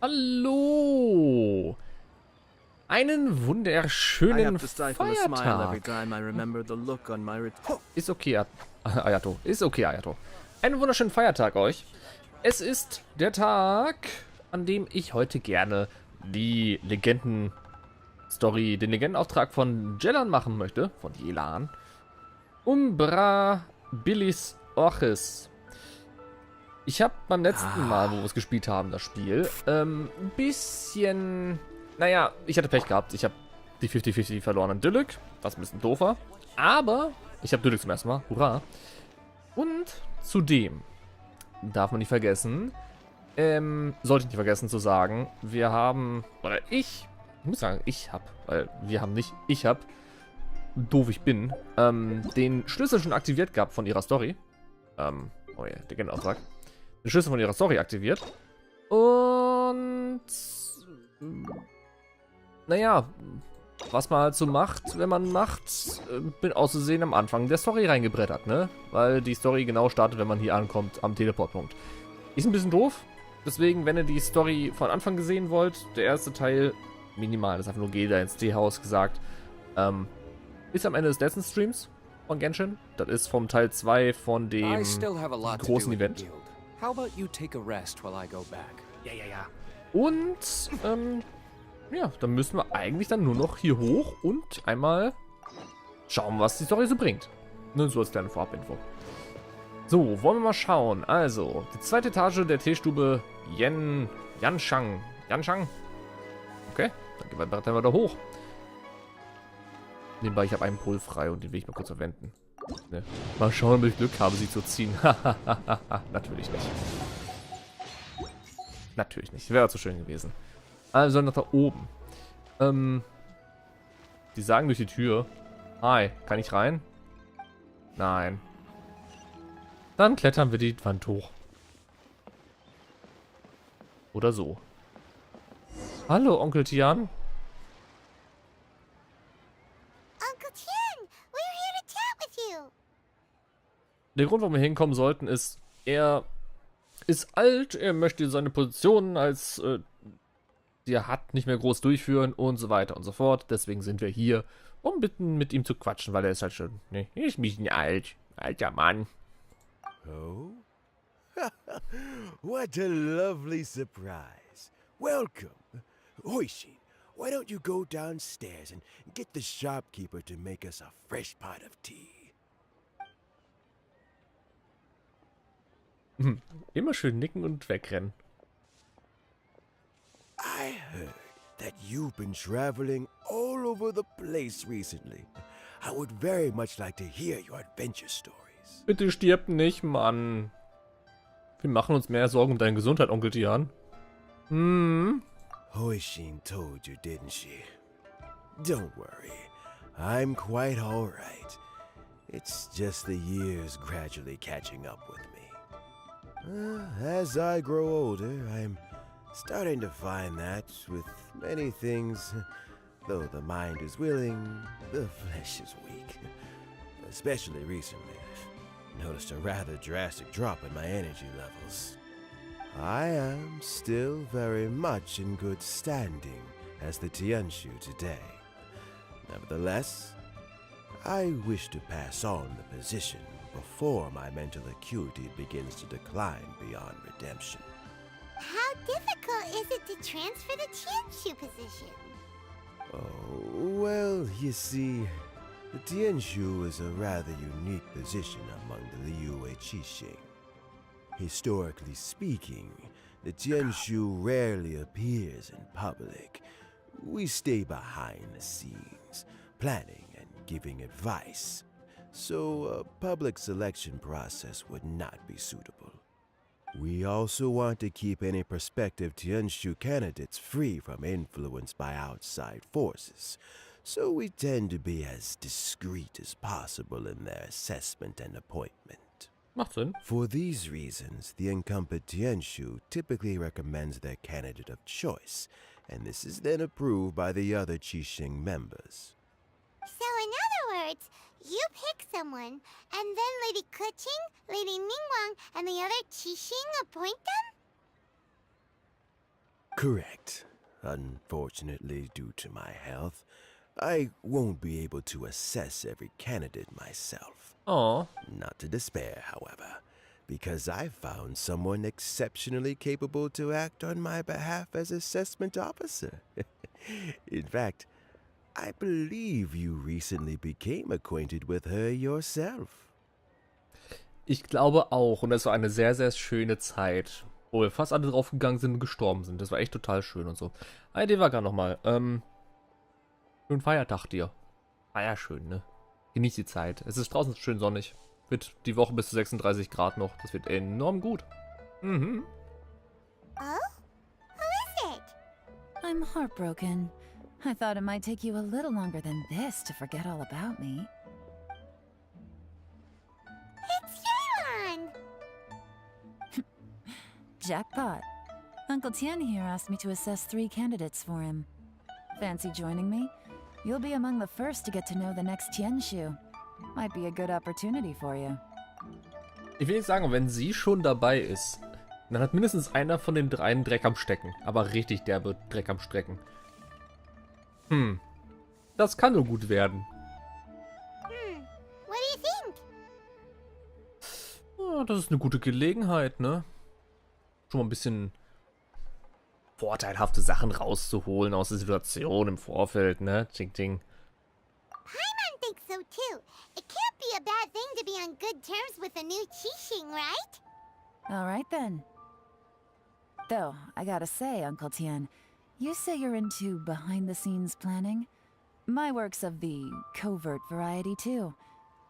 Hallo! Einen wunderschönen Feiertag. Ist okay, Ayato. Ist okay, Ayato. Einen wunderschönen Feiertag euch. Es ist der Tag, an dem ich heute gerne die Legenden-Story, den Legendenauftrag von Yelan machen möchte. Von Yelan. Umbrabilis Orchis. Ich habe beim letzten Mal, wo wir es gespielt haben, das Spiel, ein bisschen... Naja, ich hatte Pech gehabt. Ich habe die 50-50 verloren an Dyluck, was ein bisschen doof war. Aber ich habe Dyluck zum ersten Mal. Hurra. Und zudem darf man nicht vergessen, sollte ich nicht vergessen zu sagen, wir haben, oder ich muss sagen, weil wir haben nicht, ich habe, doof ich bin, den Schlüssel schon aktiviert gehabt von ihrer Story. Oh ja, der Generauftrag. Den Schlüssel von ihrer Story aktiviert. Und naja, was man halt so macht, wenn man macht, bin auszusehen am Anfang der Story reingebrettert, ne? Weil die Story genau startet, wenn man hier ankommt am Teleportpunkt. Ist ein bisschen doof. Deswegen, wenn ihr die Story von Anfang gesehen wollt, der erste Teil, minimal, das ist einfach nur geht da ins Teehaus gesagt, ist am Ende des letzten Streams von Genshin. Das ist vom Teil 2 von dem großen Event. Ja. Und, ja, dann müssen wir eigentlich dann nur noch hier hoch und einmal schauen, was die Story so bringt. Nur so als kleine Vorabinfo. So, wollen wir mal schauen. Also, die zweite Etage der Teestube Yanshang. Okay, dann gehen wir da hoch. Nebenbei, ich habe einen Pol frei und den will ich mal kurz verwenden. Ne? Mal schauen, ob ich Glück habe, sie zu ziehen. Natürlich nicht. Natürlich nicht. Wäre zu schön gewesen. Also nach da oben. Die sagen durch die Tür. Hi, kann ich rein? Nein. Dann klettern wir die Wand hoch. Oder so. Hallo, Onkel Tian. Uncle Tian, we're here to chat with you. Der Grund, warum wir hinkommen sollten, ist, er ist alt, er möchte seine Position als der hat nicht mehr groß durchführen und so weiter und so fort. Deswegen sind wir hier, um bitten mit ihm zu quatschen, weil er ist halt schon, ne, ist ein bisschen alt. Alter Mann. Oh? What a lovely surprise. Welcome. Orchis, why don't you go downstairs and get the shopkeeper to make us a fresh pot of tea? Immer schön nicken und wegrennen. I heard that you've been traveling all over the place recently. I would very much like to hear your adventure stories. Bitte stirb nicht, Mann. Wir machen uns mehr Sorgen um deine Gesundheit, Onkel Tian. Hoishin told you, didn't she? Don't worry. I'm quite all right. It's just the years gradually catching up with me. As I grow older, I'm starting to find that with many things, though the mind is willing, the flesh is weak. Especially recently, I've noticed a rather drastic drop in my energy levels. I am still very much in good standing as the Tianshu today. Nevertheless, I wish to pass on the position before my mental acuity begins to decline beyond redemption. How difficult is it to transfer the Tianshu position? Oh, well, you see, the Tianshu is a rather unique position among the Liyue Qixing. Historically speaking, the Tianshu rarely appears in public. We stay behind the scenes, planning and giving advice. So a public selection process would not be suitable. We also want to keep any prospective Tianshu candidates free from influence by outside forces, so we tend to be as discreet as possible in their assessment and appointment. Macht Sinn. For these reasons, the incumbent Tianshu typically recommends their candidate of choice, and this is then approved by the other Qixing members. So in other words, you pick someone, and then Lady Keqing, Lady Ningguang, and the other Qixing appoint them? Correct. Unfortunately, due to my health, I won't be able to assess every candidate myself. Oh. Not to despair, however, because I found someone exceptionally capable to act on my behalf as assessment officer. In fact, I believe you recently became acquainted with her yourself. Ich glaube auch. Und das war eine sehr, sehr schöne Zeit. Wo wir fast alle draufgegangen sind und gestorben sind. Das war echt total schön und so. Eine Idee war gar nochmal. Schönen Feiertag dir. War ja schön, ne? Genieß die Zeit. Es ist draußen schön sonnig. Wird die Woche bis zu 36 Grad noch. Das wird enorm gut. Mhm. Oh? Who is it? I'm heartbroken. I thought it might take you a little longer than this to forget all about me. It's Yelan! Jackpot. Uncle Tien here asked me to assess 3 candidates for him. Fancy joining me? You'll be among the first to get to know the next Tianshu. Might be a good opportunity for you. Ich will nicht sagen, wenn sie schon dabei ist, dann hat mindestens einer von den 3 einen Dreck am Stecken. Aber richtig derbe Dreck am Strecken. Das kann nur gut werden. What do you think? Ja, das ist eine gute Gelegenheit, ne? Schon mal ein bisschen vorteilhafte Sachen rauszuholen aus der Situation im Vorfeld, ne? Ching, ching. Paimon thinks so too. It can't be a bad thing to be on good terms with a new Qixing, right? Alright then. Though, I gotta say, Uncle Tien, you say you're into behind-the-scenes planning? My work's of the covert variety too.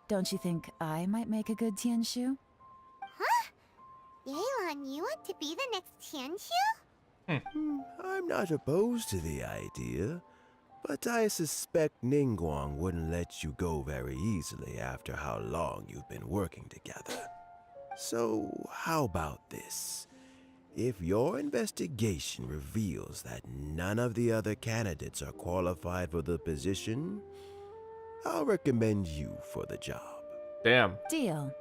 Don't you think I might make a good Tianshu? Huh? Yelan, you want to be the next Tianshu? I'm not opposed to the idea, but I suspect Ningguang wouldn't let you go very easily after how long you've been working together. So, how about this? If your investigation reveals that none of the other candidates are qualified for the position, I'll recommend you for the job. Damn. Deal.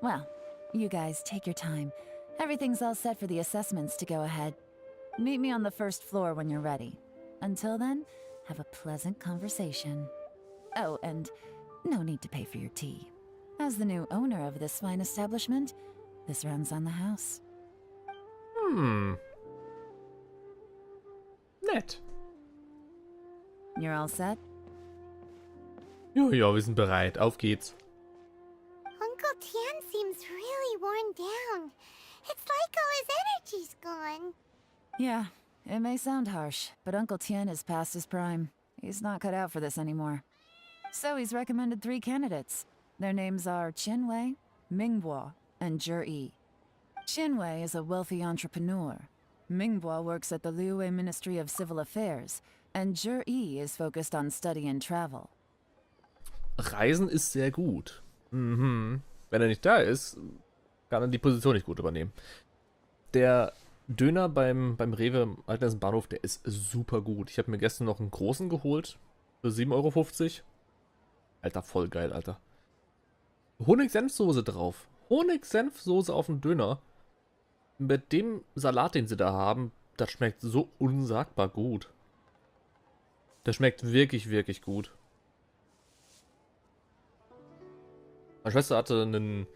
Well, you guys take your time. Everything's all set for the assessments to go ahead. Meet me on the first floor when you're ready. Until then, have a pleasant conversation. Oh, and no need to pay for your tea. As the new owner of this fine establishment, this runs on the house. Nett. You're all set? Ja, ja, wir sind bereit. Auf geht's. Uncle Tien seems really worn down. It's like all his energy's gone. Yeah, it may sound harsh, but Uncle Tien is past his prime. He's not cut out for this anymore. So he's recommended 3 candidates. Their names are Qinwei, Mingbo, and Zhi. Qinwei is a wealthy entrepreneur. Mingbo works at the Liyue Ministry of Civil Affairs, and Zhi is focused on study and travel. Reisen ist sehr gut. Wenn er nicht da ist, kann er die Position nicht gut übernehmen. Der Döner beim Rewe im Altenessen Bahnhof, der ist super gut. Ich habe mir gestern noch einen großen geholt für 7,50 €. Alter, voll geil, Alter. Honig-Senfsoße drauf. Honig-Senfsoße auf den Döner. Mit dem Salat, den sie da haben, das schmeckt so unsagbar gut. Das schmeckt wirklich, wirklich gut. Meine Schwester hatte eine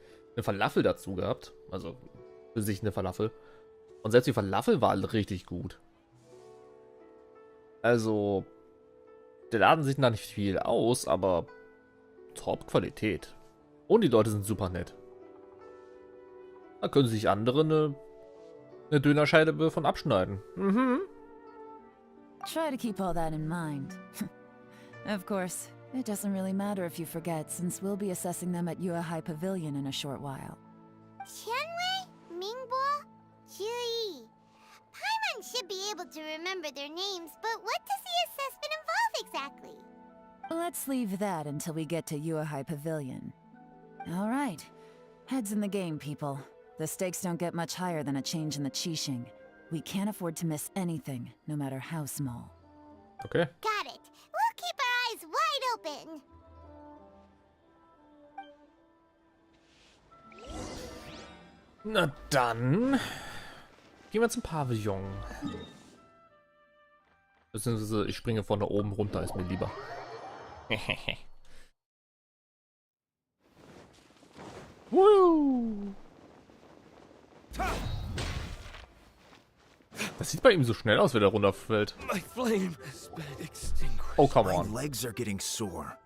Falafel dazu gehabt. Also für sich eine Falafel. Und selbst die Falafel war richtig gut. Also, der Laden sieht da nicht viel aus, aber Top-Qualität. Und die Leute sind super nett. Da können sich andere eine Dönerscheibe von abschneiden. Try to keep all that in mind. Of course, it doesn't really matter if you forget, since we'll be assessing them at Yuehai Pavilion in a short while. Qianwei, Mingbo, Zhi. Paimon should be able to remember their names, but what does the assessment involve exactly? Let's leave that until we get to Yuehai Pavilion. All right. Heads in the game, people. The stakes don't get much higher than a change in the Qixing. We can't afford to miss anything, no matter how small. Okay. Got it. We'll keep our eyes wide open. Na dann. Gehen wir zum Pavillon. Beziehungsweise ich springe von da oben runter, ist mir lieber. Woo! Das sieht bei ihm so schnell aus, wenn er runterfällt. My flame has been extinguished. Oh, come My on. legs are getting sore.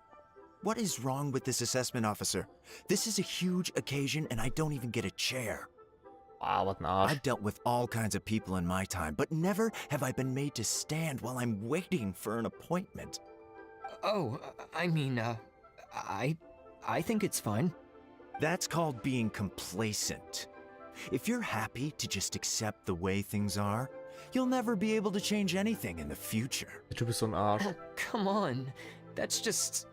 What is wrong with this assessment officer? This is a huge occasion and I don't even get a chair. Ah, was ein Arsch. I've dealt with all kinds of people in my time, but never have I been made to stand while I'm waiting for an appointment. Oh, I mean, I think it's fine. That's called being complacent. If you're happy to just accept the way things are, you'll never be able to change anything in the future. Der Typ ist so ein Arsch. Oh, come on. That's just...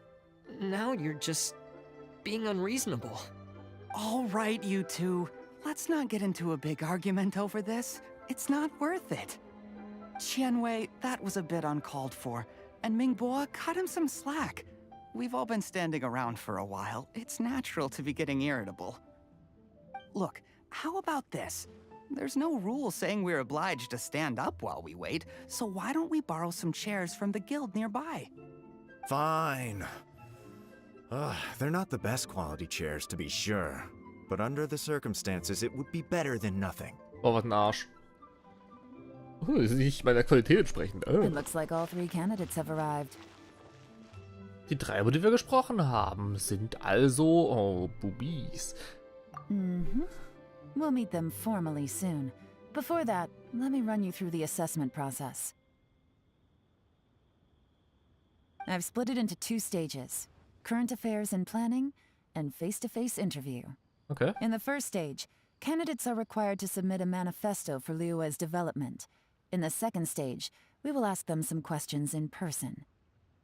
Now you're just being unreasonable. All right, you two. Let's not get into a big argument over this. It's not worth it. Qianwei, that was a bit uncalled for, and Mingbo cut him some slack. We've all been standing around for a while. It's natural to be getting irritable. Look, how about this? There's no rule saying we're obliged to stand up while we wait, so why don't we borrow some chairs from the guild nearby? Fine. They're not the best quality chairs, to be sure. But under the circumstances, it would be better than nothing. Oh, was ein Arsch. Ist nicht meiner Qualität entsprechend. It looks like all 3 candidates have arrived. Die 3, über die wir gesprochen haben, sind also... Oh, Bubis. We'll meet them formally soon. Before that, let me run you through the assessment process. I've split it into 2 stages: current affairs and planning, and face-to-face interview. Okay. In the first stage, candidates are required to submit a manifesto for Liyue's development. In the second stage, we will ask them some questions in person.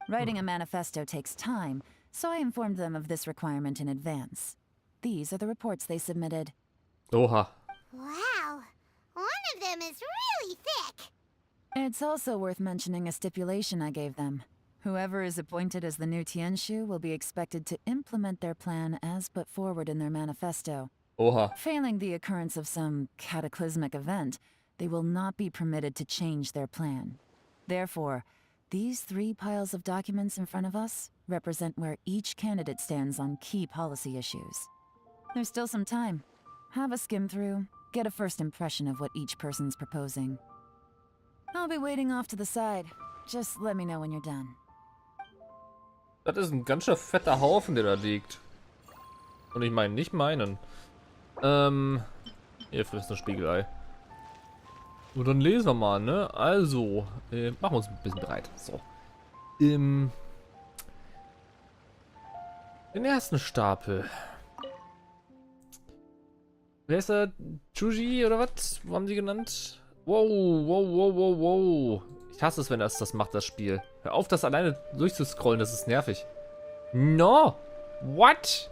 Writing a manifesto takes time, so I informed them of this requirement in advance. These are the reports they submitted. Oha. Wow, one of them is really thick. It's also worth mentioning a stipulation I gave them. Whoever is appointed as the new Tianshu will be expected to implement their plan as put forward in their manifesto. Oha. Failing the occurrence of some cataclysmic event, they will not be permitted to change their plan. Therefore, these 3 piles of documents in front of us represent where each candidate stands on key policy issues. There's still some time. Have a skim through, get a first impression of what each person's proposing. I'll be waiting off to the side. Just let me know when you're done. Das ist ein ganz schön fetter Haufen, der da liegt. Und ich meine nicht meinen. Hier frisst ein Spiegelei. Und dann lesen wir mal, ne? Also, machen wir uns ein bisschen bereit. So. Den ersten Stapel. Wer ist der? Chuji oder was? Wo haben sie genannt? Wow, wow, wow, wow, wow. Ich hasse es, wenn das macht, das Spiel. Hör auf, das alleine durchzuscrollen, das ist nervig. No! What?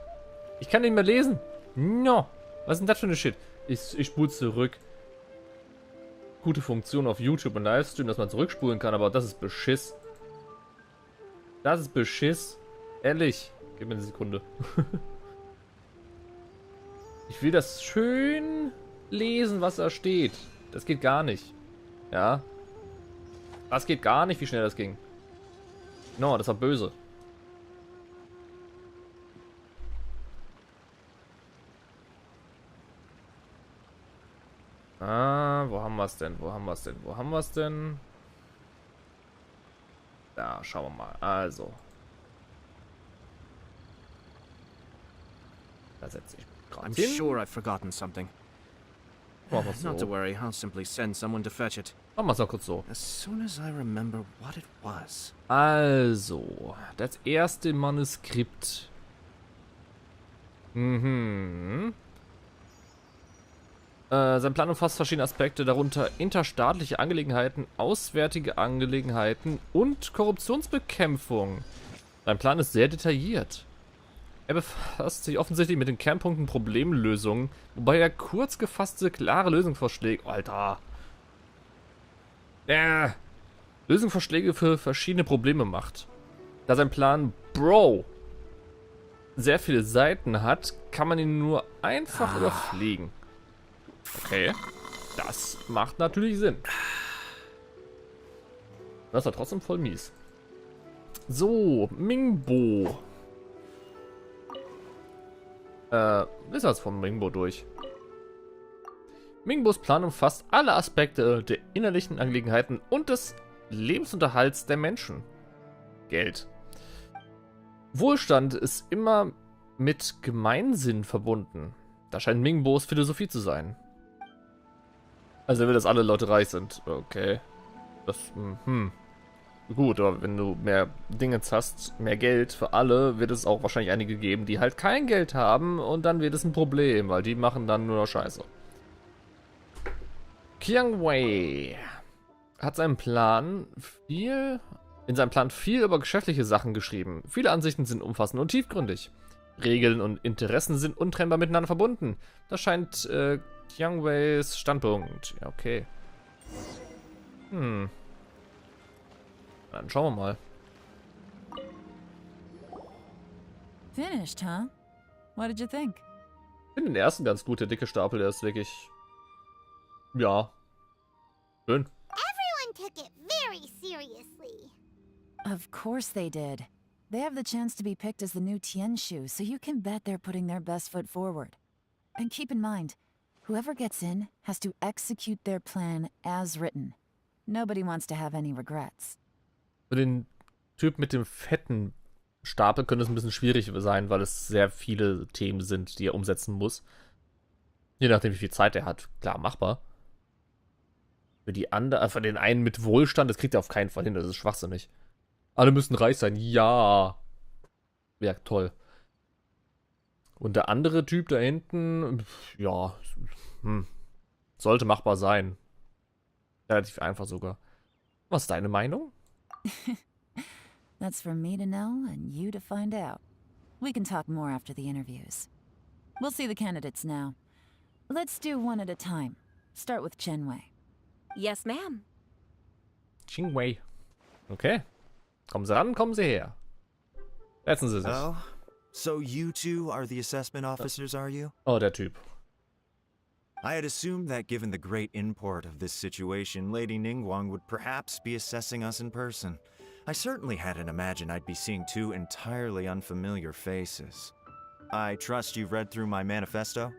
Ich kann nicht mehr lesen. No! Was ist denn das für eine Shit? Ich spule zurück. Gute Funktion auf YouTube und Livestream, dass man zurückspulen kann, aber das ist Beschiss. Das ist Beschiss. Ehrlich. Gib mir eine Sekunde. Ich will das schön lesen, was da steht. Das geht gar nicht. Ja. Das geht gar nicht, wie schnell das ging. No, das war böse. Ah, wo haben wir es denn? Wo haben wir es denn? Wo haben wir es denn? Da, schauen wir mal. Also. Da setze ich gerade I'm hin. sure I've forgotten something. Machen wir es Not to so. worry, I'll simply send someone to fetch it. Machen wir es doch kurz so. As soon as I remember what it was. Also, das erste Manuskript. Mhm. Sein Plan umfasst verschiedene Aspekte, darunter interstaatliche Angelegenheiten, auswärtige Angelegenheiten und Korruptionsbekämpfung. Sein Plan ist sehr detailliert. Er befasst sich offensichtlich mit den Kernpunkten Problemlösung, wobei er kurz gefasste, klare Lösungsvorschläge... Alter! Lösungsvorschläge für verschiedene Probleme macht. Da sein Plan Bro sehr viele Seiten hat, kann man ihn nur einfach überfliegen. Okay, das macht natürlich Sinn. Das war trotzdem voll mies. So, Mingbo. Ist das von Mingbo durch. Mingbos Plan umfasst alle Aspekte der innerlichen Angelegenheiten und des Lebensunterhalts der Menschen. Geld. Wohlstand ist immer mit Gemeinsinn verbunden. Das scheint Mingbos Philosophie zu sein. Also er will, dass alle Leute reich sind. Okay. Das, gut, aber wenn du mehr Dinge hast, mehr Geld für alle, wird es auch wahrscheinlich einige geben, die halt kein Geld haben und dann wird es ein Problem, weil die machen dann nur noch Scheiße. Qiangwei hat in seinem Plan viel über geschäftliche Sachen geschrieben. Viele Ansichten sind umfassend und tiefgründig. Regeln und Interessen sind untrennbar miteinander verbunden. Das scheint Qiangweis Standpunkt. Ja, okay. Dann schauen wir mal. Finished, huh? What did you think? Ich finde den ersten ganz gut, der dicke Stapel, der ist wirklich... Ja. Schön. Everyone took it very seriously. Of course they did. They have the chance to be picked as the new Tianshu, so you can bet they're putting their best foot forward. And keep in mind, whoever gets in has to execute their plan as written. Nobody wants to have any regrets. Für den Typ mit dem fetten Stapel könnte es ein bisschen schwierig sein, weil es sehr viele Themen sind, die er umsetzen muss. Je nachdem, wie viel Zeit er hat. Klar, machbar. Für die anderen, für den einen mit Wohlstand, das kriegt er auf keinen Fall hin, das ist schwachsinnig. Alle müssen reich sein, ja. Wäre toll. Und der andere Typ da hinten, ja, sollte machbar sein. Relativ einfach sogar. Was ist deine Meinung? That's for me to know and you to find out. We can talk more after the interviews. We'll see the candidates now. Let's do one at a time. Start with Chenwei. Yes, ma'am. Qingwei. Okay. Kommen Sie ran, kommen Sie her. Setzen Sie sich. Oh, so you two are the assessment officers, are you? Oh, der Typ. I had assumed that given the great import of this situation, Lady Ningguang would perhaps be assessing us in person. I certainly hadn't imagined I'd be seeing two entirely unfamiliar faces. I trust you've read through my manifesto?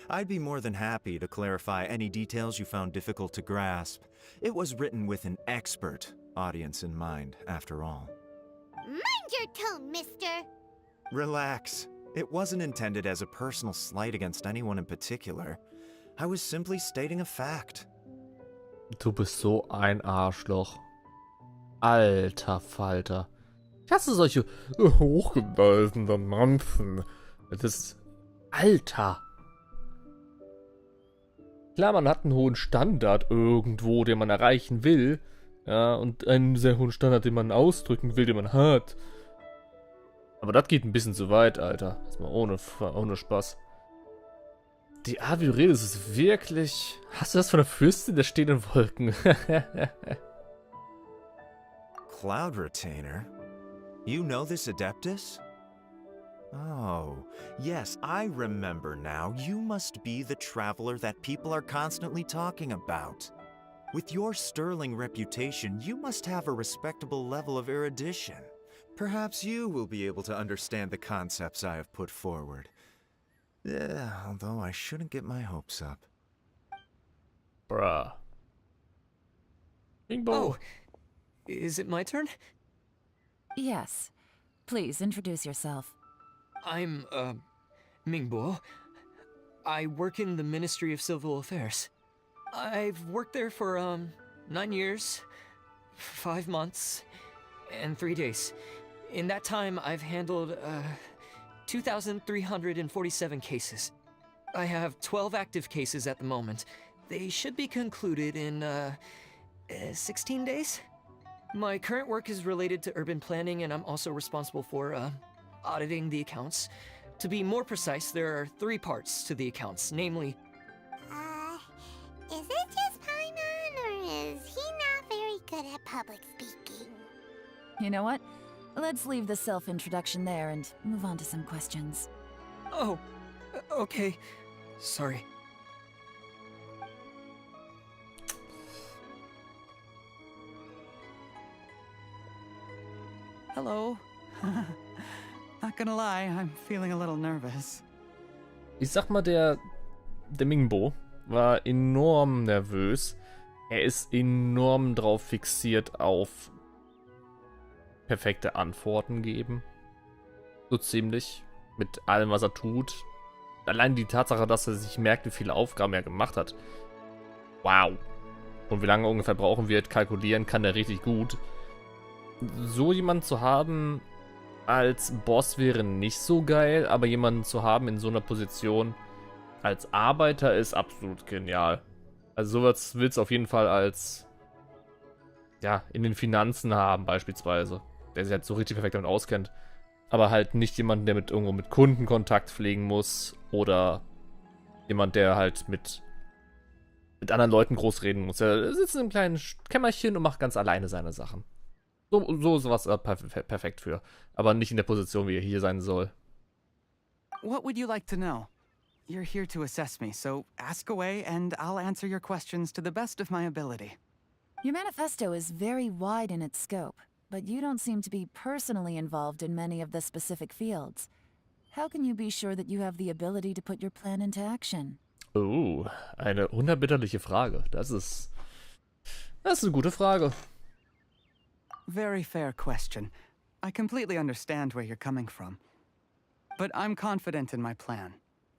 I'd be more than happy to clarify any details you found difficult to grasp. It was written with an expert audience in mind, after all. Mind your tone, mister. Relax. It wasn't intended as a personal slight against anyone in particular. I was simply stating a fact. Du bist so ein Arschloch. Alter Falter. Ich hasse solche hochgeweisenen Manzen. Das ist... Alter. Klar, man hat einen hohen Standard irgendwo, den man erreichen will. Ja, und einen sehr hohen Standard, den man ausdrücken will, den man hat. Aber das geht ein bisschen zu weit, Alter. Erstmal ohne Spaß. Die Art, wie du redest, ist wirklich... Hast du das von der Fürstin der stehenden Wolken? Cloud Retainer? You know this Adeptus? Oh, yes, I remember now. You must be the traveler that people are constantly talking about. With your sterling reputation, you must have a respectable level of erudition. Perhaps you will be able to understand the concepts I have put forward. Although I shouldn't get my hopes up. Bruh. Bing Oh, is it my turn? Yes. Please introduce yourself. I'm, Mingbo. I work in the Ministry of Civil Affairs. I've worked there for, 9 years, 5 months, and 3 days. In that time, I've handled, 2,347 cases. I have 12 active cases at the moment. They should be concluded in, 16 days? My current work is related to urban planning, and I'm also responsible for, auditing the accounts. To be more precise, there are 3 parts to the accounts, namely... Is it just Paimon, or is he not very good at public speaking? You know what? Let's leave the self-introduction there and move on to some questions. Oh, okay. Sorry. Hello. Not gonna lie, I'm feeling a little nervous. Ich sag mal, der Mingbo war enorm nervös. Er ist enorm drauf fixiert auf perfekte Antworten geben. So ziemlich. Mit allem, was er tut. Allein die Tatsache, dass er sich merkt, wie viele Aufgaben er gemacht hat. Wow. Und wie lange er ungefähr brauchen wird, kalkulieren kann er richtig gut. So jemanden zu haben als Boss wäre nicht so geil, aber jemanden zu haben in so einer Position als Arbeiter ist absolut genial. Also sowas willst du auf jeden Fall als, ja, in den Finanzen haben beispielsweise. Der sich halt so richtig perfekt damit auskennt. Aber halt nicht jemand, der irgendwo mit Kunden Kontakt pflegen muss oder jemand, der halt mit anderen Leuten groß reden muss. Er sitzt in einem kleinen Kämmerchen und macht ganz alleine seine Sachen. So ist was perfekt für. Aber nicht in der Position, wie er hier sein soll. What would you like to know? You're here to assess me, so ask away and I'll answer your questions to the best of my ability. Your manifesto is very wide in its scope, but you don't seem to be personally involved in many of the specific fields. How can you be sure that you have the ability to put your plan into action? Oh, eine unerbitterliche Frage. Das ist eine gute Frage. Very fair question. I completely understand where you're coming from. But I'm confident in my plan.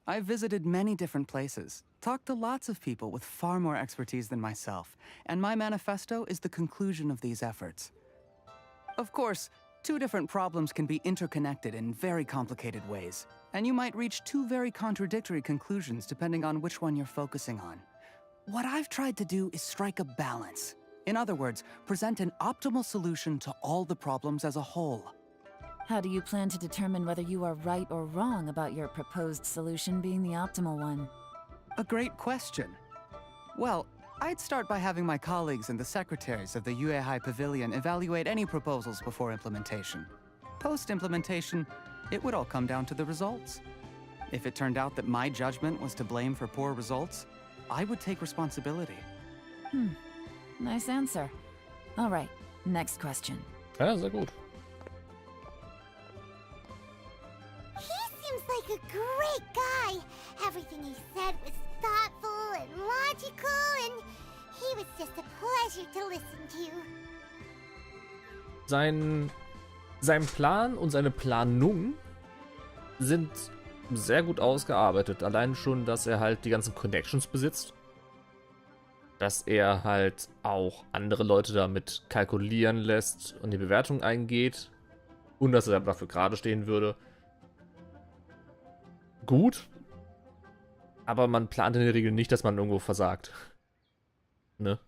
I've visited many different places, talked to lots of people with far more expertise than myself, and my manifesto is the conclusion of these efforts. Of course, two different problems can be interconnected in very complicated ways, and you might reach two very contradictory conclusions depending on which one you're focusing on. What I've tried to do is strike a balance. In other words, present an optimal solution to all the problems as a whole. How do you plan to determine whether you are right or wrong about your proposed solution being the optimal one? A great question. Well, I'd start by having my colleagues and the secretaries of the Yuehai Pavilion evaluate any proposals before implementation. Post-implementation, it would all come down to the results. If it turned out that my judgment was to blame for poor results, I would take responsibility. Nice answer. All right, next question. Ja, sehr gut. He seems like a great guy. Everything he said was thoughtful and logical, and he was just a pleasure to listen to. Sein Plan und seine Planung sind sehr gut ausgearbeitet. Allein schon, dass er halt die ganzen Connections besitzt. Dass er halt auch andere Leute damit kalkulieren lässt und die Bewertung eingeht. Und dass er dafür gerade stehen würde. Gut. Aber man plant in der Regel nicht, dass man irgendwo versagt. Ne?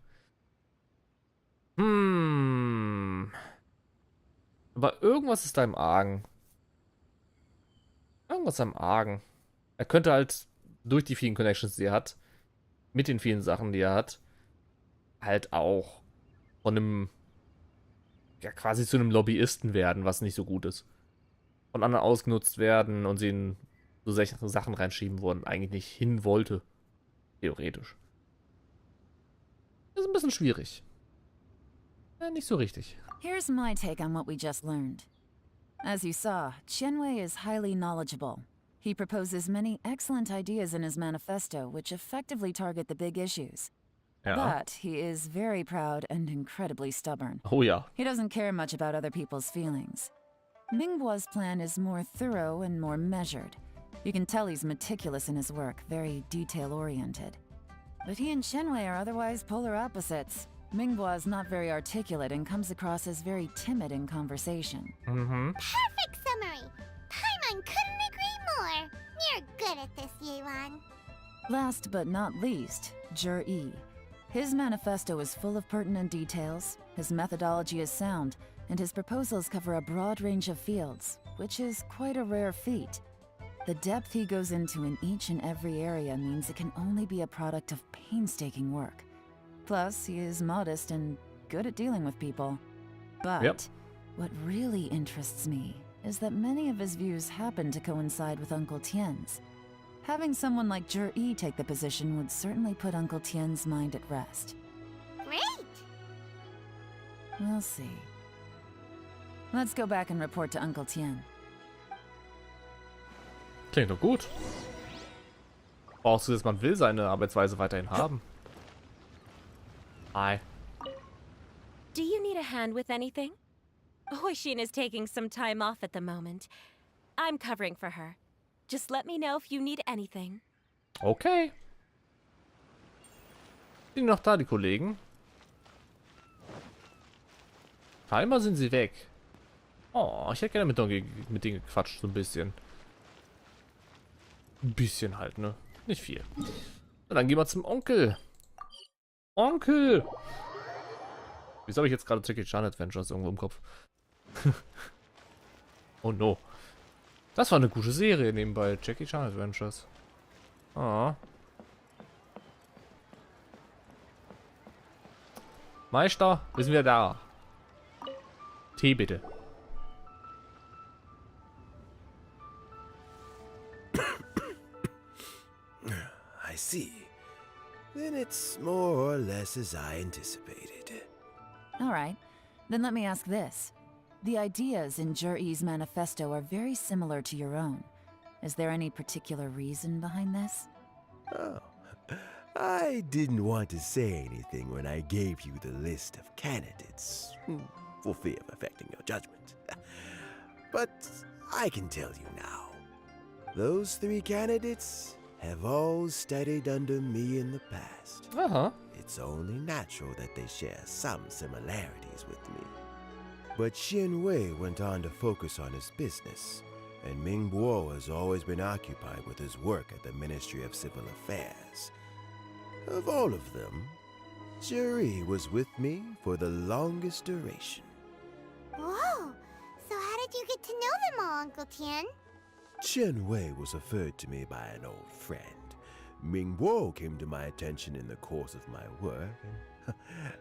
Aber irgendwas ist da im Argen. Irgendwas am Argen. Er könnte halt durch die vielen Connections, die er hat, mit den vielen Sachen, die er hat, halt auch von einem, ja, quasi zu einem Lobbyisten werden, was nicht so gut ist. Von anderen ausgenutzt werden und sie in so Sachen reinschieben, wo er eigentlich nicht hin wollte. Theoretisch. Das ist ein bisschen schwierig. Ja, nicht so richtig. Here's my take on what we just learned. As you saw, Qianwei is highly knowledgeable. He proposes many excellent ideas in his manifesto, which effectively target the big issues. Ja. But he is very proud and incredibly stubborn. Oh ja. He doesn't care much about other people's feelings. Mingbo's plan is more thorough and more measured. You can tell he's meticulous in his work, very detail-oriented. But he and Qianwei are otherwise polar opposites. Mingbo is not very articulate and comes across as very timid in conversation. Perfect summary. Paimon couldn't agree more. You're good at this, Yelan. Last but not least, Zhi. His manifesto is full of pertinent details, his methodology is sound, and his proposals cover a broad range of fields, which is quite a rare feat. The depth he goes into in each and every area means it can only be a product of painstaking work. Plus, he is modest and good at dealing with people. But what really interests me is that many of his views happen to coincide with Uncle Tien's. Having someone like Zhi take the position would certainly put Uncle Tien's mind at rest. Great. We'll see. Let's go back and report to Uncle Tien. Klingt doch gut. Brauchst du das, man will seine Arbeitsweise weiterhin haben. Hi. Do you need a hand with anything? Hoishin is taking some time off at the moment. I'm covering for her. Just let me know if you need anything. Okay. Sind noch da, die Kollegen? Scheinbar sind sie weg. Oh, ich hätte gerne mit denen gequatscht, so ein bisschen. Ein bisschen halt, ne? Nicht viel. Und dann gehen wir zum Onkel. Onkel! Wieso habe ich jetzt gerade Jackie Chan Adventures irgendwo im Kopf? Oh no. Das war eine gute Serie nebenbei. Jackie Chan Adventures. Ah. Meister, wir sind wieder da. Tee bitte. I see. Then it's more or less as I anticipated. All right. Then let me ask this. The ideas in Jur-E's manifesto are very similar to your own. Is there any particular reason behind this? Oh, I didn't want to say anything when I gave you the list of candidates, for fear of affecting your judgment. But I can tell you now. Those 3 candidates have all studied under me in the past. Aha. It's only natural that they share some similarities with me. But Xin Wei went on to focus on his business, and Ming Bo has always been occupied with his work at the Ministry of Civil Affairs. Of all of them, Juri was with me for the longest duration. Whoa! So how did you get to know them all, Uncle Tien? Chen Wei was referred to me by an old friend. Ming Bo came to my attention in the course of my work. And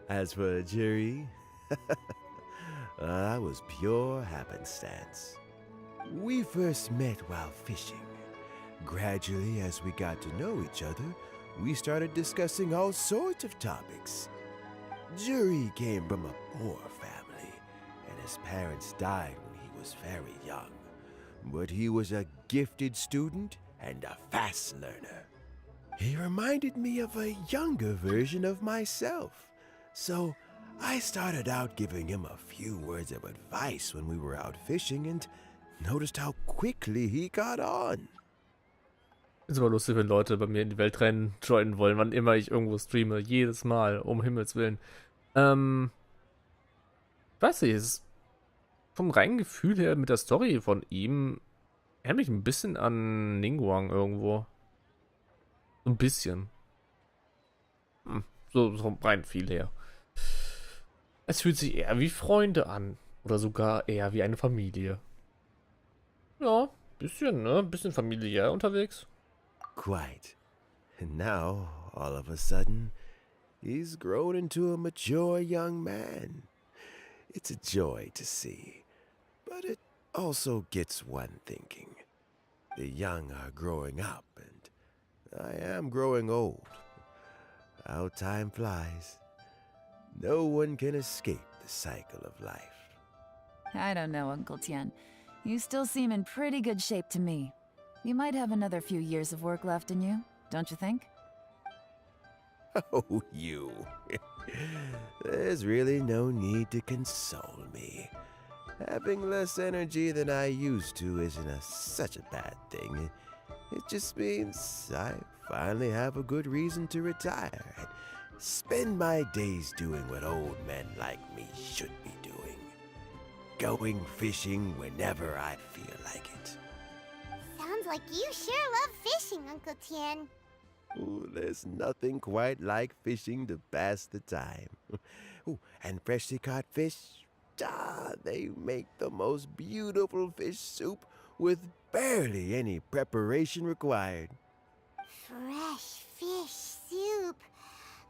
as for Juri, that was pure happenstance. We first met while fishing. Gradually, as we got to know each other, we started discussing all sorts of topics. Juri came from a poor family, and his parents died when he was very young. But he was a gifted student and a fast learner. He reminded me of a younger version of myself, so I started out giving him a few words of advice when we were out fishing and noticed how quickly he got on. Ist immer lustig, wenn Leute bei mir in die Welt rennen, joinen wollen, wann immer ich irgendwo streame. Jedes Mal, um Himmels Willen. Ich weiß nicht, es ist vom reinen Gefühl her mit der Story von ihm erinnert mich ein bisschen an Ningguang irgendwo. So ein bisschen. So vom reinen Gefühl her. Es fühlt sich eher wie Freunde an. Oder sogar eher wie eine Familie. Ja, bisschen, ne? Bisschen familiär unterwegs. Quite. And now, all of a sudden, he's grown into a mature young man. It's a joy to see, but it also gets one thinking. The young are growing up, and I am growing old. How time flies. No one can escape the cycle of life. I don't know, Uncle Tien. You still seem in pretty good shape to me. You might have another few years of work left in you, don't you think? Oh, you. There's really no need to console me. Having less energy than I used to isn't such a bad thing. It just means I finally have a good reason to retire and spend my days doing what old men like me should be doing. Going fishing whenever I feel like it. Sounds like you sure love fishing, Uncle Tien. Ooh, there's nothing quite like fishing to pass the time. Ooh, and freshly caught fish, they make the most beautiful fish soup with barely any preparation required. Fresh fish soup.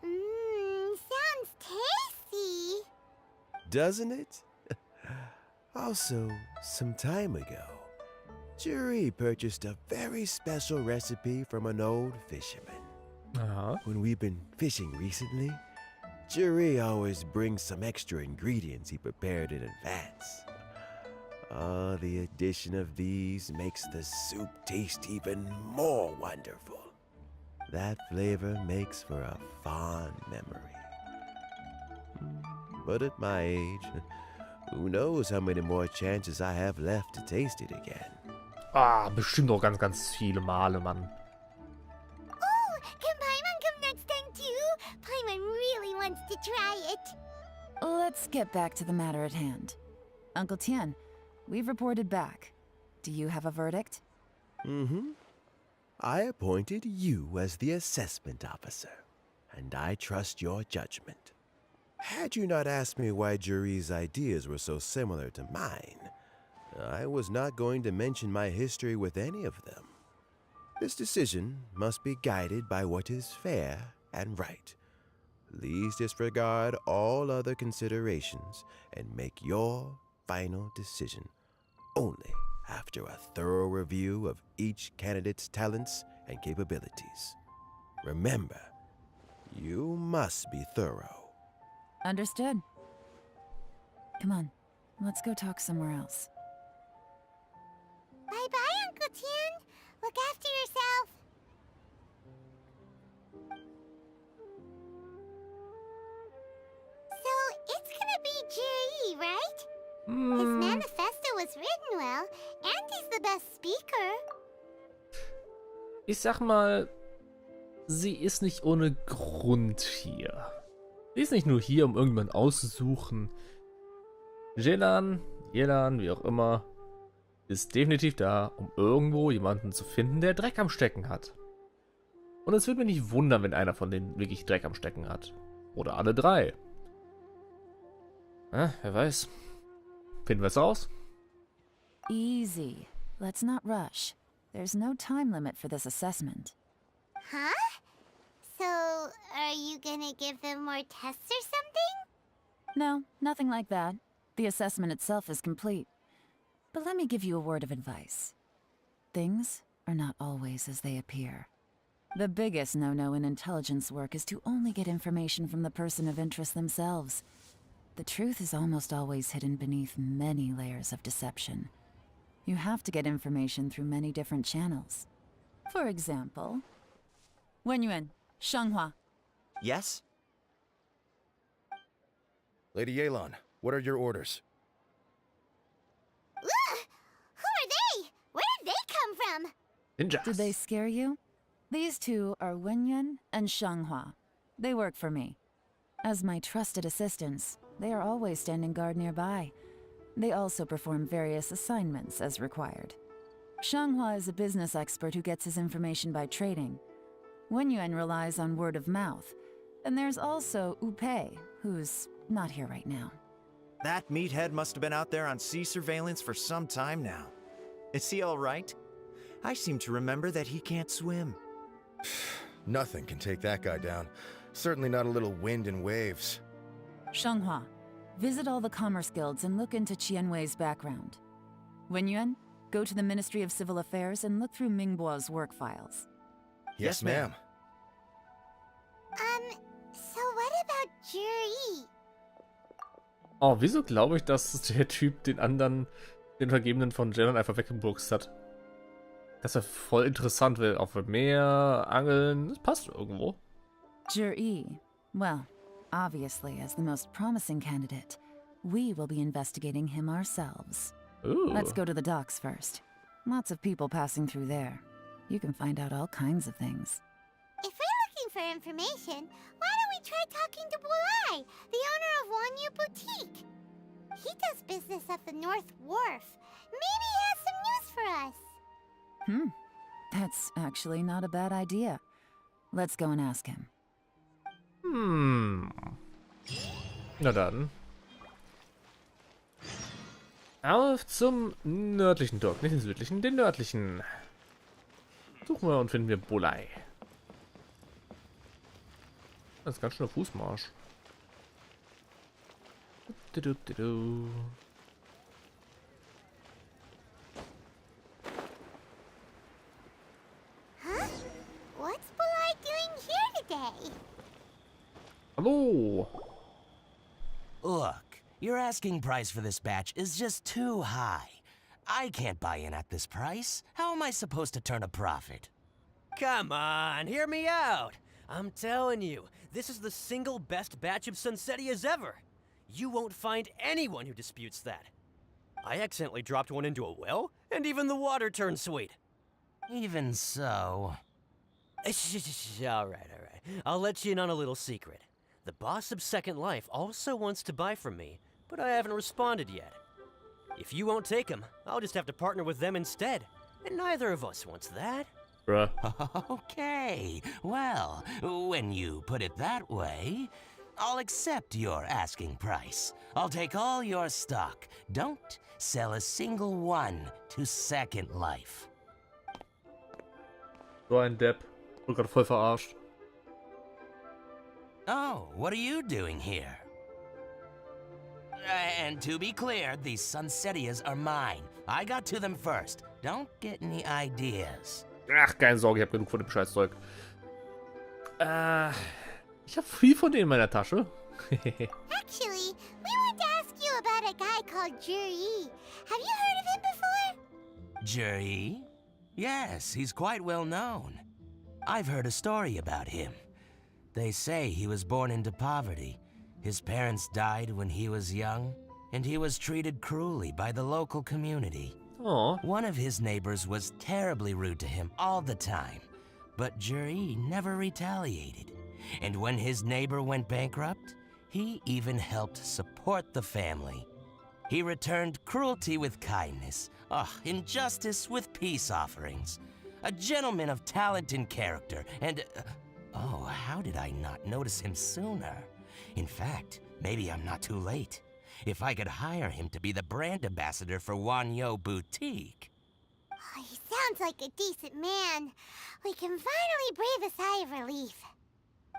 Sounds tasty. Doesn't it? Also, some time ago, Juri purchased a very special recipe from an old fisherman. When we've been fishing recently, Juri always brings some extra ingredients he prepared in advance. Oh, the addition of these makes the soup taste even more wonderful. That flavor makes for a fond memory. But at my age, who knows how many more chances I have left to taste it again. Ah, bestimmt auch ganz, ganz viele Male, Mann. Oh, can Paimon come next time too? Paimon really wants to try it. Let's get back to the matter at hand. Uncle Tien, we've reported back. Do you have a verdict? Mm-hmm. I appointed you as the assessment officer, and I trust your judgment. Had you not asked me why Juri's ideas were so similar to mine, I was not going to mention my history with any of them. This decision must be guided by what is fair and right. Please disregard all other considerations and make your final decision only after a thorough review of each candidate's talents and capabilities. Remember, you must be thorough. Understood. Come on, let's go talk somewhere else. Bye-bye, Uncle Tien. Look after yourself. So, it's gonna be Jiri, right? His manifesto was written well, and he's the best speaker. Ich sag mal, sie ist nicht ohne Grund hier. Sie ist nicht nur hier, um irgendjemanden auszusuchen. Yelan, wie auch immer, ist definitiv da, um irgendwo jemanden zu finden, der Dreck am Stecken hat. Und es würde mich nicht wundern, wenn einer von denen wirklich Dreck am Stecken hat. Oder alle drei. Wer weiß. Finden wir es raus? Easy. Let's not rush. There's no time limit for this assessment. Huh? So, are you gonna give them more tests or something? No, nothing like that. The assessment itself is complete. But let me give you a word of advice. Things are not always as they appear. The biggest no-no in intelligence work is to only get information from the person of interest themselves. The truth is almost always hidden beneath many layers of deception. You have to get information through many different channels. For example, Wenyuan, Shanghua. Yes? Lady Yelan, what are your orders? Ugh! Who are they? Where did they come from? Ninjas. Did they scare you? These two are Wenyuan and Shanghua. They work for me. As my trusted assistants, they are always standing guard nearby. They also perform various assignments as required. Shanghua is a business expert who gets his information by trading. Wenyuan relies on word of mouth. And there's also Upei, who's not here right now. That meathead must have been out there on sea surveillance for some time now. Is he all right? I seem to remember that he can't swim. Nothing can take that guy down. Certainly not a little wind and waves. Shanghua, visit all the commerce guilds and look into Qianwei's background. Wenyuan, go to the Ministry of Civil Affairs and look through Mingbo's work files. Yes, ma'am. So what about Juri? Oh, wieso glaube ich, dass der Typ den anderen, den Vergebenen von Yelan einfach weggebuchst hat? Das wäre voll interessant, weil auf dem Meer, Angeln, das passt irgendwo. Juri, well, obviously as the most promising candidate, we will be investigating him ourselves. Ooh. Let's go to the docks first. Lots of people passing through there. You can find out all kinds of things. If we're looking for information, why don't we try talking to Bulai, the owner of Wanyu Boutique? He does business at the North Wharf. Maybe he has some news for us. That's actually not a bad idea. Let's go and ask him. Na dann. Auf zum nördlichen Dorf, nicht den südlichen, den nördlichen. Suchen wir und finden wir Bulai. Das ist ganz schön Fußmarsch. Huh? What's Bulai doing here today? Hallo. Look, your asking price for this batch is just too high. I can't buy in at this price. How am I supposed to turn a profit? Come on, hear me out. I'm telling you, this is the single best batch of Sunsetias ever. You won't find anyone who disputes that. I accidentally dropped one into a well, and even the water turned sweet. Even so... All right. I'll let you in on a little secret. The boss of Second Life also wants to buy from me, but I haven't responded yet. If you won't take him, I'll just have to partner with them instead. And neither of us wants that. Bruh. Okay, well, when you put it that way, I'll accept your asking price. I'll take all your stock. Don't sell a single one to Second Life. So ein Depp. Wurde gerade voll verarscht. Oh, what are you doing here? And to be clear, these Sunsetias are mine. I got to them first. Don't get any ideas. Ach, keine Sorge, ich habe genug von dem Scheißzeug. Ich habe viel von denen in meiner Tasche. Actually, we want to ask you about a guy called Juri. Have you heard of him before? Juri? Yes, he's quite well known. I've heard a story about him. They say he was born into poverty. His parents died when he was young, and he was treated cruelly by the local community. Oh. One of his neighbors was terribly rude to him all the time, but Juri never retaliated. And when his neighbor went bankrupt, he even helped support the family. He returned cruelty with kindness, injustice with peace offerings. A gentleman of talent and character, and... oh, how did I not notice him sooner? In fact, maybe I'm not too late. If I could hire him to be the brand ambassador for Wanyo Boutique. Oh, he sounds like a decent man. We can finally breathe a sigh of relief.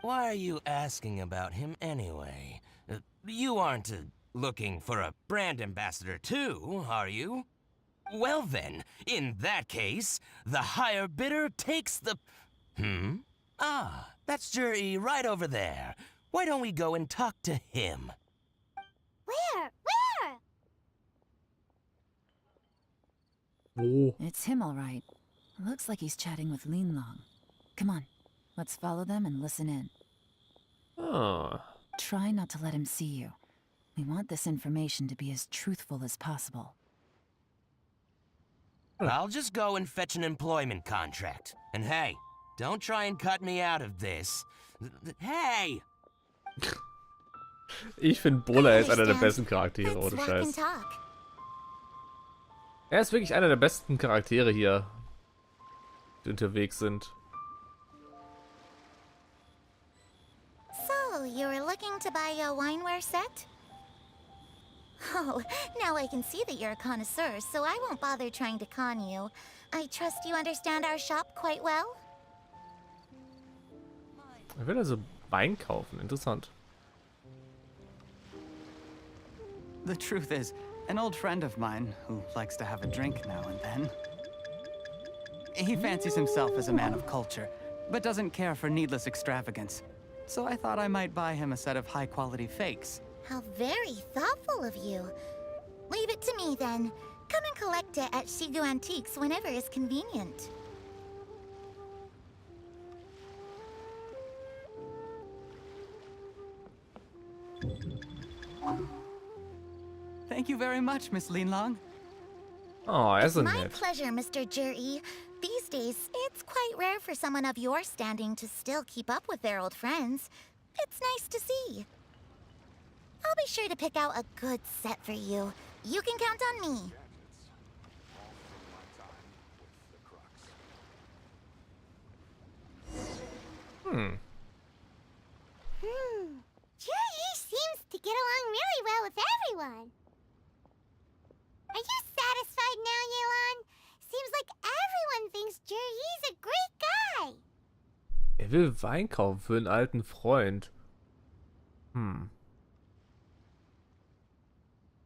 Why are you asking about him anyway? You aren't looking for a brand ambassador too, are you? Well then, in that case, the higher bidder takes the... Ah, that's Juri right over there. Why don't we go and talk to him? Where? Oh. It's him, all right. Looks like he's chatting with Linlong. Come on, let's follow them and listen in. Ah. Try not to let him see you. We want this information to be as truthful as possible. I'll just go and fetch an employment contract. And hey, don't try and cut me out of this. Hey! Ich finde, Bola ist einer der besten Charaktere, ohne Scheiß. Er ist wirklich einer der besten Charaktere hier, die unterwegs sind. So, you were looking to buy a wineware set? Oh, now I can see that you're a connoisseur, so I won't bother trying to con you. I trust you understand our shop quite well? Er will also Wein kaufen, interessant. The truth is, an old friend of mine, who likes to have a drink now and then, he fancies himself as a man of culture, but doesn't care for needless extravagance. So I thought I might buy him a set of high-quality fakes. How very thoughtful of you. Leave it to me, then. Come and collect it at Shigu Antiques whenever is convenient. Thank you very much, Miss Linlong. Oh, er ist so My nett. pleasure, Mr. Juri. These days, it's quite rare for someone of your standing to still keep up with their old friends. It's nice to see. I'll be sure to pick out a good set for you. You can count on me. Juri seems to get along really well with everyone. Are you satisfied now, Yelan? Seems like everyone thinks Juri's a great guy. Er will Wein kaufen für einen alten Freund.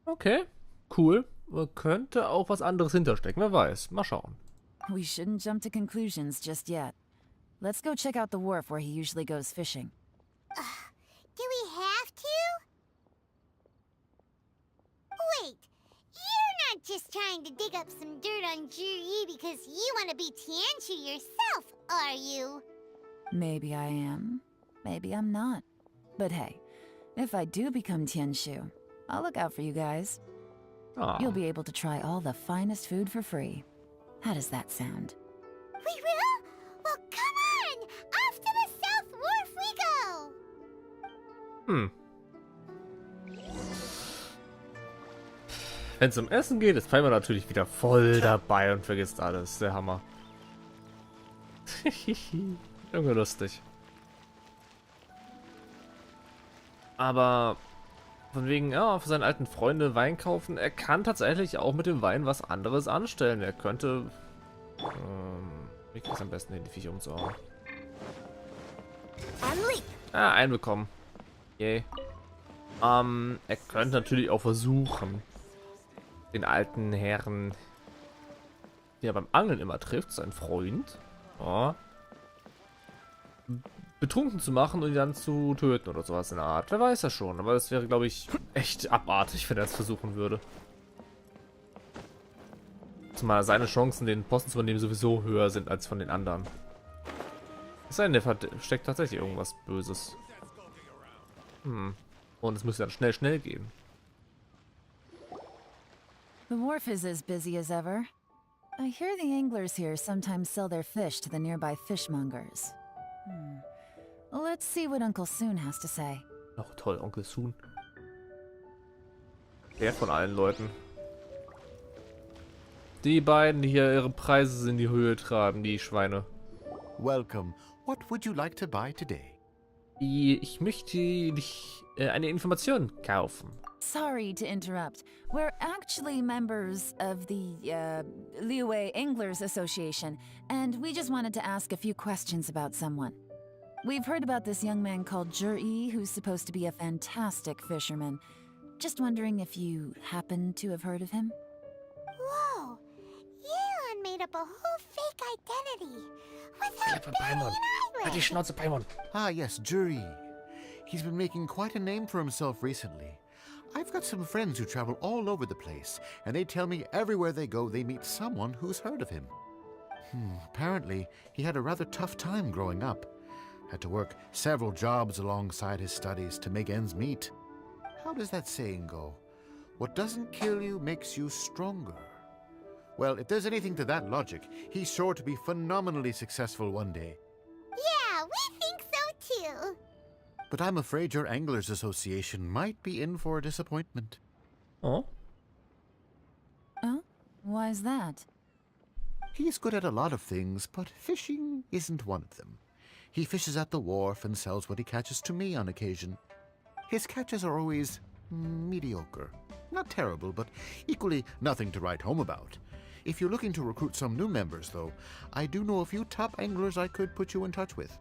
Okay, cool. Könnte auch was anderes hinterstecken, wer weiß. Mal schauen. We shouldn't jump to conclusions just yet. Let's go check out the wharf where he usually goes fishing. Do we have to? Wait, you're not just trying to dig up some dirt on Juri because you want to be Tianshu yourself, are you? Maybe I am. Maybe I'm not. But hey, if I do become Tianshu, I'll look out for you guys. Aw. You'll be able to try all the finest food for free. How does that sound? We will? Well, come on! Off to the South Wharf we go! Wenn es um Essen geht, ist Palmer natürlich wieder voll dabei und vergisst alles. Der Hammer. Junge, lustig. Aber von wegen, ja, für seine alten Freunde Wein kaufen. Er kann tatsächlich auch mit dem Wein was anderes anstellen. Er könnte... wie krieg ich am besten hin, die Viecher umzuhauen? Ah, einen bekommen. Yay. Er könnte natürlich auch versuchen, den alten Herrn, der beim Angeln immer trifft, sein Freund, betrunken zu machen und ihn dann zu töten oder sowas in der Art. Wer weiß das schon, aber das wäre, glaube ich, echt abartig, wenn er es versuchen würde. Zumal seine Chancen, den Posten zu übernehmen, sowieso höher sind als von den anderen. Es sei denn, der versteckt tatsächlich irgendwas Böses. Und es müsste dann schnell gehen. The wharf is as busy as ever. I hear the anglers here sometimes sell their fish to the nearby fishmongers. Let's see what Uncle Soon has to say. Oh, toll, Onkel Soon. Der von allen Leuten. Die beiden, die hier ihre Preise in die Höhe treiben, die Schweine. Welcome. What would you like to buy today? Ich möchte eine Information kaufen. Sorry to interrupt. We're actually members of the, Liyue Anglers Association, and we just wanted to ask a few questions about someone. We've heard about this young man called Juri, who's supposed to be a fantastic fisherman. Just wondering if you happen to have heard of him? Whoa! Yelan made up a whole fake identity. Without batting an Halt die Schnauze, Paimon. Ah, yes, Juri. He's been making quite a name for himself recently. I've got some friends who travel all over the place, and they tell me everywhere they go they meet someone who's heard of him. Apparently, he had a rather tough time growing up. Had to work several jobs alongside his studies to make ends meet. How does that saying go? What doesn't kill you makes you stronger. Well, if there's anything to that logic, he's sure to be phenomenally successful one day. Yeah, we think so too. But I'm afraid your Anglers Association might be in for a disappointment. Oh? Oh? Why's that? He's good at a lot of things, but fishing isn't one of them. He fishes at the wharf and sells what he catches to me on occasion. His catches are always mediocre. Not terrible, but equally nothing to write home about. If you're looking to recruit some new members, though, I do know a few top anglers I could put you in touch with.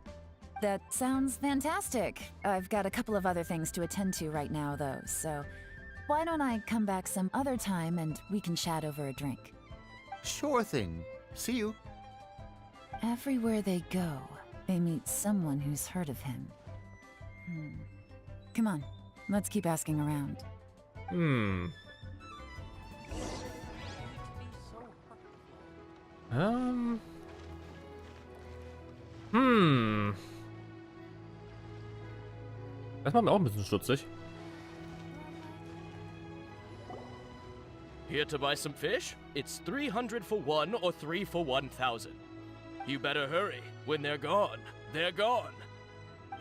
That sounds fantastic. I've got a couple of other things to attend to right now, though, so why don't I come back some other time and we can chat over a drink? Sure thing. See you. Everywhere they go, they meet someone who's heard of him. Come on, let's keep asking around. Das macht mir auch ein bisschen stutzig. Here to buy some fish? It's 300 for one or 3 for 1,000. You better hurry. When they're gone, they're gone.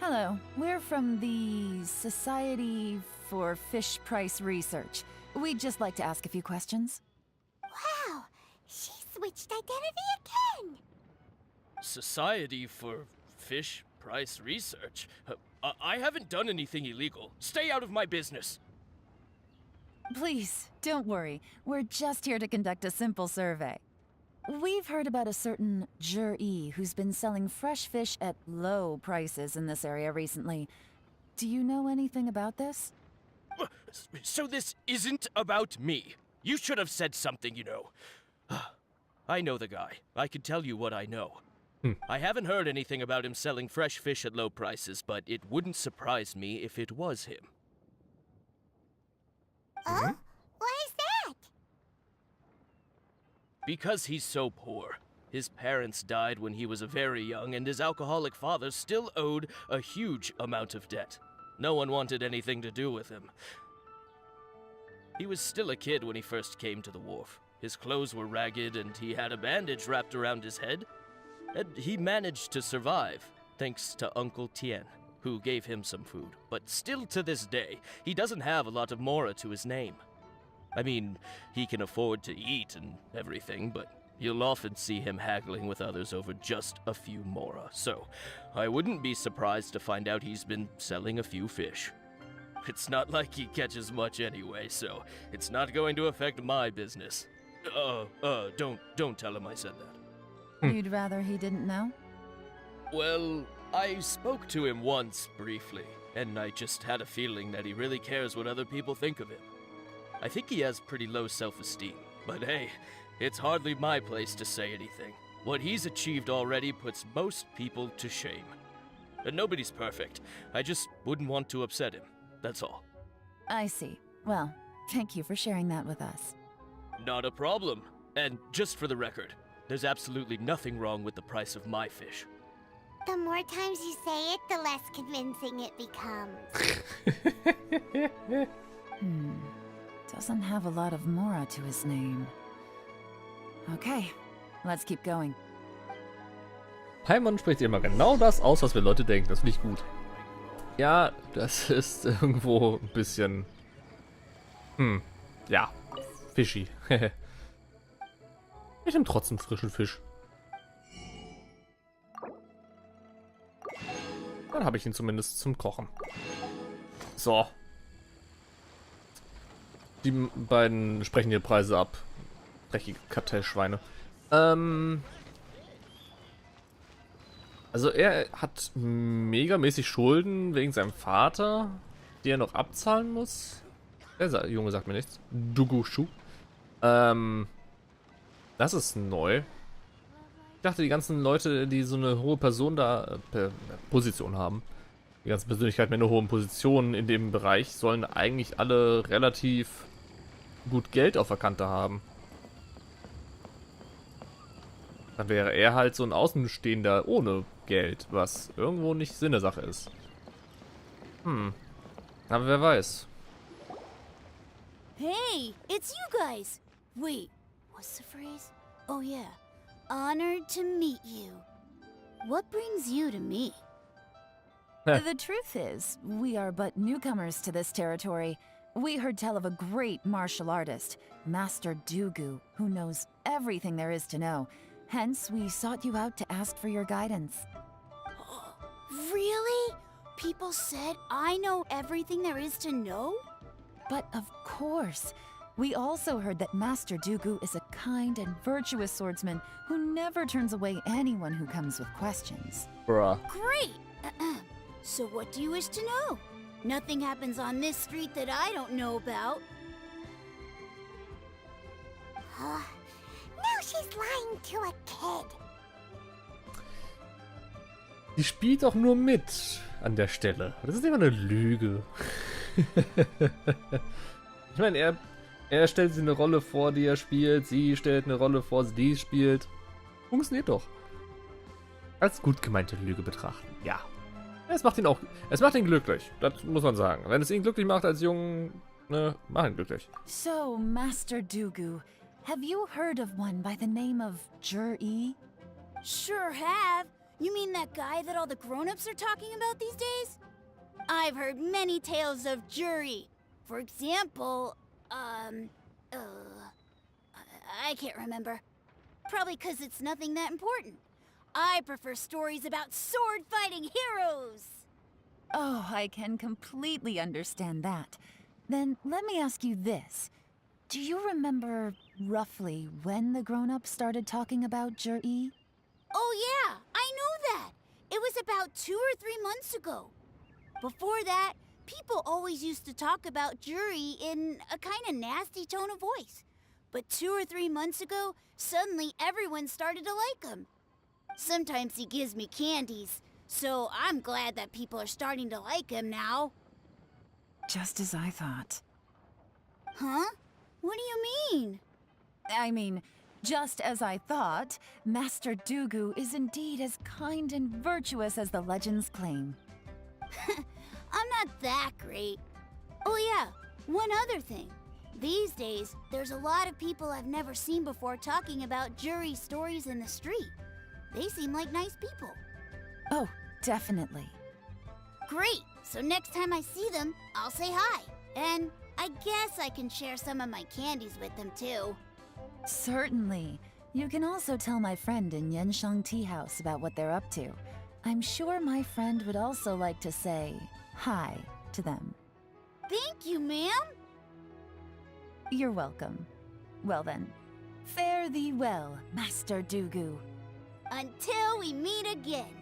Hello, we're from the Society for Fish Price Research. We'd just like to ask a few questions. Wow, she switched identity again. Society for Fish Price Research? I haven't done anything illegal. Stay out of my business. Please, don't worry. We're just here to conduct a simple survey. We've heard about a certain Juri who's been selling fresh fish at low prices in this area recently. Do you know anything about this? So this isn't about me. You should have said something, you know. I know the guy. I can tell you what I know. I haven't heard anything about him selling fresh fish at low prices, but it wouldn't surprise me if it was him. Oh? Why is that? Because he's so poor. His parents died when he was very young, and his alcoholic father still owed a huge amount of debt. No one wanted anything to do with him. He was still a kid when he first came to the wharf. His clothes were ragged, and he had a bandage wrapped around his head. And he managed to survive, thanks to Uncle Tien, who gave him some food. But still to this day, he doesn't have a lot of mora to his name. I mean, he can afford to eat and everything, but you'll often see him haggling with others over just a few mora. So, I wouldn't be surprised to find out he's been selling a few fish. It's not like he catches much anyway, so it's not going to affect my business. Don't tell him I said that. You'd rather he didn't know? Well, I spoke to him once, briefly, and I just had a feeling that he really cares what other people think of him. I think he has pretty low self-esteem, but hey, it's hardly my place to say anything. What he's achieved already puts most people to shame. And nobody's perfect. I just wouldn't want to upset him, that's all. I see. Well, thank you for sharing that with us. Not a problem. And just for the record, there's absolutely nothing wrong with the price of my fish. The more times you say it, the less convincing it becomes. Doesn't have a lot of mora to his name. Okay, let's keep going. Paimon spricht immer genau das aus, was wir Leute denken. Das finde ich gut. Ja, das ist irgendwo ein bisschen... ja, fishy. Ich nehme trotzdem frischen Fisch. Dann habe ich ihn zumindest zum Kochen. So. Die beiden sprechen die Preise ab. Dreckige Kartellschweine. Also er hat megamäßig Schulden wegen seinem Vater, die er noch abzahlen muss. Der Junge sagt mir nichts. Dugushu. Das ist neu. Ich dachte, die ganzen Leute, die so eine hohe Position haben, die ganzen Persönlichkeiten mit einer hohen Position in dem Bereich, sollen eigentlich alle relativ gut Geld auf der Kante haben. Dann wäre er halt so ein Außenstehender ohne Geld, was irgendwo nicht Sinn der Sache ist. Aber wer weiß. Hey, it's you guys! Wait, what's the phrase? Oh yeah, honored to meet you. What brings you to me? The truth is, we are but newcomers to this territory. We heard tell of a great martial artist, Master Dugu, who knows everything there is to know. Hence, we sought you out to ask for your guidance. Really? People said I know everything there is to know? But of course. We also heard that Master Dugu is a kind and virtuous swordsman who never turns away anyone who comes with questions. Bruh. Great! So what do you wish to know? Nothing happens on this street that I don't know about. Now she's lying to a kid. Die spielt auch nur mit an der Stelle. Das ist immer eine Lüge. Ich meine, er stellt sich eine Rolle vor, die er spielt. Sie stellt eine Rolle vor, die sie spielt. Funktioniert doch. Als gut gemeinte Lüge betrachten. Ja. Es macht ihn glücklich. Das muss man sagen. Wenn es ihn glücklich macht als Jungen, ne, macht ihn glücklich. So, Master Dugu, have you heard of one by the name of Jur-E? Sure have. You mean that guy that all the grown-ups are talking about these days? I've heard many tales of Juri. For example, I can't remember. Probably because it's nothing that important. I prefer stories about sword-fighting heroes. Oh, I can completely understand that. Then let me ask you this. Do you remember roughly when the grown-ups started talking about Jur-E? Oh yeah, I know that. It was about 2 or 3 months ago. Before that, people always used to talk about Juri in a kind of nasty tone of voice. But 2 or 3 months ago, suddenly everyone started to like him. Sometimes he gives me candies, so I'm glad that people are starting to like him now. Just as I thought. Huh? What do you mean? I mean, Just as I thought, Master Dugu is indeed as kind and virtuous as the legends claim. I'm not that great. Oh yeah, one other thing. These days, there's a lot of people I've never seen before talking about jury stories in the street. They seem like nice people. Oh, definitely. Great! So next time I see them, I'll say hi. And I guess I can share some of my candies with them too. Certainly. You can also tell my friend in Yenshang Tea House about what they're up to. I'm sure my friend would also like to say hi to them. Thank you, ma'am! You're welcome. Well then, fare thee well, Master Dugu. Until we meet again.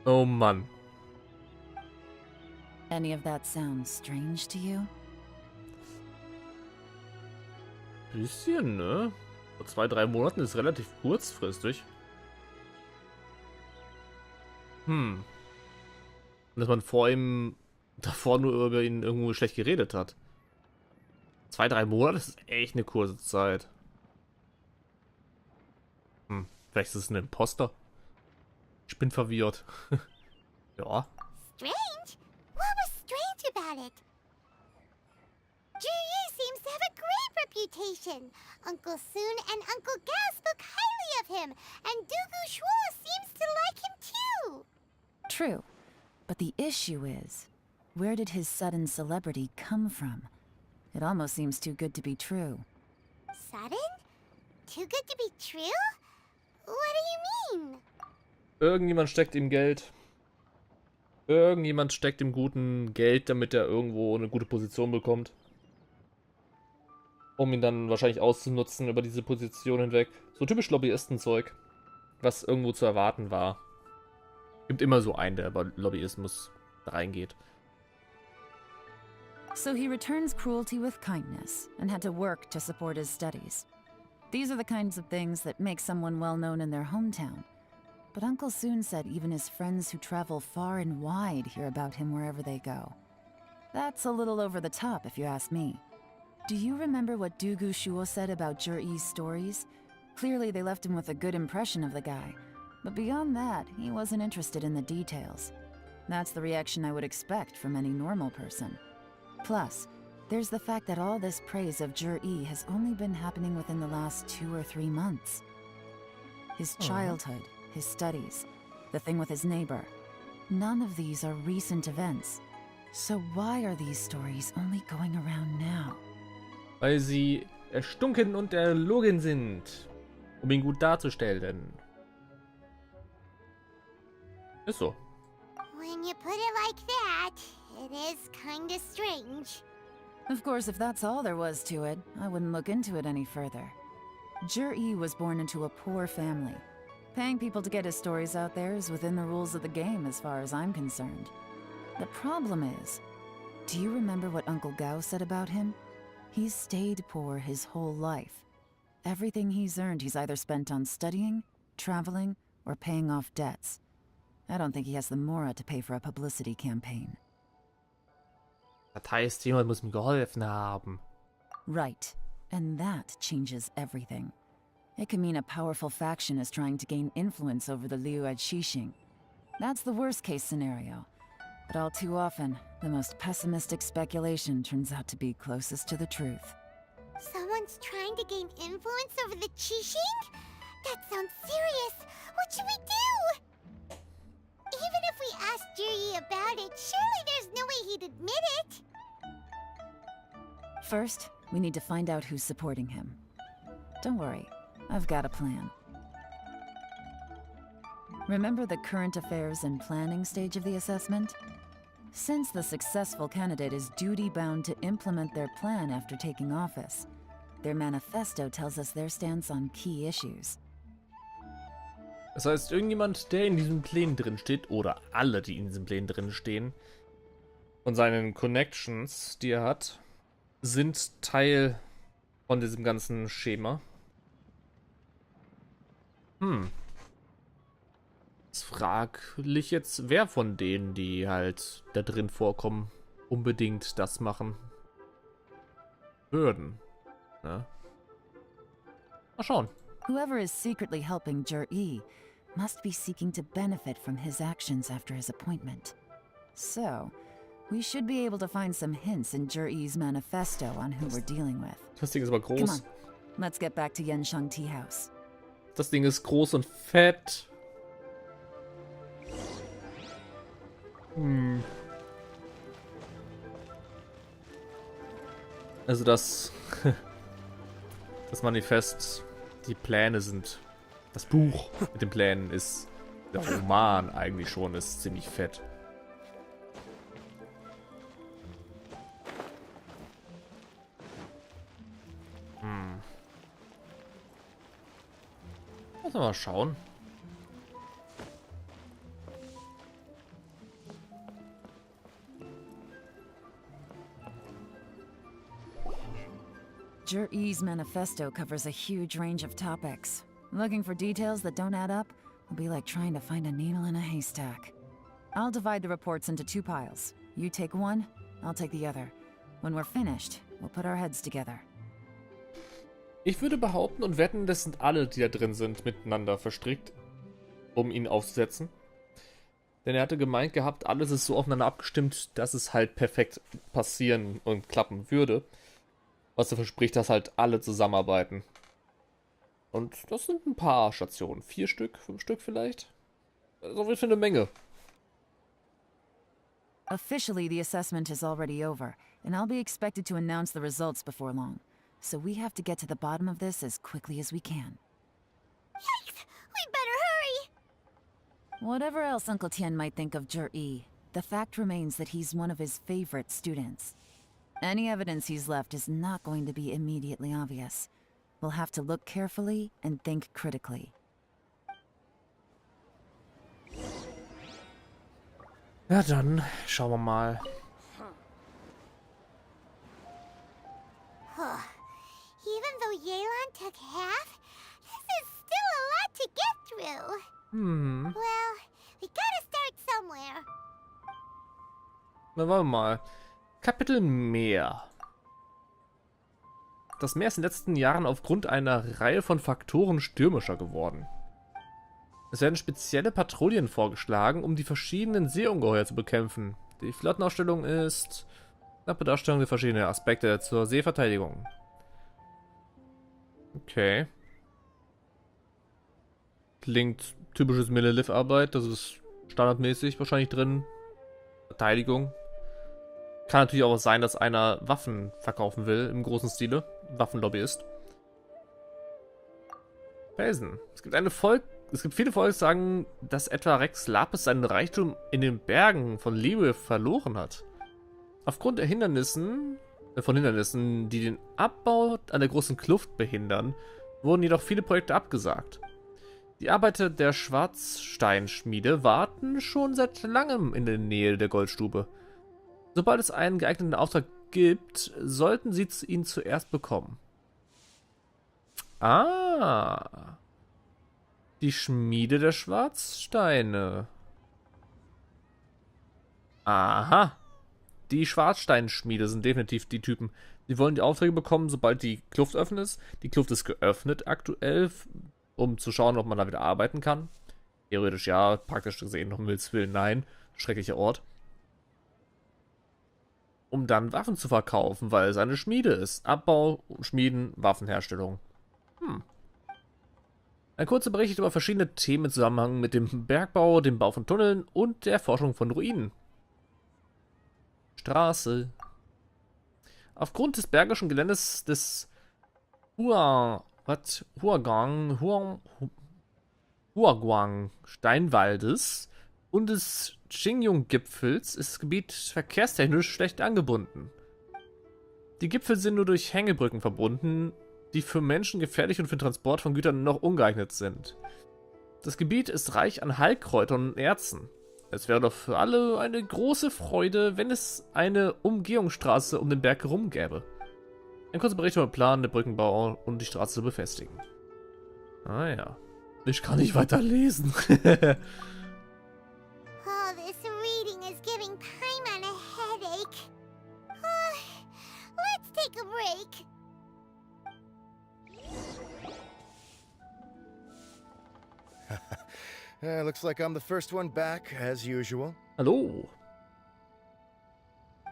Oh Mann. Any of that sound strange to you? Bisschen, ne? Vor 2-3 Monaten ist relativ kurzfristig. Und dass man vor ihm davor nur über ihn irgendwo schlecht geredet hat. 2-3 Monate ist echt eine kurze Zeit. Vielleicht ist es ein Imposter. Ich bin verwirrt. Ja. Strange? What was strange about it? Juyi seems to have a great reputation. Uncle Soon and Uncle Gao spoke highly of him, and Dugu Shuo seems to like him too. True. But the issue is, where did his sudden celebrity come from? It almost seems too good to be true. Sudden? Too good to be true? What do you mean? Irgendjemand steckt ihm Geld. Irgendjemand steckt ihm guten Geld, damit er irgendwo eine gute Position bekommt. Um ihn dann wahrscheinlich auszunutzen über diese Position hinweg. So typisch Lobbyistenzeug, was irgendwo zu erwarten war. Gibt immer so einen, der über Lobbyismus reingeht. So he returns cruelty with kindness and had to work to support his studies. These are the kinds of things that make someone well known in their hometown. But Uncle Soon said even his friends who travel far and wide hear about him wherever they go. That's a little over the top, if you ask me. Do you remember what Dugu Shuo said about Jur-E's stories? Clearly they left him with a good impression of the guy. But beyond that, he wasn't interested in the details. That's the reaction I would expect from any normal person. Plus, there's the fact that all this praise of Jur-E has only been happening within the last 2 or 3 months. His childhood, his studies, the thing with his neighbor. None of these are recent events. So why are these stories only going around now? Weil sie erstunken und erlogen sind, um ihn gut darzustellen. Ist so. When you put it like that, it is kinda strange. Of course, if that's all there was to it, I wouldn't look into it any further. Jur-E was born into a poor family. Paying people to get his stories out there is within the rules of the game as far as I'm concerned. The problem is, do you remember what Uncle Gao said about him? He's stayed poor his whole life. Everything he's earned he's either spent on studying, traveling, or paying off debts. I don't think he has the mora to pay for a publicity campaign. Das heißt, jemand muss ihm geholfen haben. Right. And that changes everything. It could mean a powerful faction is trying to gain influence over the Liu at Xixing. That's the worst case scenario. But all too often, the most pessimistic speculation turns out to be closest to the truth. Someone's trying to gain influence over the Qixing? That sounds serious. What should we do? Even if we asked Juyi about it, surely there's no way he'd admit it. First, we need to find out who's supporting him. Don't worry, I've got a plan. Remember the current affairs and planning stage of the assessment? Since the successful candidate is duty-bound to implement their plan after taking office, their manifesto tells us their stance on key issues. Das heißt, irgendjemand, der in diesen Plänen drin steht, oder alle, die in diesen Plänen drin stehen, und seinen Connections, die er hat, sind Teil von diesem ganzen Schema. Ist fraglich jetzt, wer von denen, die halt da drin vorkommen, unbedingt das machen würden. Ne? Mal schauen. Whoever is secretly helping Jur-E must be seeking to benefit from his actions after his appointment. So, we should be able to find some hints in Jur-E's manifesto on who we're dealing with. Das Ding ist aber Come groß. on, let's get back to Yenshang Tea House. Das Ding ist groß und fett. Also das Manifest, die Pläne sind, das Buch mit den Plänen ist, der Roman eigentlich schon ist ziemlich fett. Lass mal schauen. Jur-E's manifesto covers a huge range of topics. Looking for details that don't add up will be like trying to find a needle in a haystack. I'll divide the reports into 2 piles. You take one, I'll take the other. When we're finished, we'll put our heads together. Ich würde behaupten und wetten, das sind alle, die da drin sind, miteinander verstrickt, um ihn aufzusetzen. Denn er hatte gemeint gehabt, alles ist so aufeinander abgestimmt, dass es halt perfekt passieren und klappen würde. Was dafür spricht, dass halt alle zusammenarbeiten. Und das sind ein paar Stationen. 4 Stück, 5 Stück vielleicht. Das ist auf jeden Fall eine Menge. Officially, the assessment is already over, and I'll be expected to announce the results before long. So we have to get to the bottom of this as quickly as we can. Yikes! We better hurry! Whatever else Uncle Tien might think of Jur-E, the fact remains that he's one of his favorite students. Any evidence he's left is not going to be immediately obvious. We'll have to look carefully and think critically. Ja, dann schauen wir mal. Even though Yelan took half, this is still a lot to get through. Well, we gotta start somewhere. Na, wollen wir mal. Kapitel Meer. Das Meer ist in den letzten Jahren aufgrund einer Reihe von Faktoren stürmischer geworden. Es werden spezielle Patrouillen vorgeschlagen, um die verschiedenen Seeungeheuer zu bekämpfen. Die Flottenausstellung ist knappe Darstellung der verschiedenen Aspekte zur Seeverteidigung. Okay. Klingt typisches Millelith-Arbeit, das ist standardmäßig wahrscheinlich drin. Verteidigung. Kann natürlich auch sein, dass einer Waffen verkaufen will, im großen Stile. Waffenlobbyist. Felsen. Es gibt viele Volk, die sagen, dass etwa Rex Lapis seinen Reichtum in den Bergen von Liebe verloren hat. Aufgrund der Hindernissen, die den Abbau an der großen Kluft behindern, wurden jedoch viele Projekte abgesagt. Die Arbeiter der Schwarzsteinschmiede warten schon seit langem in der Nähe der Goldstube. Sobald es einen geeigneten Auftrag gibt, sollten sie ihn zuerst bekommen. Ah. Die Schmiede der Schwarzsteine. Aha. Die Schwarzsteinschmiede sind definitiv die Typen. Sie wollen die Aufträge bekommen, sobald die Kluft offen ist. Die Kluft ist geöffnet aktuell, um zu schauen, ob man da wieder arbeiten kann. Theoretisch ja, praktisch gesehen, um Himmels Willen nein. Schrecklicher Ort. Um dann Waffen zu verkaufen, weil es eine Schmiede ist. Abbau, Schmieden, Waffenherstellung. Ein kurzer Bericht über verschiedene Themen im Zusammenhang mit dem Bergbau, dem Bau von Tunneln und der Forschung von Ruinen. Straße. Aufgrund des bergischen Geländes des Huaguang Steinwaldes und des Xingyong-Gipfels ist das Gebiet verkehrstechnisch schlecht angebunden. Die Gipfel sind nur durch Hängebrücken verbunden, die für Menschen gefährlich und für den Transport von Gütern noch ungeeignet sind. Das Gebiet ist reich an Heilkräutern und Erzen. Es wäre doch für alle eine große Freude, wenn es eine Umgehungsstraße um den Berg herum gäbe. Ein kurzer Bericht über den Plan, den Brückenbau und die Straße zu befestigen. Ah ja. Ich kann nicht weiter lesen. Oh, this reading is giving Paimon a headache. Let's take a break. Looks like I'm the first one back, as usual. Hallo.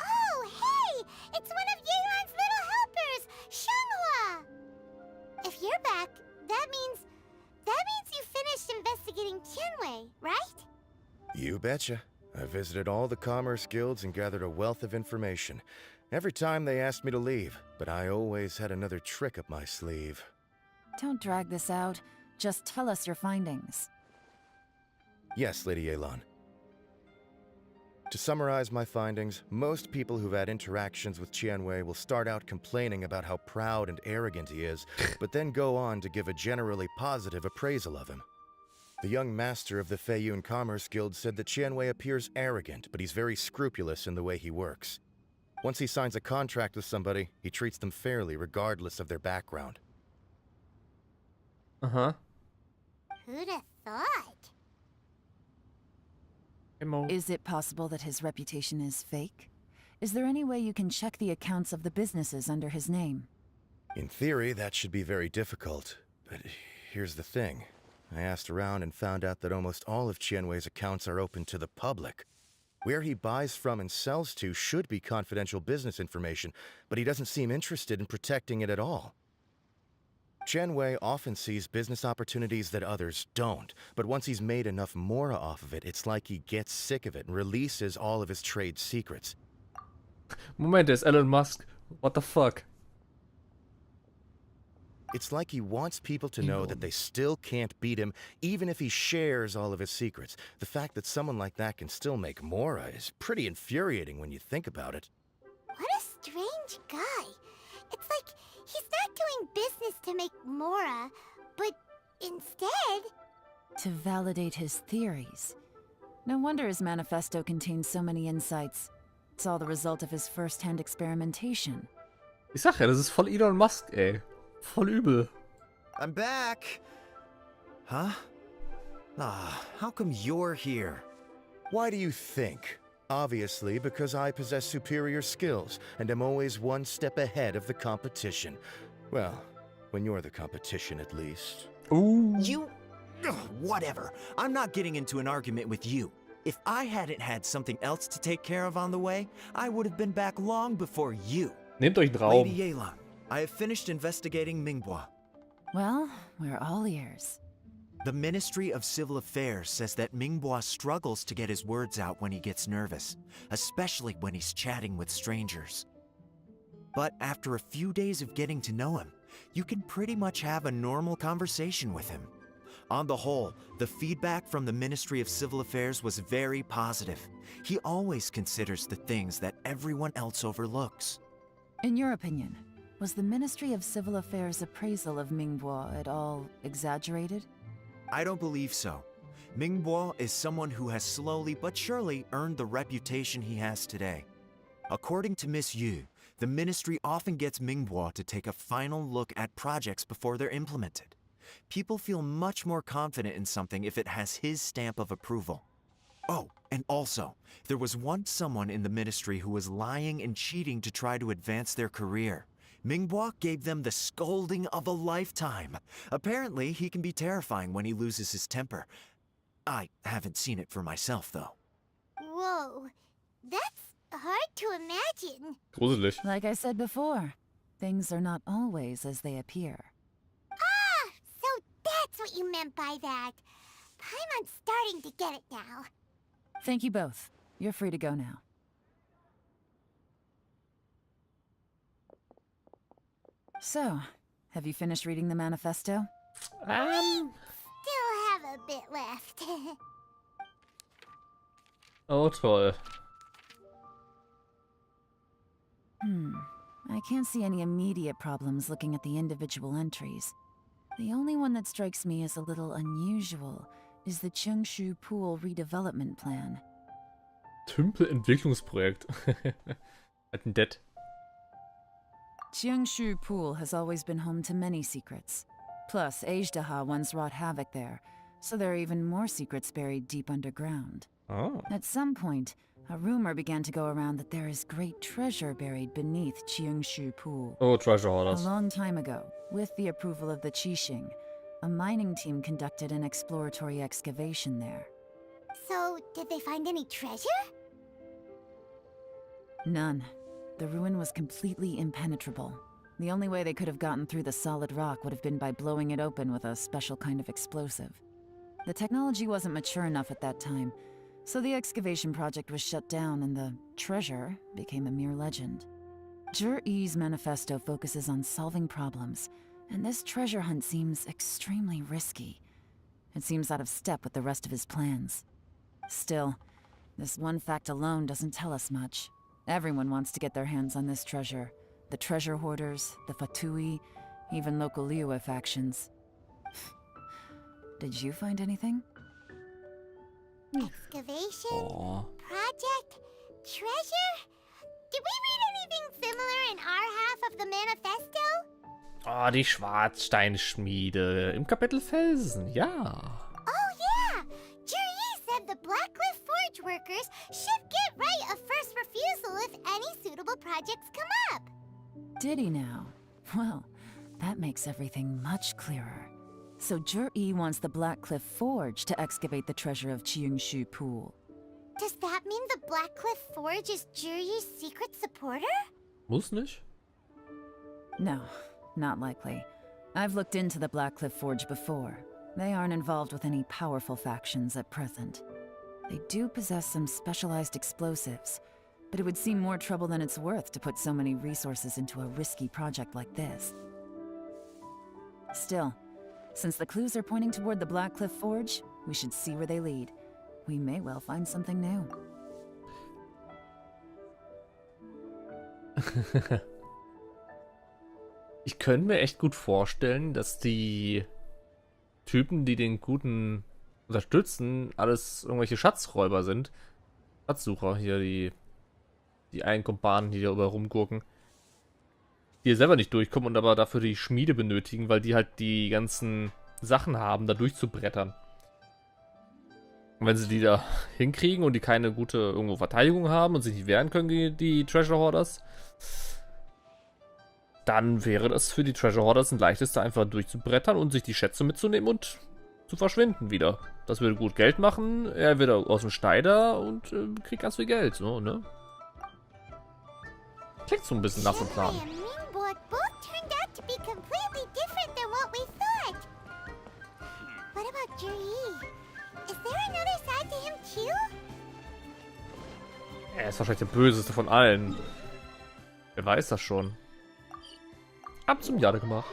Oh, hey! It's one of Yelan's little helpers, Shanghua! If you're back, that means you finished investigating Qianwei, right? You betcha. I visited all the commerce guilds and gathered a wealth of information. Every time they asked me to leave, but I always had another trick up my sleeve. Don't drag this out. Just tell us your findings. Yes, Lady Yelan. To summarize my findings, most people who've had interactions with Qianwei will start out complaining about how proud and arrogant he is, but then go on to give a generally positive appraisal of him. The young master of the Feiyun Commerce Guild said that Qianwei appears arrogant, but he's very scrupulous in the way he works. Once he signs a contract with somebody, he treats them fairly regardless of their background. Aha. Who'd have thought? Is it possible that his reputation is fake? Is there any way you can check the accounts of the businesses under his name? In theory, that should be very difficult, but here's the thing. I asked around and found out that almost all of Qianwei's accounts are open to the public. Where he buys from and sells to should be confidential business information, but he doesn't seem interested in protecting it at all. Qianwei often sees business opportunities that others don't, but once he's made enough mora off of it, it's like he gets sick of it and releases all of his trade secrets. Moment, der ist Elon Musk. What the fuck? It's like he wants people to know that they still can't beat him, even if he shares all of his secrets. The fact that someone like that can still make mora is pretty infuriating when you think about it. What a strange guy. It's like he's not doing business to make mora, but instead... To validate his theories. No wonder his manifesto contains so many insights. It's all the result of his first-hand experimentation. Ich sag ja, das ist voll Elon Musk, ey. Voll übel. I'm back! Huh? How come you're here? Why do you think? Obviously, because I possess superior skills, and am always one step ahead of the competition. Well, when you're the competition, at least. Ooh. You... Ugh, whatever. I'm not getting into an argument with you. If I hadn't had something else to take care of on the way, I would have been back long before you. Nehmt euch einen Raum. Lady Yelan, I have finished investigating Mingbois. Well, we're all ears. The Ministry of Civil Affairs says that Mingbois struggles to get his words out when he gets nervous, especially when he's chatting with strangers. But after a few days of getting to know him, you can pretty much have a normal conversation with him. On the whole, the feedback from the Ministry of Civil Affairs was very positive. He always considers the things that everyone else overlooks. In your opinion, was the Ministry of Civil Affairs' appraisal of Mingbois at all exaggerated? I don't believe so. Mingbois is someone who has slowly but surely earned the reputation he has today. According to Miss Yu, the Ministry often gets Mingbois to take a final look at projects before they're implemented. People feel much more confident in something if it has his stamp of approval. Oh, and also, there was once someone in the Ministry who was lying and cheating to try to advance their career. Mingbois gave them the scolding of a lifetime. Apparently, he can be terrifying when he loses his temper. I haven't seen it for myself, though. Whoa, that's hard to imagine. Gruselig. Like I said before, things are not always as they appear. Ah, so that's what you meant by that. I'm starting to get it now. Thank you both. You're free to go now. So, have you finished reading the manifesto? Still have a bit left. Oh, toll. I can't see any immediate problems looking at the individual entries. The only one that strikes me as a little unusual is the Chengshu Pool redevelopment plan. Tümpel-Entwicklungsprojekt. Hat ein Det. Chengshu Pool has always been home to many secrets. Plus, Ajdaha once wrought havoc there, so there are even more secrets buried deep underground. Oh. At some point, a rumor began to go around that there is great treasure buried beneath Chengshu Pool. Oh, treasure hoarders. A long time ago, with the approval of the Qixing, a mining team conducted an exploratory excavation there. So, did they find any treasure? None. The ruin was completely impenetrable. The only way they could have gotten through the solid rock would have been by blowing it open with a special kind of explosive. The technology wasn't mature enough at that time, so the excavation project was shut down and the treasure became a mere legend. Jur-E's manifesto focuses on solving problems, and this treasure hunt seems extremely risky. It seems out of step with the rest of his plans. Still, this one fact alone doesn't tell us much. Everyone wants to get their hands on this treasure. The treasure hoarders, the Fatui, even local Liyue factions. Did you find anything? Excavation? Project? Treasure? Did we read anything similar in our half of the manifesto? Oh, die Schwarzsteinschmiede im Kapitel Felsen, ja. Oh yeah! Jur-E said the Blackcliff Forge workers should get right of first refusal if any suitable projects come up. Did he now? Well, that makes everything much clearer. So Jur-E wants the Blackcliff Forge to excavate the treasure of Qingshu Pool. Does that mean the Blackcliff Forge is Jur-E's secret supporter? Muss nicht? No, not likely. I've looked into the Blackcliff Forge before. They aren't involved with any powerful factions at present. They do possess some specialized explosives, but it would seem more trouble than it's worth to put so many resources into a risky project like this. Still, since the clues are pointing toward the Blackcliff Forge, we should see where they lead. We may well find something new. Ich könnte mir echt gut vorstellen, dass die Typen, die den Guten unterstützen, alles irgendwelche Schatzräuber sind. Schatzsucher hier, die einen Kumpanen, die da überall rumgurken. Die hier selber nicht durchkommen und aber dafür die Schmiede benötigen, weil die halt die ganzen Sachen haben, da durchzubrettern. Und wenn sie die da hinkriegen und die keine gute irgendwo Verteidigung haben und sich nicht wehren können gegen die Treasure Hoarders, dann wäre das für die Treasure Hoarders ein leichtes, da einfach durchzubrettern und sich die Schätze mitzunehmen und zu verschwinden wieder. Das würde gut Geld machen, er wird aus dem Schneider und kriegt ganz viel Geld, so, ne? Klingt so ein bisschen nach so einem Plan. What about Jur-E? Is there another side to him too? Er ist wahrscheinlich der Böseste von allen. Wer weiß das schon. Ab zum Jadegmach.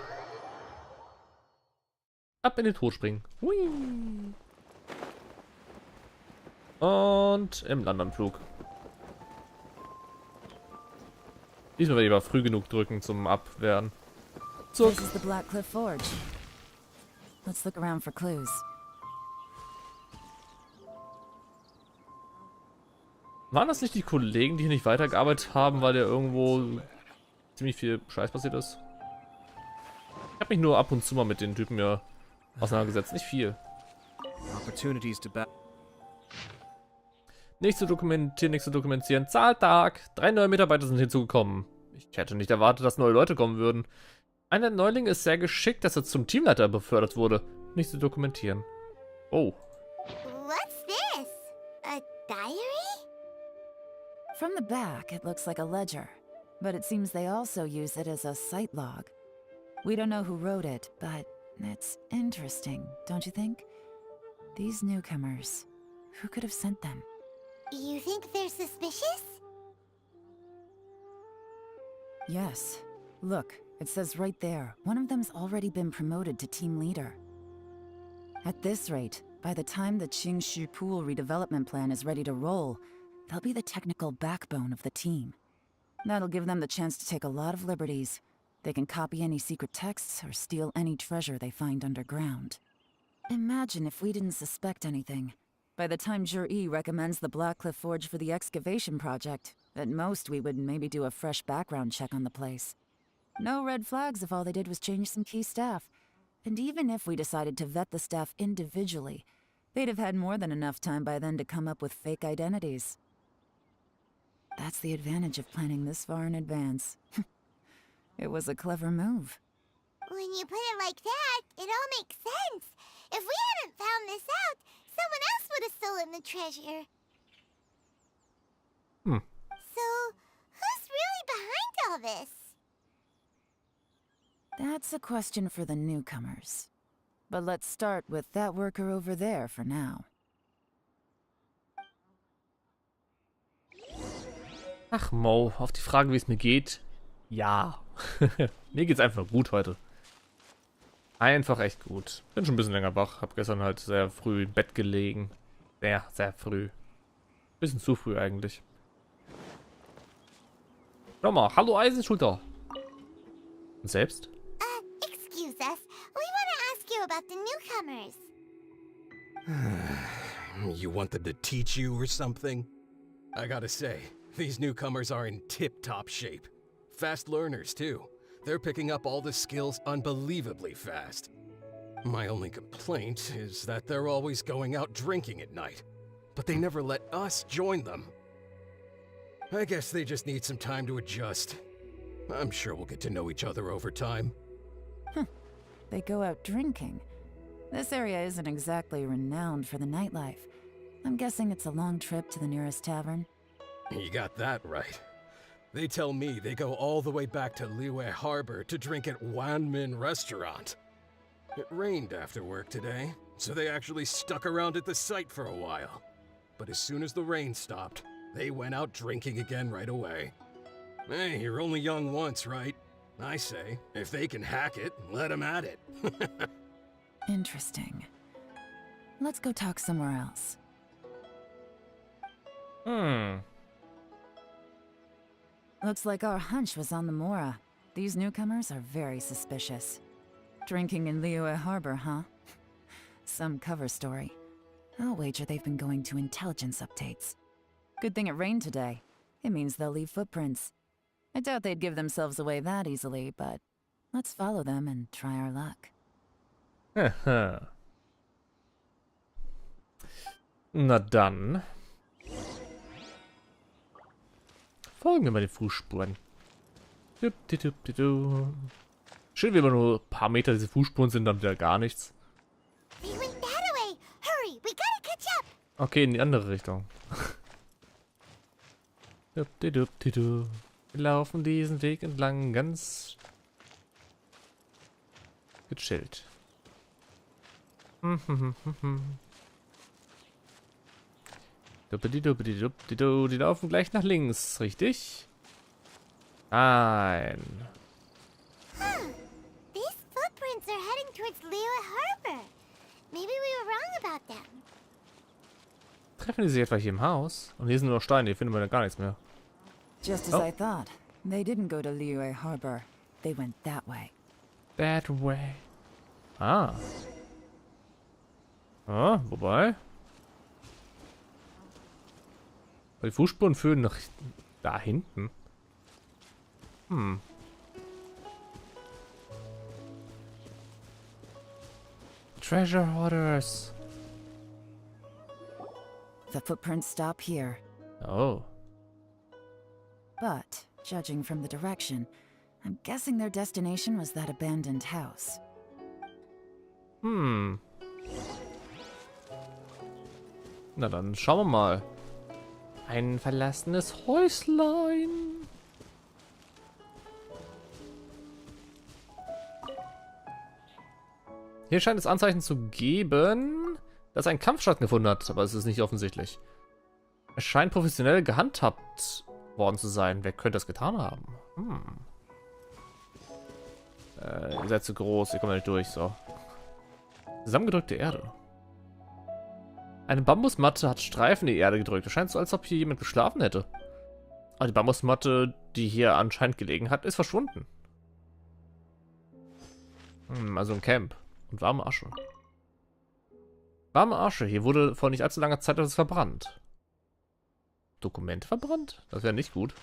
Ab in den Tod springen. Hui. Und im Landanflug. Diesmal werde ich aber früh genug drücken zum Abwehren. This is the Blackcliff Forge. Let's look around for clues. Waren das nicht die Kollegen, die hier nicht weitergearbeitet haben, weil der irgendwo ziemlich viel Scheiß passiert ist? Ich habe mich nur ab und zu mal mit den Typen hier auseinandergesetzt. Nicht viel. Nichts zu dokumentieren, nichts zu dokumentieren. Zahltag. 3 neue Mitarbeiter sind hinzugekommen. Ich hätte nicht erwartet, dass neue Leute kommen würden. Einer der Neulinge ist sehr geschickt, dass er zum Teamleiter befördert wurde. Nichts zu dokumentieren. Oh. What's this? A diary? From the back, it looks like a ledger, but it seems they also use it as a site log. We don't know who wrote it, but it's interesting, don't you think? These newcomers, who could have sent them? You think they're suspicious? Yes. Look, it says right there, one of them's already been promoted to team leader. At this rate, by the time the Qingshu Pool redevelopment plan is ready to roll, they'll be the technical backbone of the team. That'll give them the chance to take a lot of liberties. They can copy any secret texts or steal any treasure they find underground. Imagine if we didn't suspect anything. By the time Jur-E recommends the Blackcliff Forge for the excavation project, at most we would maybe do a fresh background check on the place. No red flags if all they did was change some key staff. And even if we decided to vet the staff individually, they'd have had more than enough time by then to come up with fake identities. That's the advantage of planning this far in advance. It was a clever move. When you put it like that, it all makes sense. If we hadn't found this out, someone else would have stolen the treasure. So, who's really behind all this? That's a question for the newcomers. But let's start with that worker over there for now. Ach Mo, auf die Frage, wie es mir geht. Ja. Mir geht's einfach gut heute. Einfach echt gut. Bin schon ein bisschen länger wach. Hab gestern halt sehr früh im Bett gelegen. Sehr, sehr früh. Bisschen zu früh eigentlich. Schau mal, hallo Eisenschulter. Und selbst? Excuse us. We want to ask you about the newcomers. You want them to teach you or something? I gotta say, these newcomers are in tip-top shape. Fast learners, too. They're picking up all the skills unbelievably fast. My only complaint is that they're always going out drinking at night. But they never let us join them. I guess they just need some time to adjust. I'm sure we'll get to know each other over time. They go out drinking. This area isn't exactly renowned for the nightlife. I'm guessing it's a long trip to the nearest tavern. You got that right. They tell me they go all the way back to Liyue Harbor to drink at Wanmin Restaurant. It rained after work today, so they actually stuck around at the site for a while. But as soon as the rain stopped, they went out drinking again right away. Hey, you're only young once, right? I say, if they can hack it, let them at it. Interesting. Let's go talk somewhere else. Looks like our hunch was on the Mora. These newcomers are very suspicious. Drinking in Liyue Harbor, huh? Some cover story. I'll wager they've been going to intelligence updates. Good thing it rained today. It means they'll leave footprints. I doubt they'd give themselves away that easily, but let's follow them and try our luck. Na dann. Folgen wir mal den Fußspuren. Schön, wie immer nur ein paar Meter diese Fußspuren sind, dann wieder gar nichts. Okay, in die andere Richtung. Wir laufen diesen Weg entlang ganz gechillt. Die laufen gleich nach links, richtig? Nein. These footprints are heading towards Liyue Harbor. Maybe we were wrong about them. Treffen die sich etwa hier im Haus? Und hier sind nur noch Steine, hier finden wir da gar nichts mehr. Just as I thought. They didn't go to Liyue Harbor. They went that way. That way. Ah. Ah, wobei. Die Fußspuren führen nach da hinten. Treasure hoarders. The footprints stop here. Oh. But, judging from the direction, I'm guessing their destination was that abandoned house. Na dann schauen wir mal. Ein verlassenes Häuslein. Hier scheint es Anzeichen zu geben, dass ein Kampf stattgefunden hat, aber es ist nicht offensichtlich. Es scheint professionell gehandhabt worden zu sein. Wer könnte das getan haben? Ihr seid zu groß, ihr kommt nicht durch, so. Zusammengedrückte Erde. Eine Bambusmatte hat Streifen in die Erde gedrückt. Es scheint so, als ob hier jemand geschlafen hätte. Aber die Bambusmatte, die hier anscheinend gelegen hat, ist verschwunden. Also ein Camp. Und warme Asche. Warme Asche. Hier wurde vor nicht allzu langer Zeit etwas verbrannt. Dokumente verbrannt? Das wäre nicht gut.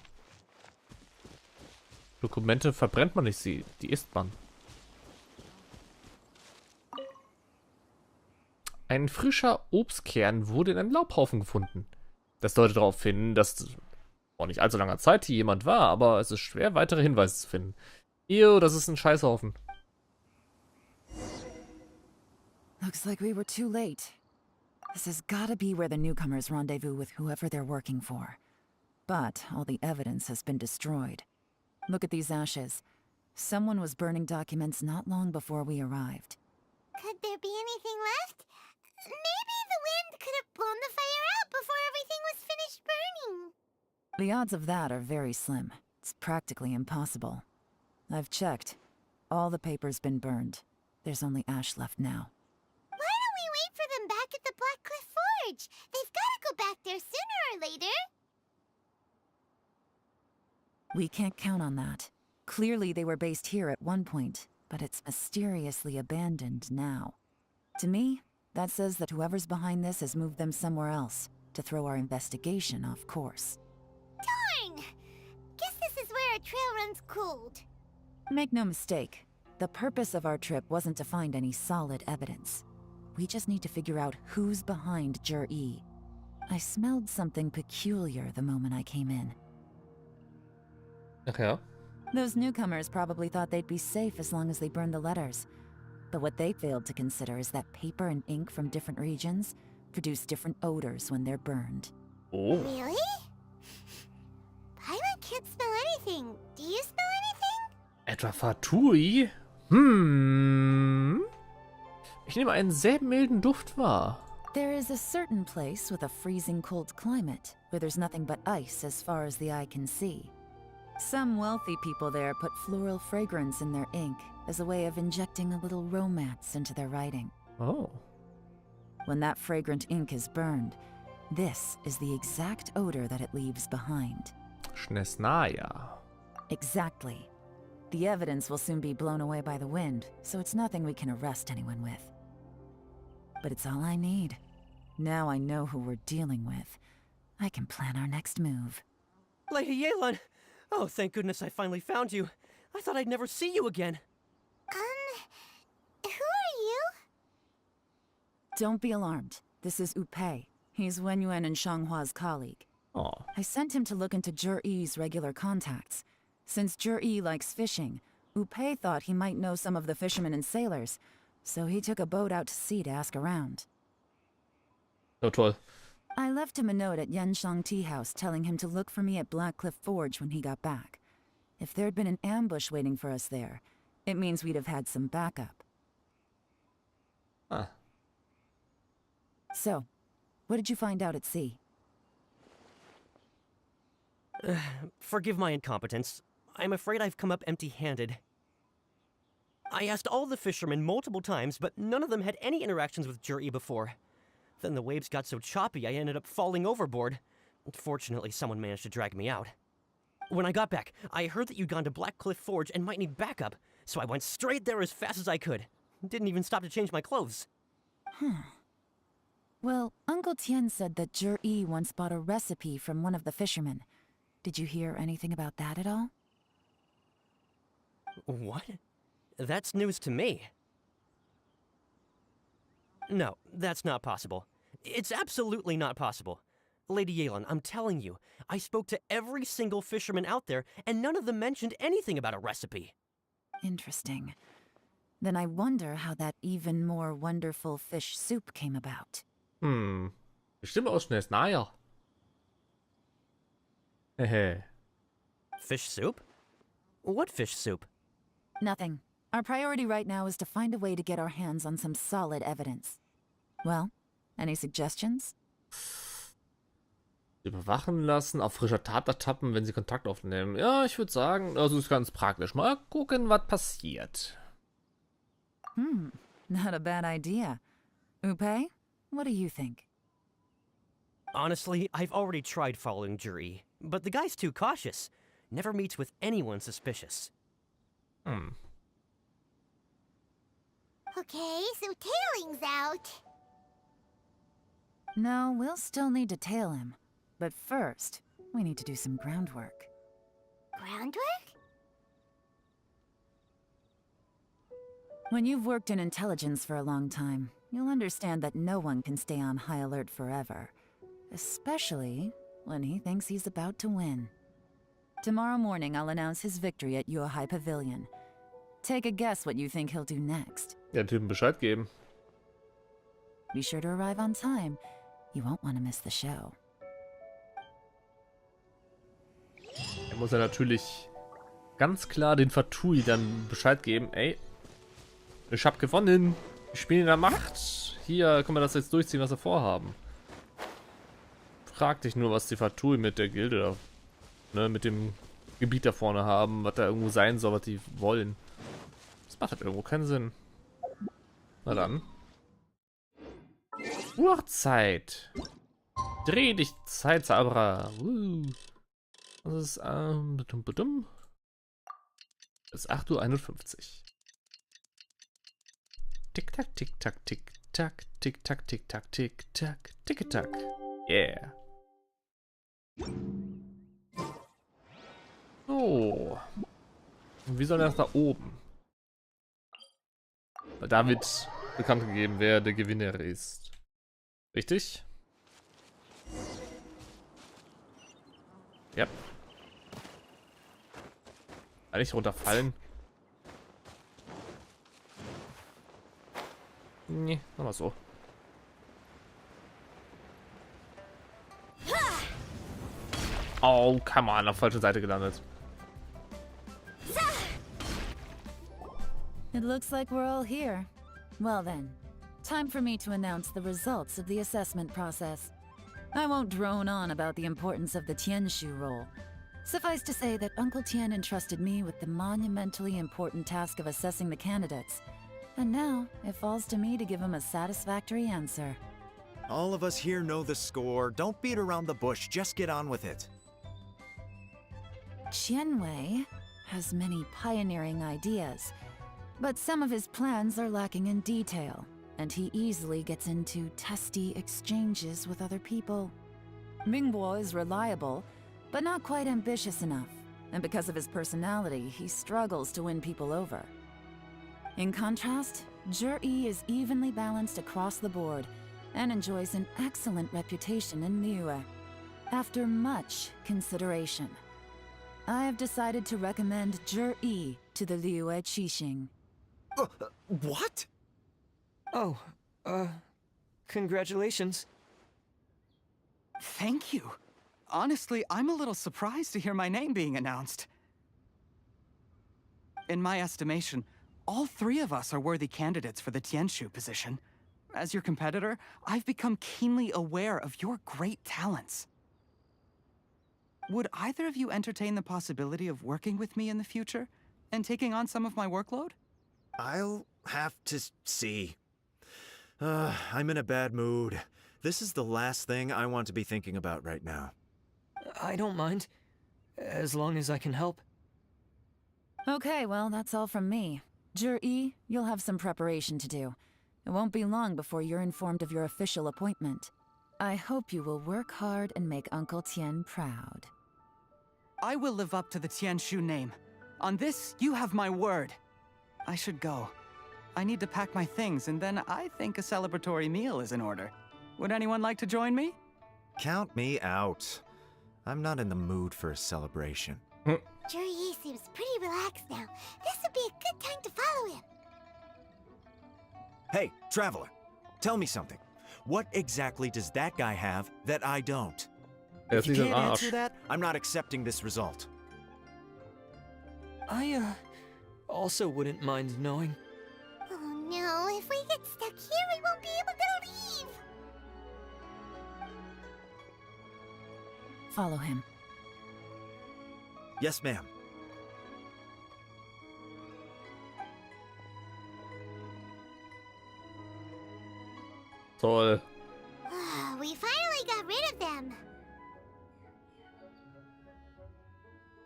Dokumente verbrennt man nicht, die isst man. Ein frischer Obstkern wurde in einem Laubhaufen gefunden. Das deutet darauf hin, dass vor nicht allzu langer Zeit hier jemand war, aber es ist schwer, weitere Hinweise zu finden. Ew, das ist ein Scheißhaufen. Looks like we were too late. This has gotta be where the newcomers rendezvous with whoever they're working for. But all the evidence has been destroyed. Look at these ashes. Someone was burning documents not long before we arrived. Could there be anything left? Maybe the wind could have blown the fire out before everything was finished burning. The odds of that are very slim. It's practically impossible. I've checked. All the paper's been burned. There's only ash left now. Why don't we wait for them back at the Black Cliff Forge? They've got to go back there sooner or later. We can't count on that. Clearly they were based here at one point, but it's mysteriously abandoned now. To me, that says that whoever's behind this has moved them somewhere else, to throw our investigation off course. Darn! Guess this is where our trail runs cold. Make no mistake, the purpose of our trip wasn't to find any solid evidence. We just need to figure out who's behind Jur-E. I smelled something peculiar the moment I came in. Okay. Those newcomers probably thought they'd be safe as long as they burned the letters. But what they failed to consider is that paper and ink from different regions produce different odors when they're burned. Oh. Really? Paimon can't smell anything. Do you smell anything? Etwa Fatui? Ich nehme einen sehr milden Duft wahr. There is a certain place with a freezing cold climate where there's nothing but ice as far as the eye can see. Some wealthy people there put floral fragrance in their ink as a way of injecting a little romance into their writing. Oh. When that fragrant ink is burned, this is the exact odor that it leaves behind. Schnesnaya. Exactly. The evidence will soon be blown away by the wind, so it's nothing we can arrest anyone with. But it's all I need. Now I know who we're dealing with. I can plan our next move. Lady Yelan! Oh, thank goodness I finally found you. I thought I'd never see you again. Who are you? Don't be alarmed. This is Upei. He's Wenyuan and Shanghua's colleague. Oh. I sent him to look into Jur-E's regular contacts. Since Jur-E likes fishing, Upei thought he might know some of the fishermen and sailors, so he took a boat out to sea to ask around. Oh, toll. I left him a note at Yanshang Tea House telling him to look for me at Black Cliff Forge when he got back. If there'd been an ambush waiting for us there, it means we'd have had some backup. Ah. So, what did you find out at sea? Forgive my incompetence. I'm afraid I've come up empty-handed. I asked all the fishermen multiple times, but none of them had any interactions with Jur-E before. Then the waves got so choppy I ended up falling overboard. Fortunately, someone managed to drag me out. When I got back, I heard that you'd gone to Black Cliff Forge and might need backup, so I went straight there as fast as I could. Didn't even stop to change my clothes. Well, Uncle Tien said that Jur-E once bought a recipe from one of the fishermen. Did you hear anything about that at all? What? That's news to me. No, that's not possible. It's absolutely not possible. Lady Yelan, I'm telling you, I spoke to every single fisherman out there, and none of them mentioned anything about a recipe. Interesting. Then I wonder how that even more wonderful fish soup came about. Bestimmt aus Schnesnaya. Hehe. Fish soup? What fish soup? Nothing. Our priority right now is to find a way to get our hands on some solid evidence. Well, any suggestions? Überwachen lassen, auf frischer Tat ertappen, wenn sie Kontakt aufnehmen. Ja, ich würde sagen, also ist ganz praktisch. Mal gucken, was passiert. Not a bad idea. Upei, what do you think? Honestly, I've already tried following Jur-E, but the guy's too cautious. Never meets with anyone suspicious. Okay, so tailing's out. No, we'll still need to tail him. But first, we need to do some groundwork. Groundwork? When you've worked in intelligence for a long time, you'll understand that no one can stay on high alert forever. Especially when he thinks he's about to win. Tomorrow morning, I'll announce his victory at Yuehai Pavilion. Take a guess what you think he'll do next. Ja, Typen Bescheid geben. Be sure to arrive on time. You won't want to miss the show. Er muss ja natürlich ganz klar den Fatui dann Bescheid geben. Ey, ich hab gewonnen. Ich spiele in der Macht. Hier können wir das jetzt durchziehen, was wir vorhaben. Frag dich nur, was die Fatui mit der Gilde, ne, mit dem Gebiet da vorne haben, was da irgendwo sein soll, was die wollen. Das macht halt irgendwo keinen Sinn. Na dann. Uhrzeit. Dreh dich, Zeitzauberer. Das ist, es ist 8:51 Uhr. Tick-Tack, Tick-Tack, Tick-Tack, Tick-Tack, Tick-Tack, Tick-Tack, Tick-Tack. Yeah. So. Und wie soll das da oben? Weil da wird bekannt gegeben, wer der Gewinner ist. Richtig? Ja. Kann nicht runterfallen. Nee, machen wir so. Oh, come on, auf falsche Seite gelandet. It looks like we're all here. Well then, time for me to announce the results of the assessment process. I won't drone on about the importance of the Tianshu role. Suffice to say that Uncle Tien entrusted me with the monumentally important task of assessing the candidates. And now, it falls to me to give him a satisfactory answer. All of us here know the score. Don't beat around the bush, just get on with it. Qianwei has many pioneering ideas, but some of his plans are lacking in detail, and he easily gets into testy exchanges with other people. Mingbo is reliable, but not quite ambitious enough, and because of his personality, he struggles to win people over. In contrast, Zhi is evenly balanced across the board, and enjoys an excellent reputation in Liyue. After much consideration, I have decided to recommend Zhi to the Liyue Qixing. What? Oh, congratulations. Thank you. Honestly, I'm a little surprised to hear my name being announced. In my estimation, all three of us are worthy candidates for the Tianshu position. As your competitor, I've become keenly aware of your great talents. Would either of you entertain the possibility of working with me in the future and taking on some of my workload? I'll have to see. I'm in a bad mood. This is the last thing I want to be thinking about right now. I don't mind, as long as I can help. Okay, well, that's all from me. Zhi, you'll have some preparation to do. It won't be long before you're informed of your official appointment. I hope you will work hard and make Uncle Tien proud. I will live up to the Tianshu name. On this, you have my word. I should go. I need to pack my things, and then I think a celebratory meal is in order. Would anyone like to join me? Count me out. I'm not in the mood for a celebration. Zhi seems pretty relaxed now. This would be a good time to follow him. Hey, traveler, tell me something. What exactly does that guy have that I don't? If you can't answer that, I'm not accepting this result. I, also wouldn't mind knowing. Oh no, if we get stuck here, we won't be able to leave. Follow him. Yes, ma'am. Toll. We finally got rid of them.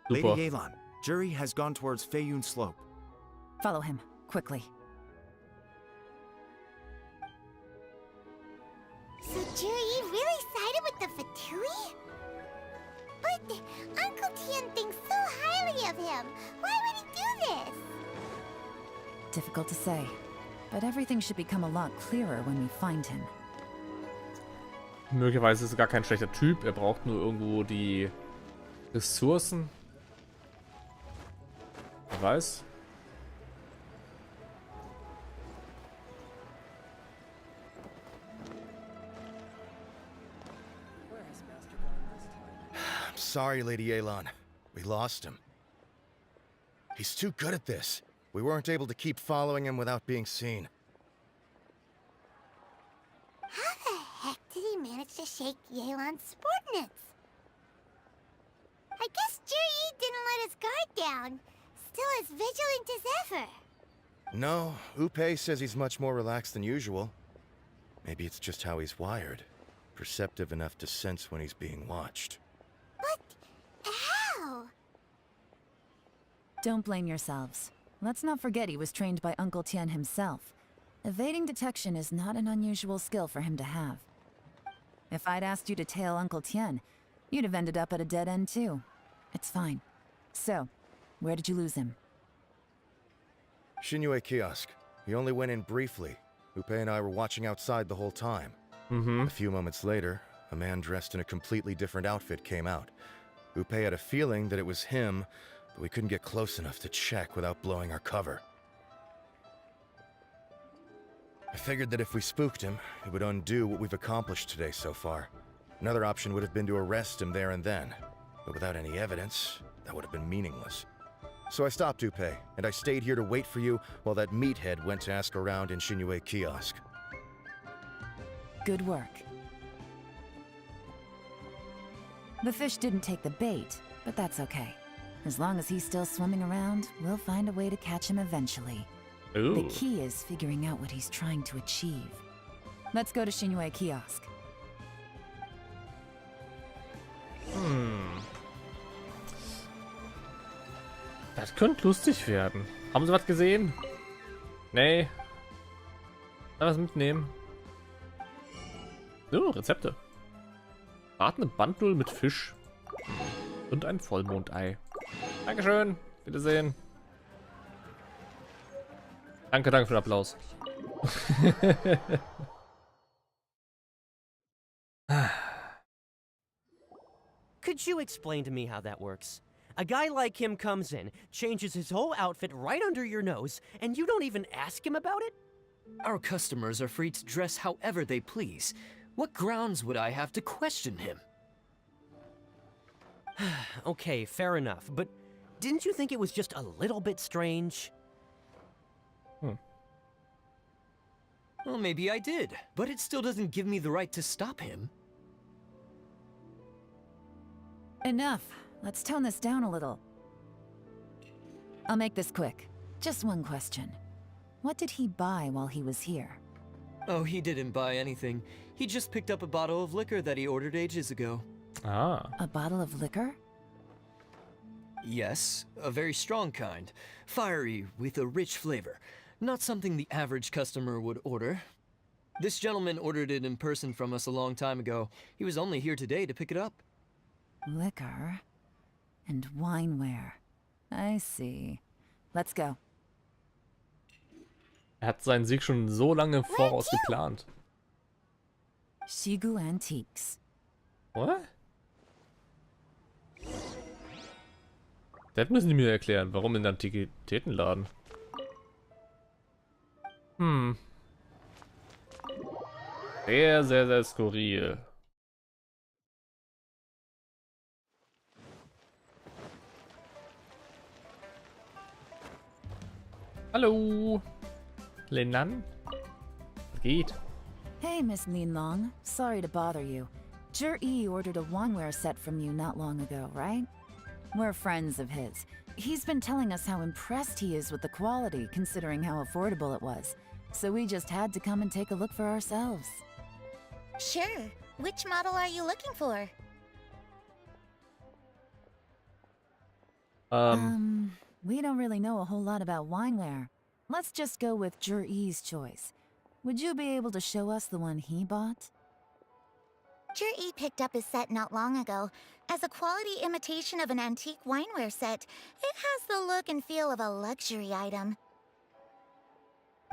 Lady Yelan, Jury has gone towards Feiyun Slope. Follow him, quickly. So Zhi really sided with the Fatui? But Uncle Tien thinks so highly of him. Why would he do this? Difficult to say, but everything should become a lot clearer when we find him. Möglicherweise ist er gar kein schlechter Typ. Er braucht nur irgendwo die Ressourcen. Wer weiß. sorry, Lady Yelan. We lost him. He's too good at this. We weren't able to keep following him without being seen. How the heck did he manage to shake Yelan's subordinates? I guess Juri didn't let his guard down. Still as vigilant as ever. No, Upe says he's much more relaxed than usual. Maybe it's just how he's wired. Perceptive enough to sense when he's being watched. But how? Don't blame yourselves. Let's not forget he was trained by Uncle Tien himself. Evading detection is not an unusual skill for him to have. If I'd asked you to tail Uncle Tien, you'd have ended up at a dead end too. It's fine. So, where did you lose him? Shinue Kiosk. He only went in briefly. Upe and I were watching outside the whole time. A few moments later, a man dressed in a completely different outfit came out. Upe had a feeling that it was him, but we couldn't get close enough to check without blowing our cover. I figured that if we spooked him, it would undo what we've accomplished today so far. Another option would have been to arrest him there and then, but without any evidence, that would have been meaningless. So I stopped Upe, and I stayed here to wait for you while that meathead went to ask around in Shinue Kiosk. Good work. The fish didn't take the bait, but that's okay. As long as he's still swimming around, we'll find a way to catch him eventually. Ooh. The key is figuring out what he's trying to achieve. Let's go to Shinue Kiosk. Das könnte lustig werden. Haben Sie was gesehen? Nee. Mal was mitnehmen. Oh, Rezepte. Bratene Bandnull mit Fisch. Und ein Vollmondei. Dankeschön. Wiedersehen. Danke, danke für den Applaus. Could you explain to me how that works? A guy like him comes in, changes his whole outfit right under your nose, and you don't even ask him about it? Our customers are free to dress however they please. What grounds would I have to question him? Okay, fair enough, but didn't you think it was just a little bit strange? Well, maybe I did, but it still doesn't give me the right to stop him. Enough. Let's tone this down a little. I'll make this quick. Just one question. What did he buy while he was here? Oh, he didn't buy anything. He just picked up a bottle of liquor that he ordered ages ago. Ah. A bottle of liquor? Yes, a very strong kind. Fiery, with a rich flavor. Not something the average customer would order. This gentleman ordered it in person from us a long time ago. He was only here today to pick it up. Liquor and wineware. I see. Let's go. Hat seinen Sieg schon so lange im Voraus geplant. Shigu Antiques. What? Das müssen die mir erklären. Warum in der Antiquitätenladen? Sehr, sehr, sehr skurril. Hallo. Lenan? Was geht? Hey, Miss Linlong. Sorry to bother you. Jur-E ordered a wineware set from you not long ago, right? We're friends of his. He's been telling us how impressed he is with the quality, considering how affordable it was. So we just had to come and take a look for ourselves. Sure. Which model are you looking for? We don't really know a whole lot about wineware. Let's just go with Jur-E's choice. Would you be able to show us the one he bought? Jur-E picked up his set not long ago. As a quality imitation of an antique wineware set, it has the look and feel of a luxury item.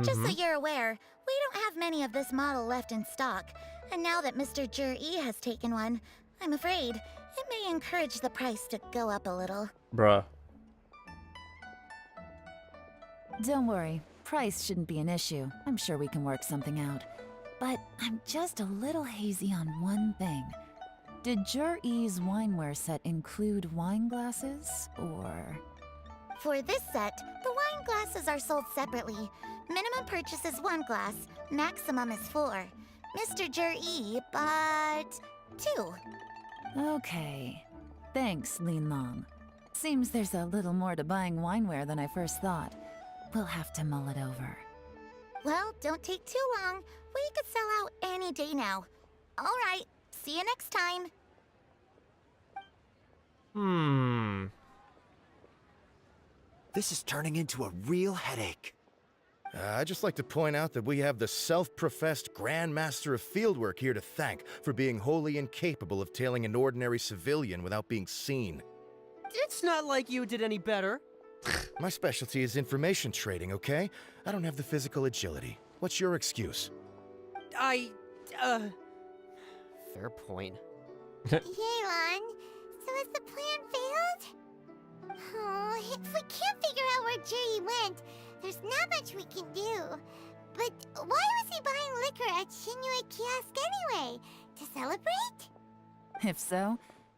Just so you're aware, we don't have many of this model left in stock. And now that Mr. Jur-E has taken one, I'm afraid it may encourage the price to go up a little. Bruh. Don't worry, price shouldn't be an issue. I'm sure we can work something out. But I'm just a little hazy on one thing. Did Jur-E's wineware set include wine glasses, or...? For this set, the wine glasses are sold separately. Minimum purchase is 1 glass, maximum is 4. Mr. Jur-E bought 2. Okay. Thanks, Lin Long. Seems there's a little more to buying wineware than I first thought. We'll have to mull it over. Well, don't take too long. We could sell out any day now. All right, see you next time. This is turning into a real headache. I'd just like to point out that we have the self-professed Grand Master of Fieldwork here to thank for being wholly incapable of tailing an ordinary civilian without being seen. It's not like you did any better. My specialty is information trading, okay? I don't have the physical agility. What's your excuse? Fair point. Yelan, so has the plan failed? Oh, if we can't figure out where Juri went, there's not much we can do. But why was he buying liquor at Shinue Kiosk anyway? To celebrate? If so,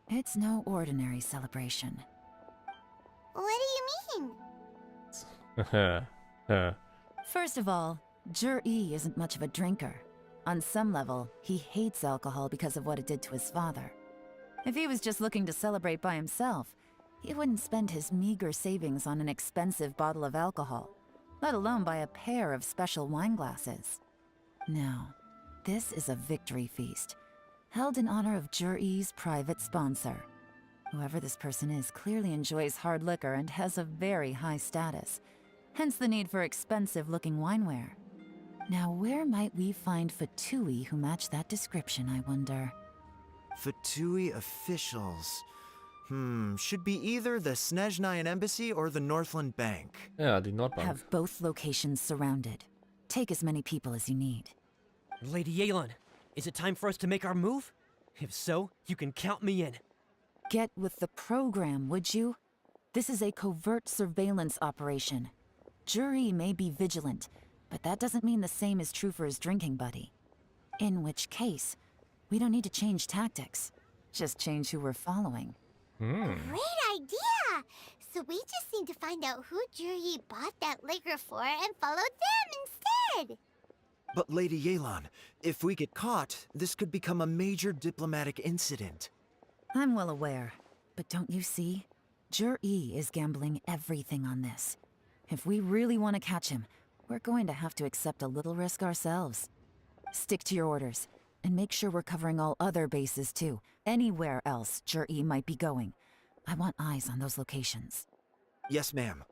it's no ordinary celebration. What do you mean? First of all, Jur-E isn't much of a drinker. On some level, he hates alcohol because of what it did to his father. If he was just looking to celebrate by himself, he wouldn't spend his meager savings on an expensive bottle of alcohol, let alone buy a pair of special wine glasses. No, this is a victory feast, held in honor of Jur-E's private sponsor. Whoever this person is clearly enjoys hard liquor and has a very high status, hence the need for expensive-looking wineware. Now, where might we find Fatui who match that description, I wonder? Fatui officials. Should be either the Snezhnayan Embassy or the Northland Bank. Ja, die Nordbank. Have both locations surrounded. Take as many people as you need. Lady Yelan, is it time for us to make our move? If so, you can count me in. Get with the program, would you? This is a covert surveillance operation. Jur-E may be vigilant, but that doesn't mean the same is true for his drinking buddy. In which case, we don't need to change tactics. Just change who we're following. Great idea! So we just need to find out who Juri bought that liquor for and follow them instead! But Lady Yelan, if we get caught, this could become a major diplomatic incident. I'm well aware, but don't you see? Jur-E is gambling everything on this. If we really want to catch him, we're going to have to accept a little risk ourselves. Stick to your orders, and make sure we're covering all other bases too. Anywhere else Jur-E might be going. I want eyes on those locations. Yes, ma'am.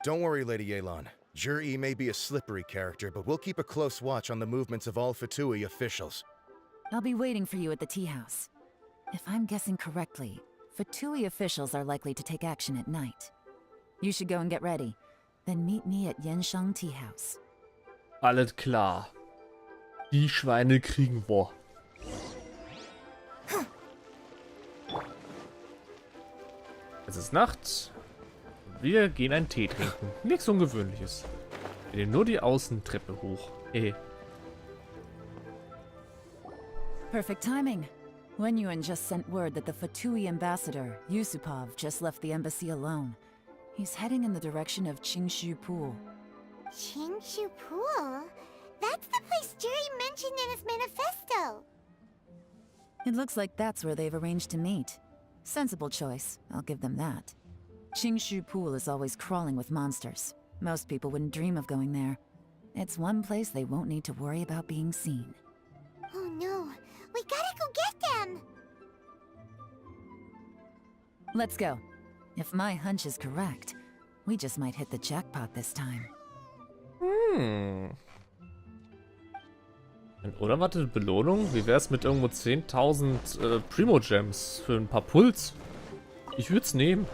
Don't worry, Lady Yelan. Jur-E may be a slippery character, but we'll keep a close watch on the movements of all Fatui officials. I'll be waiting for you at the tea house. If I'm guessing correctly, Fatui officials are likely to take action at night. You should go and get ready. Then meet me at Yenshang Tea House. Alles klar. Die Schweine kriegen wir. Es ist Nacht. Wir gehen einen Tee trinken. Nichts Ungewöhnliches. Wir gehen nur die Außentreppe hoch. Perfect timing. Wenyuan just sent word that the Fatui ambassador, Yusupov, just left the embassy alone. He's heading in the direction of Qingshu Pool. Qingshu Pool? That's the place Juri mentioned in his manifesto! It looks like that's where they've arranged to meet. Sensible choice, I'll give them that. Qingshu Pool is always crawling with monsters. Most people wouldn't dream of going there. It's one place they won't need to worry about being seen. Oh no, we gotta go get them! Let's go. If my hunch is correct, we just might hit the jackpot this time. Eine unerwartete Belohnung? Wie wär's mit irgendwo 10.000 Primo-Gems für ein paar Puls? Ich würd's nehmen.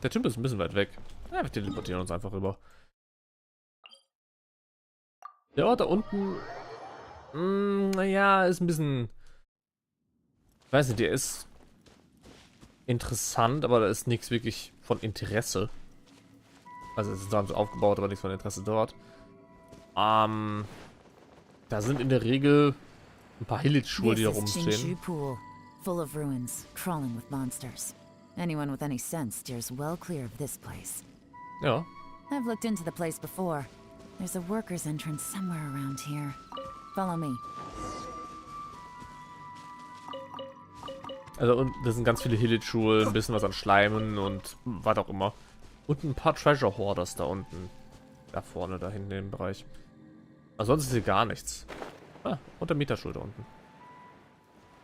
Der Typ ist ein bisschen weit weg. Ja, wir teleportieren uns einfach rüber. Der Ort da unten... naja, ist ein bisschen... Ich weiß nicht, der ist interessant, aber da ist nichts wirklich von Interesse. Also es ist haben sie aufgebaut, aber nichts von Interesse dort. Da sind in der Regel ein paar Hillage-Schuhe, die da rumstehen. Pool, full of ruins, crawling with monsters. Anyone with any sense steers well clear of this place. Ja. I've looked into the place before. There's a worker's entrance somewhere around here. Follow me. Also und das sind ganz viele Hillage-Schuhe, ein bisschen was an Schleimen und was auch immer. Und ein paar Treasure Hoarders da unten. Da vorne, da hinten im Bereich. Ansonsten ist hier gar nichts. Ah, und der Mieterschuld da unten.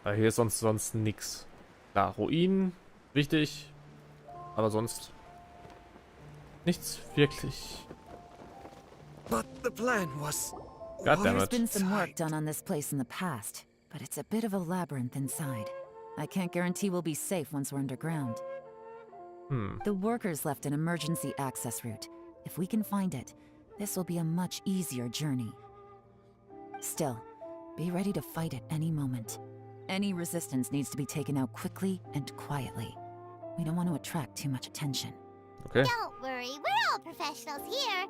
Aber hier ist sonst nix. Klar, Ruinen, wichtig. Aber sonst nichts wirklich. But the plan was... There's been some work done on this place in the past, but it's a bit of a labyrinth inside. I can't guarantee we'll be safe once we're underground. The workers left an emergency access route. If we can find it, this will be a much easier journey. Still, be ready to fight at any moment. Any resistance needs to be taken out quickly and quietly. We don't want to attract too much attention. Okay. Don't worry, we're all professionals here.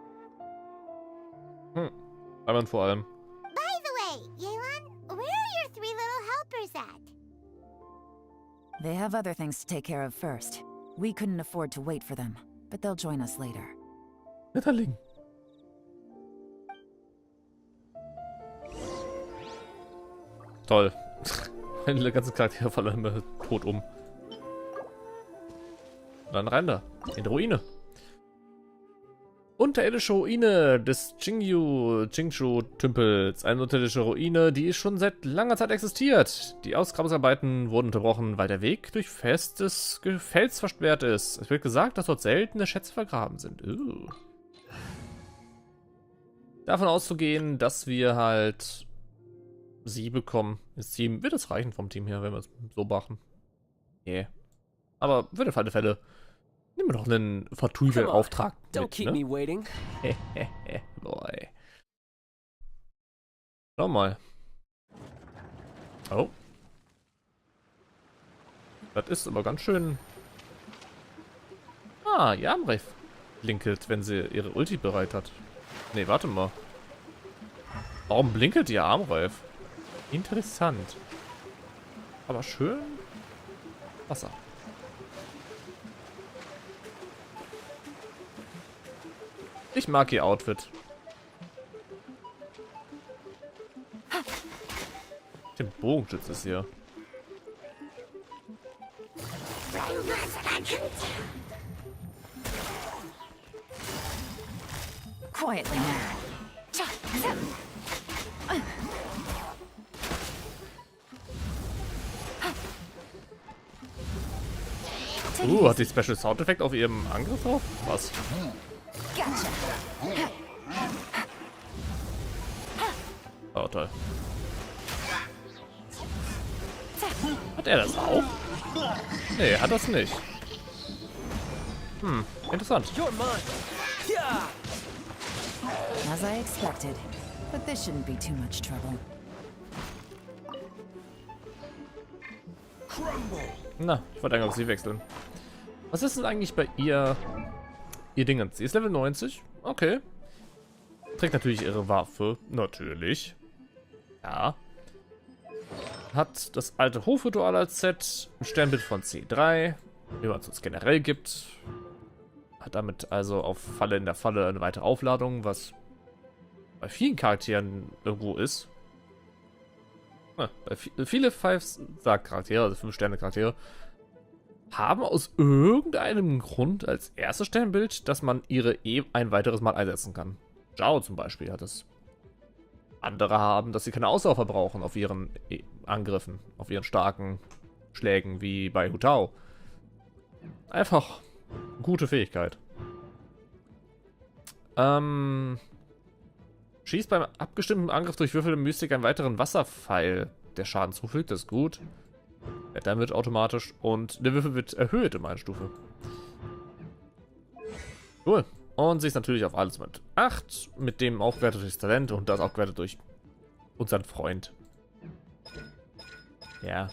Aber vor allem. By the way, Yelan, where are your 3 little helpers at? They have other things to take care of first. We couldn't afford to wait for them, but they'll join us later. Ritterling. Toll. Meine ganzen Charaktere fallen immer tot um. Dann rein da. In die Ruine. Unterirdische Ruine des Jingshu-Tümpels. Eine unterirdische Ruine, die schon seit langer Zeit existiert. Die Ausgrabungsarbeiten wurden unterbrochen, weil der Weg durch festes Fels versperrt ist. Es wird gesagt, dass dort seltene Schätze vergraben sind. Davon auszugehen, dass wir halt sie bekommen. Das Team wird es reichen vom Team her, wenn wir es so machen. Yeah. Aber für den Fall der Fälle nehmen wir doch einen Vertuivel-Auftrag mit, keep me waiting. Boy. Schau mal. Oh. Das ist aber ganz schön... Ah, die Armreif blinkelt, wenn sie ihre Ulti bereit hat. Nee, warte mal. Warum blinkelt ihr Armreif? Interessant. Aber schön Wasser. Ich mag ihr Outfit. Der Bogenschütze ist hier. Quietly now. Hat die Special Sound Effekt auf ihrem Angriff drauf? Was? Oh, toll. Hat er das auch? Nee, hat das nicht. Interessant. As I expected, but this shouldn't be too much trouble. Na, ich wollte eigentlich auf sie wechseln. Was ist denn eigentlich bei ihr Dingens? Sie ist Level 90. Okay. Trägt natürlich ihre Waffe. Natürlich. Ja. Hat das alte Hofritual als Set. Ein Sternbild von C3. Wie man es uns generell gibt. Hat damit also auf Falle in der Falle eine weitere Aufladung, was bei vielen Charakteren irgendwo ist. Viele 5-Star-Charaktere, also 5-Sterne-Charaktere, haben aus irgendeinem Grund als erstes Sternbild, dass man ihre ein weiteres Mal einsetzen kann. Zhao zum Beispiel hat es. Andere haben, dass sie keine Ausdauer verbrauchen auf ihren Angriffen, auf ihren starken Schlägen, wie bei Hu Tao. Einfach gute Fähigkeit. Schießt beim abgestimmten Angriff durch Würfel der Mystik einen weiteren Wasserpfeil, der Schaden zufügt, das ist gut. Dann wird automatisch und der Würfel wird erhöht um eine Stufe. Cool. Und sie ist natürlich auf alles mit 8, mit dem aufgewertet durchs Talent und das aufgewertet durch unseren Freund. Ja.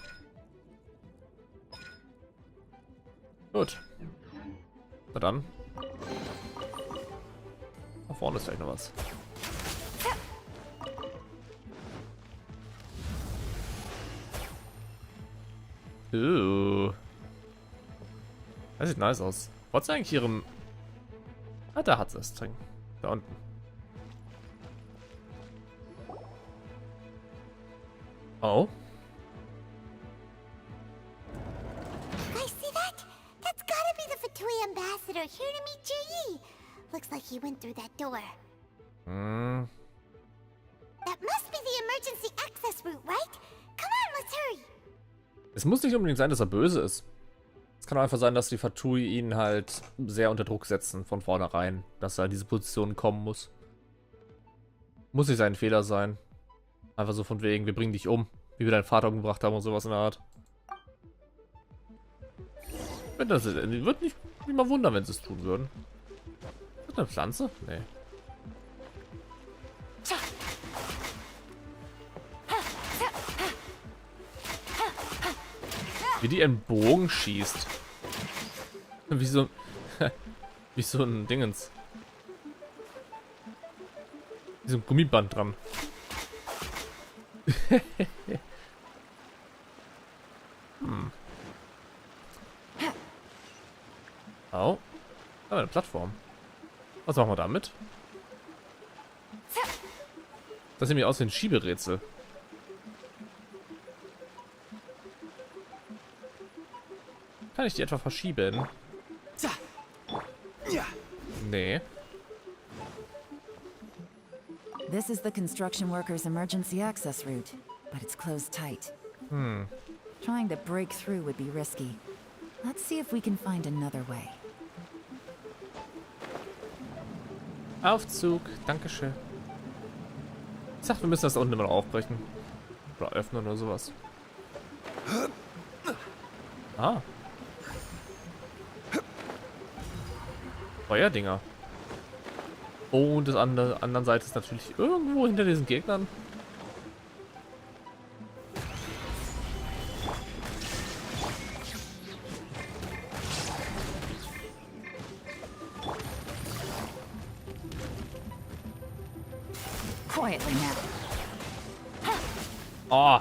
Gut. Na dann. Da vorne ist vielleicht noch was. Das sieht nice aus. Was ist eigentlich ihrem... Ah, da hat sie es drin. Da unten. Oh. Guys, see that? That's gotta be the Fatui ambassador here to meet Ji. Looks like he went through that door. Hm. That must be the emergency access route, right? Come on, let's hurry. Es muss nicht unbedingt sein, dass er böse ist. Es kann einfach sein, dass die Fatui ihn halt sehr unter Druck setzen von vornherein, dass er in diese Position kommen muss. Muss nicht sein Fehler sein. Einfach so von wegen, wir bringen dich um, wie wir deinen Vater umgebracht haben und sowas in der Art. Wenn das ist, würde mich mal wundern, wenn sie es tun würden. Ist das eine Pflanze? Nee. Wie die einen Bogen schießt. Wie so ein Dingens. Wie so ein Gummiband dran. Au. Aber eine Plattform. Was machen wir damit? Das sieht mir aus wie ein Schieberätsel. Kann ich die etwa verschieben? Nee. This is the construction workers' emergency access route, but it's closed tight. Trying to break through would be risky. Let's see if we can find another way. Aufzug, dankeschön. Ich sag, wir müssen das da unten immer noch aufbrechen. Oder öffnen oder sowas. Ah. Feuerdinger. Und das anderen Seite ist natürlich irgendwo hinter diesen Gegnern. Quietly now. Oh.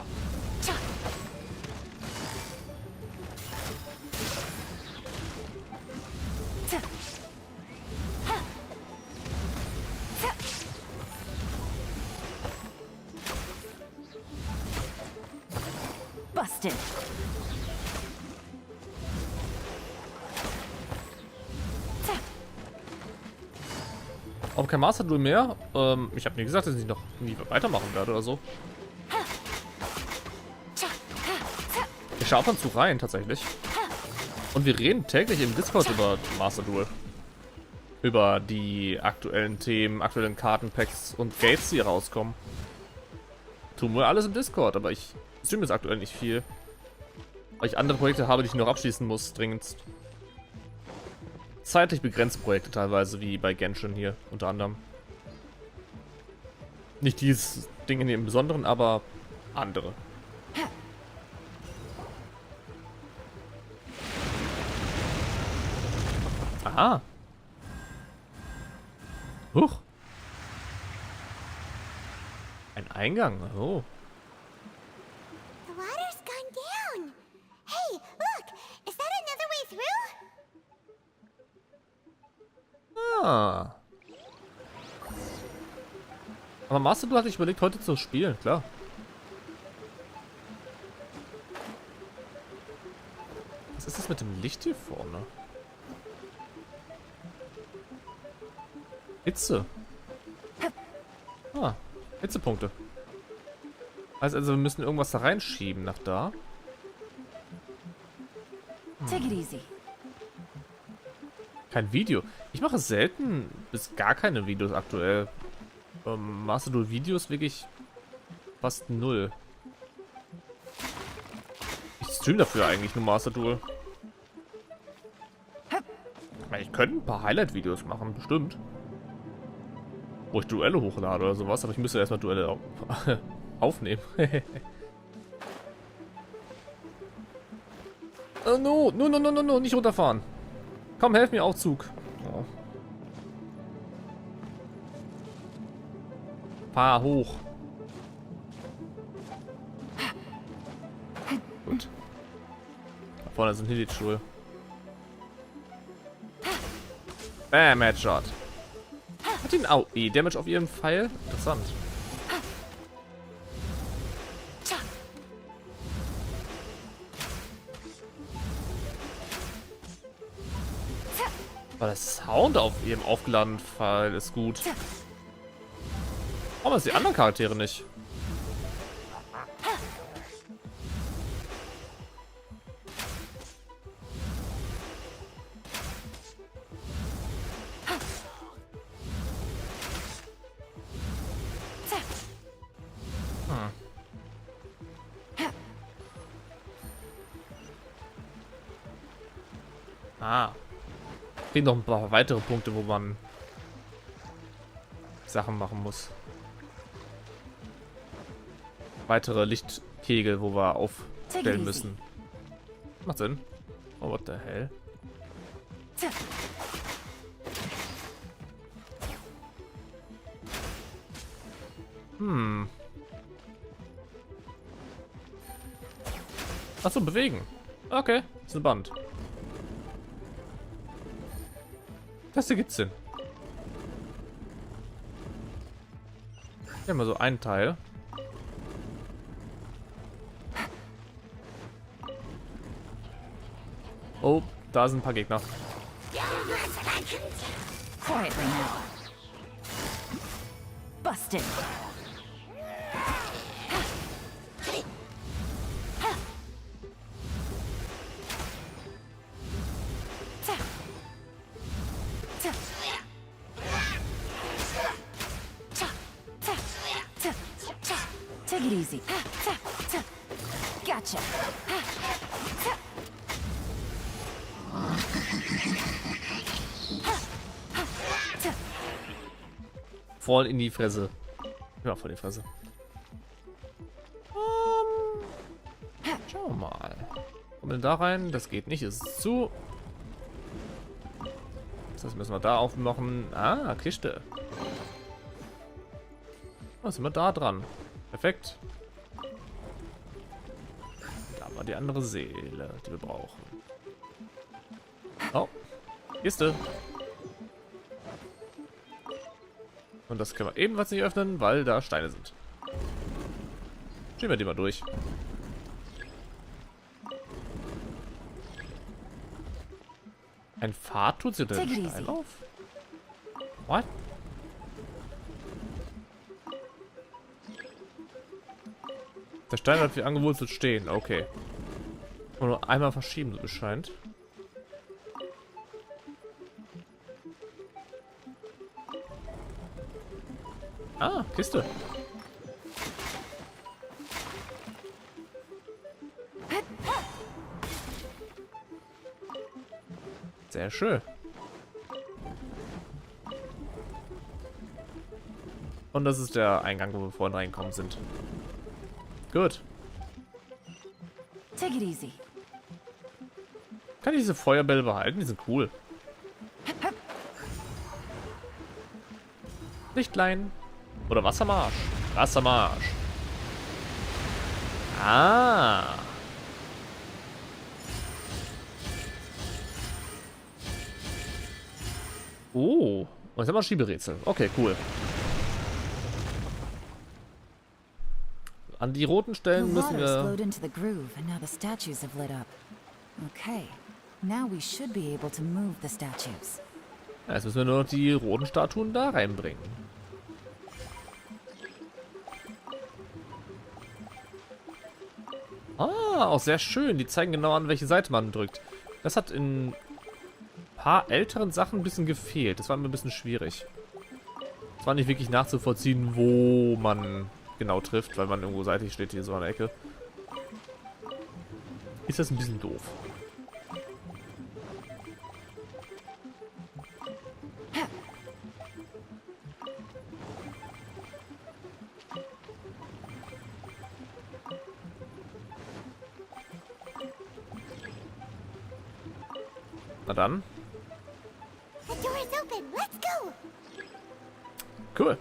Busted. Warum kein Master Duel mehr? Ich habe nie gesagt, dass ich noch nie weitermachen werde oder so. Ich schaue ab und zu rein, tatsächlich. Und wir reden täglich im Discord über Master Duel. Über die aktuellen Themen, aktuellen Kartenpacks und Gates, die rauskommen. Tun wir alles im Discord, aber ich streame jetzt aktuell nicht viel. Weil ich andere Projekte habe, die ich noch abschließen muss, dringend. Zeitlich begrenzte Projekte teilweise, wie bei Genshin hier, unter anderem. Nicht dieses Ding hier im Besonderen, aber andere. Aha. Huch. Ein Eingang, oh. The water's gone down. Hey, look! Is that another way through? Ah. Aber Master Duel hatte ich überlegt, heute zu spielen, klar. Was ist das mit dem Licht hier vorne? Hitze. Ah, Hitzepunkte. Heißt also, wir müssen irgendwas da reinschieben nach da. Take it easy. Kein Video. Ich mache selten bis gar keine Videos aktuell. Master Duel Videos wirklich fast null. Ich stream dafür eigentlich nur Master Duel. Ich könnte ein paar Highlight-Videos machen, bestimmt. Wo ich Duelle hochlade oder sowas, aber ich müsste erstmal Duelle aufnehmen. No, nicht runterfahren. Komm, helf mir, Aufzug. Oh. Fahr hoch. Gut. Da vorne sind Hilitschuhe. Bam, Headshot. Hat ihn auch Damage auf ihrem Pfeil? Interessant. Aber der Sound auf ihrem aufgeladenen Pfeil ist gut. Warum ist die anderen Charaktere nicht? Ah. Kriegen noch ein paar weitere Punkte, wo man Sachen machen muss. Weitere Lichtkegel, wo wir aufstellen müssen. Macht Sinn. Oh, what the hell? Achso, bewegen. Okay, ist ein Band. Das hier gibt's Sinn. Hier haben wir so einen Teil. Oh, da sind ein paar Gegner. Quietly now. Busted. Take it easy. Gotcha. Voll in die Fresse. Ja, voll in die Fresse. Schauen wir mal. Kommen wir da rein? Das geht nicht, es ist zu. Das heißt, müssen wir da aufmachen. Ah, Kiste. Was sind wir da dran? Perfekt. Da war die andere Seele, die wir brauchen. Oh, Kiste. Und das können wir ebenfalls nicht öffnen, weil da Steine sind. Schieben wir die mal durch. Ein Pfad tut sie den Stein auf? What? Der Stein hat wie angewurzelt stehen, okay. Und nur einmal verschieben, so scheint. Ah, Kiste. Sehr schön. Und das ist der Eingang, wo wir vorhin reingekommen sind. Gut. Take it easy. Kann ich diese Feuerbälle behalten? Die sind cool. Lichtlein. Oder Wassermarsch. Wassermarsch. Ah. Oh. Und jetzt haben wir Schieberätsel. Okay, cool. An die roten Stellen müssen wir... Okay. Now we should be able to move the statues. Jetzt müssen wir nur noch die roten Statuen da reinbringen. Ah, auch sehr schön. Die zeigen genau an, welche Seite man drückt. Das hat in ein paar älteren Sachen ein bisschen gefehlt. Das war mir ein bisschen schwierig. Es war nicht wirklich nachzuvollziehen, wo man genau trifft, weil man irgendwo seitlich steht, hier so an der Ecke. Ist das ein bisschen doof. Na dann. The door is open. Let's go. Cool.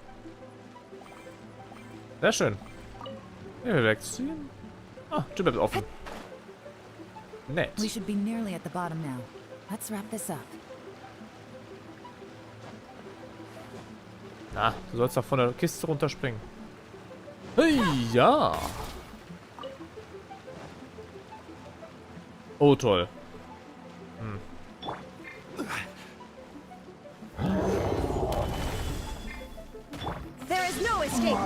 Sehr schön. Hier wegziehen. Ah, Tür bleibt offen. Nett. We should be nearly at the bottom now. Let's wrap this up. Ah, du sollst doch von der Kiste runterspringen. Hey, ja. Oh, toll. Hm. There is no escape.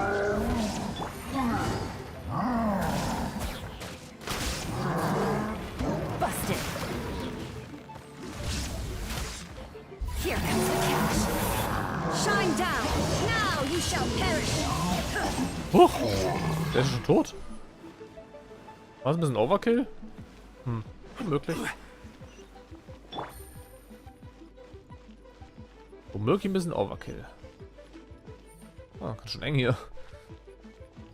Busted. Here comes the catch. Shine down. Now you shall perish. Huch, der ist schon tot. War es ein bisschen Overkill? Hm, unmöglich. Womöglich ein bisschen Overkill. Ah, ganz schön eng hier.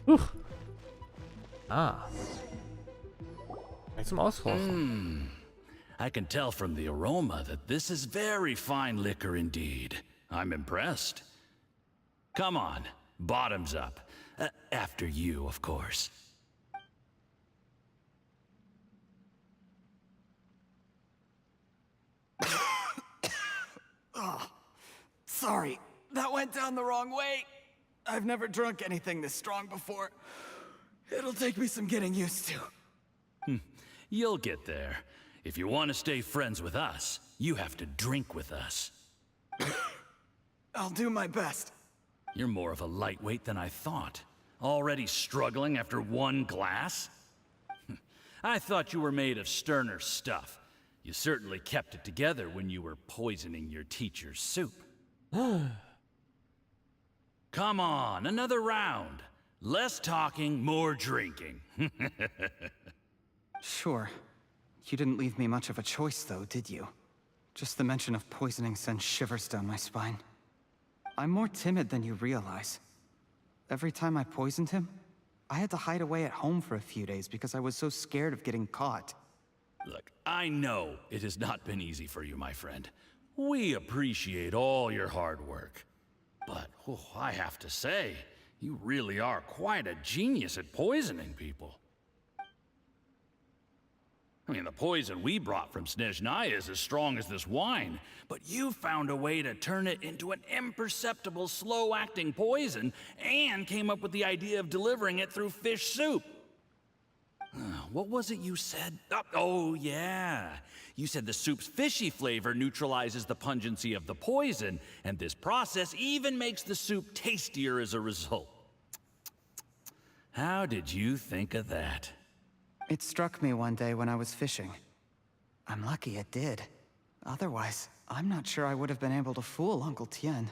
Huch. Ah. Gleich zum Ausforschen. I can tell from the aroma that this is very fine liquor indeed. I'm impressed. Come on, bottoms up. After you, of course. Oh, sorry, that went down the wrong way. I've never drunk anything this strong before. It'll take me some getting used to. You'll get there. If you want to stay friends with us, you have to drink with us. I'll do my best. You're more of a lightweight than I thought. Already struggling after one glass? I thought you were made of sterner stuff. You certainly kept it together when you were poisoning your teacher's soup. Come on, another round. Less talking, more drinking. Sure. You didn't leave me much of a choice, though, did you? Just the mention of poisoning sends shivers down my spine. I'm more timid than you realize. Every time I poisoned him, I had to hide away at home for a few days because I was so scared of getting caught. Look, I know it has not been easy for you, my friend. We appreciate all your hard work. But, I have to say, you really are quite a genius at poisoning people. I mean, the poison we brought from Snezhnaya is as strong as this wine, but you found a way to turn it into an imperceptible, slow-acting poison, and came up with the idea of delivering it through fish soup. What was it you said? Oh, yeah. You said the soup's fishy flavor neutralizes the pungency of the poison, and this process even makes the soup tastier as a result. How did you think of that? It struck me one day when I was fishing. I'm lucky it did. Otherwise, I'm not sure I would have been able to fool Uncle Tien.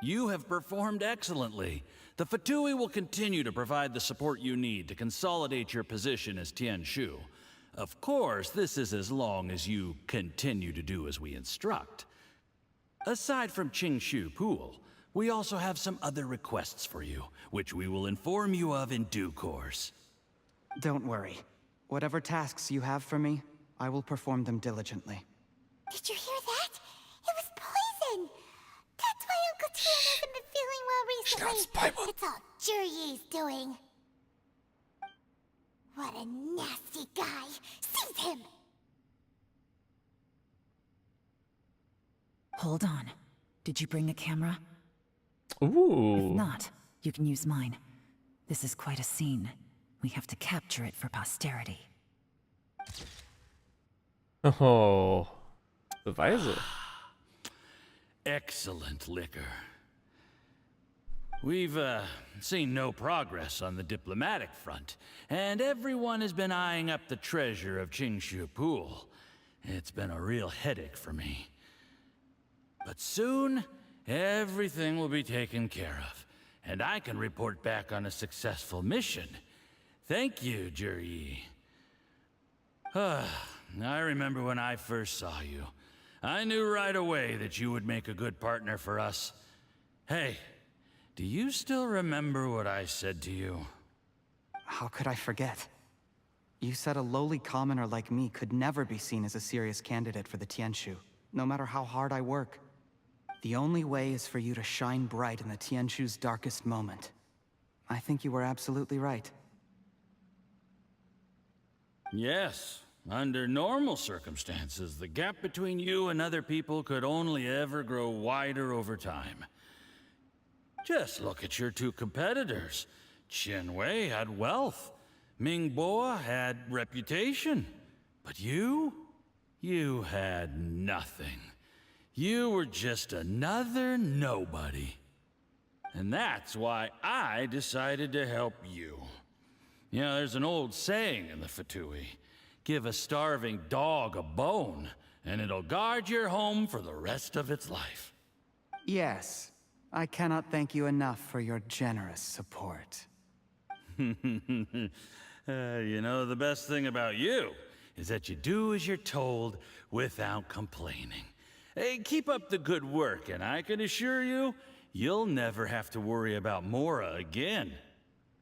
You have performed excellently. The Fatui will continue to provide the support you need to consolidate your position as Tien Shu. Of course, this is as long as you continue to do as we instruct. Aside from Qingshu Pool, we also have some other requests for you, which we will inform you of in due course. Don't worry. Whatever tasks you have for me, I will perform them diligently. Did you hear that? It was poison! That's why Uncle Tien hasn't been feeling well recently. It's all Jurye's doing. What a nasty guy! Seize him! Hold on. Did you bring a camera? Ooh. If not, you can use mine. This is quite a scene. We have to capture it for posterity. Oh. Beweise. Excellent liquor. We've, seen no progress on the diplomatic front, and everyone has been eyeing up the treasure of Qingshu Pool. It's been a real headache for me. But soon, everything will be taken care of, and I can report back on a successful mission. Thank you, Jurye. I remember when I first saw you. I knew right away that you would make a good partner for us. Hey, do you still remember what I said to you? How could I forget? You said a lowly commoner like me could never be seen as a serious candidate for the Tianshu, no matter how hard I work. The only way is for you to shine bright in the Tianshu's darkest moment. I think you were absolutely right. Yes, under normal circumstances, the gap between you and other people could only ever grow wider over time. Just look at your two competitors. Qianwei had wealth. Mingbo had reputation. But you had nothing. You were just another nobody. And that's why I decided to help you. You know, there's an old saying in the Fatui. Give a starving dog a bone, and it'll guard your home for the rest of its life. Yes. I cannot thank you enough for your generous support. You know, the best thing about you is that you do as you're told without complaining. Hey, keep up the good work, and I can assure you, you'll never have to worry about Mora again.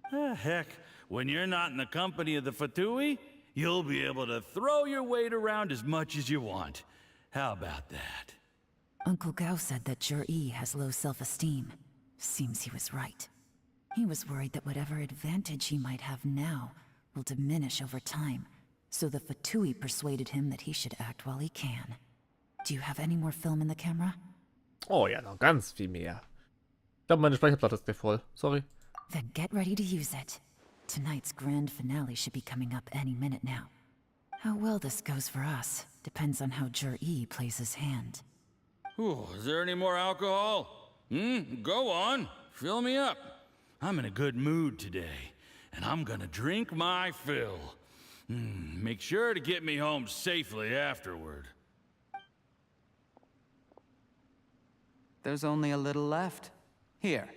Heck, when you're not in the company of the Fatui, you'll be able to throw your weight around as much as you want. How about that? Uncle Gao said that Zhi has low self-esteem. Seems he was right. He was worried that whatever advantage he might have now will diminish over time, so the Fatui persuaded him that he should act while he can. Do you have any more film in the camera? Oh ja, noch ganz viel mehr. Ich glaube, meine Speicherplatte ist gleich voll. Sorry. Then get ready to use it. Tonight's grand finale should be coming up any minute now. How well this goes for us depends on how Zhi plays his hand. Ooh, is there any more alcohol? Go on. Fill me up. I'm in a good mood today, and I'm gonna drink my fill. Make sure to get me home safely afterward. There's only a little left. Here,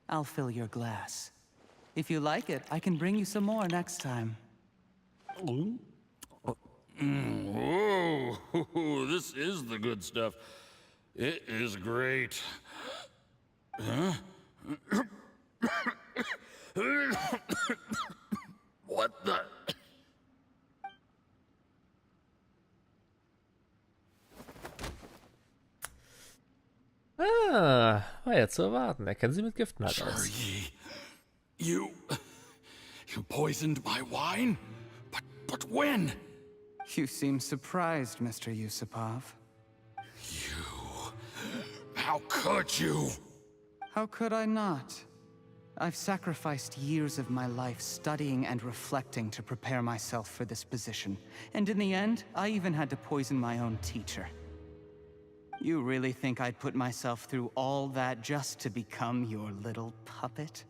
I'll fill your glass. If you like it, I can bring you some more next time. Whoa, this is the good stuff. It is great. Huh? What the? Ah, war ja zu erwarten. Er kennt sie mit Giften halt aus. You poisoned my wine? But when? You seem surprised, Mr. Yusupov. How could you? How could I not? I've sacrificed years of my life studying and reflecting to prepare myself for this position. And in the end, I even had to poison my own teacher. You really think I'd put myself through all that just to become your little puppet?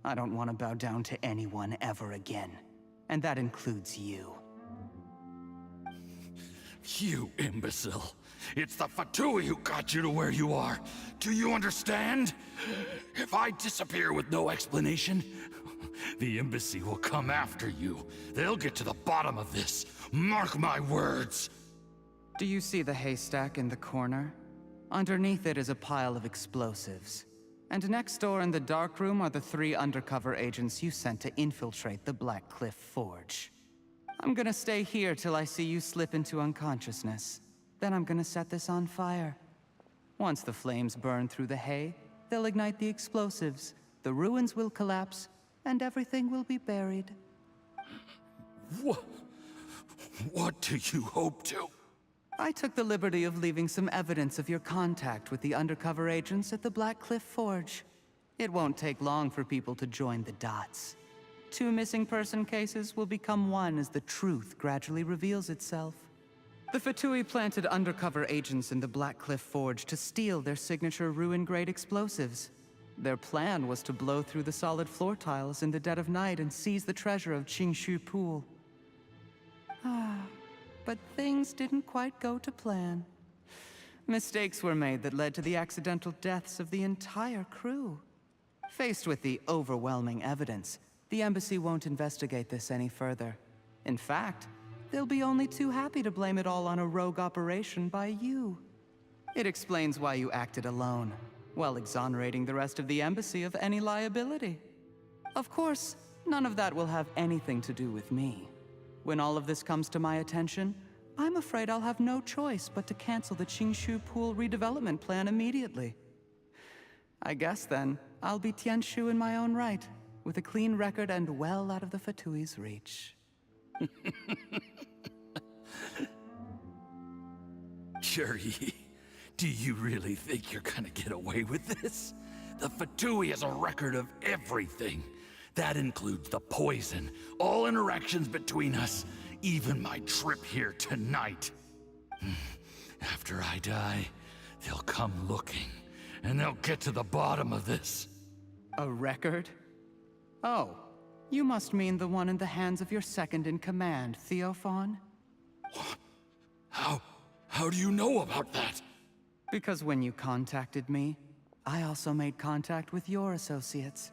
I don't want to bow down to anyone ever again. And that includes you. You imbecile. It's the Fatui who got you to where you are. Do you understand? If I disappear with no explanation, the embassy will come after you. They'll get to the bottom of this. Mark my words. Do you see the haystack in the corner? Underneath it is a pile of explosives. And next door in the dark room are the 3 undercover agents you sent to infiltrate the Black Cliff Forge. I'm gonna stay here till I see you slip into unconsciousness. Then I'm gonna set this on fire. Once the flames burn through the hay, they'll ignite the explosives, the ruins will collapse, and everything will be buried. What do you hope to? I took the liberty of leaving some evidence of your contact with the undercover agents at the Black Cliff Forge. It won't take long for people to join the dots. 2 missing person cases will become one as the truth gradually reveals itself. The Fatui planted undercover agents in the Black Cliff Forge to steal their signature ruin-grade explosives. Their plan was to blow through the solid floor tiles in the dead of night and seize the treasure of Qingshu Pool. But things didn't quite go to plan. Mistakes were made that led to the accidental deaths of the entire crew. Faced with the overwhelming evidence, the embassy won't investigate this any further. In fact, they'll be only too happy to blame it all on a rogue operation by you. It explains why you acted alone, while exonerating the rest of the embassy of any liability. Of course, none of that will have anything to do with me. When all of this comes to my attention, I'm afraid I'll have no choice but to cancel the Qingshu Pool redevelopment plan immediately. I guess then, I'll be Tianshu in my own right, with a clean record and well out of the Fatui's reach. Cherry, do you really think you're gonna get away with this? The Fatui has a record of everything. That includes the poison, all interactions between us, even my trip here tonight. After I die, they'll come looking, and they'll get to the bottom of this. A record? Oh, you must mean the one in the hands of your second-in-command, Theophan? How do you know about that? Because when you contacted me, I also made contact with your associates.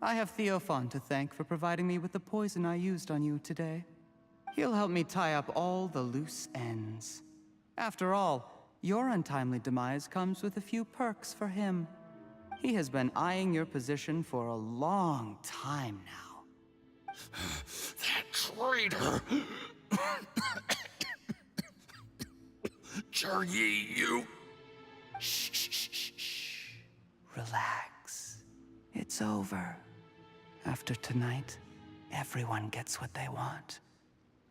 I have Theophan to thank for providing me with the poison I used on you today. He'll help me tie up all the loose ends. After all, your untimely demise comes with a few perks for him. He has been eyeing your position for a long time now. That traitor! Cherry, you... Shh. Relax. It's over. After tonight, everyone gets what they want.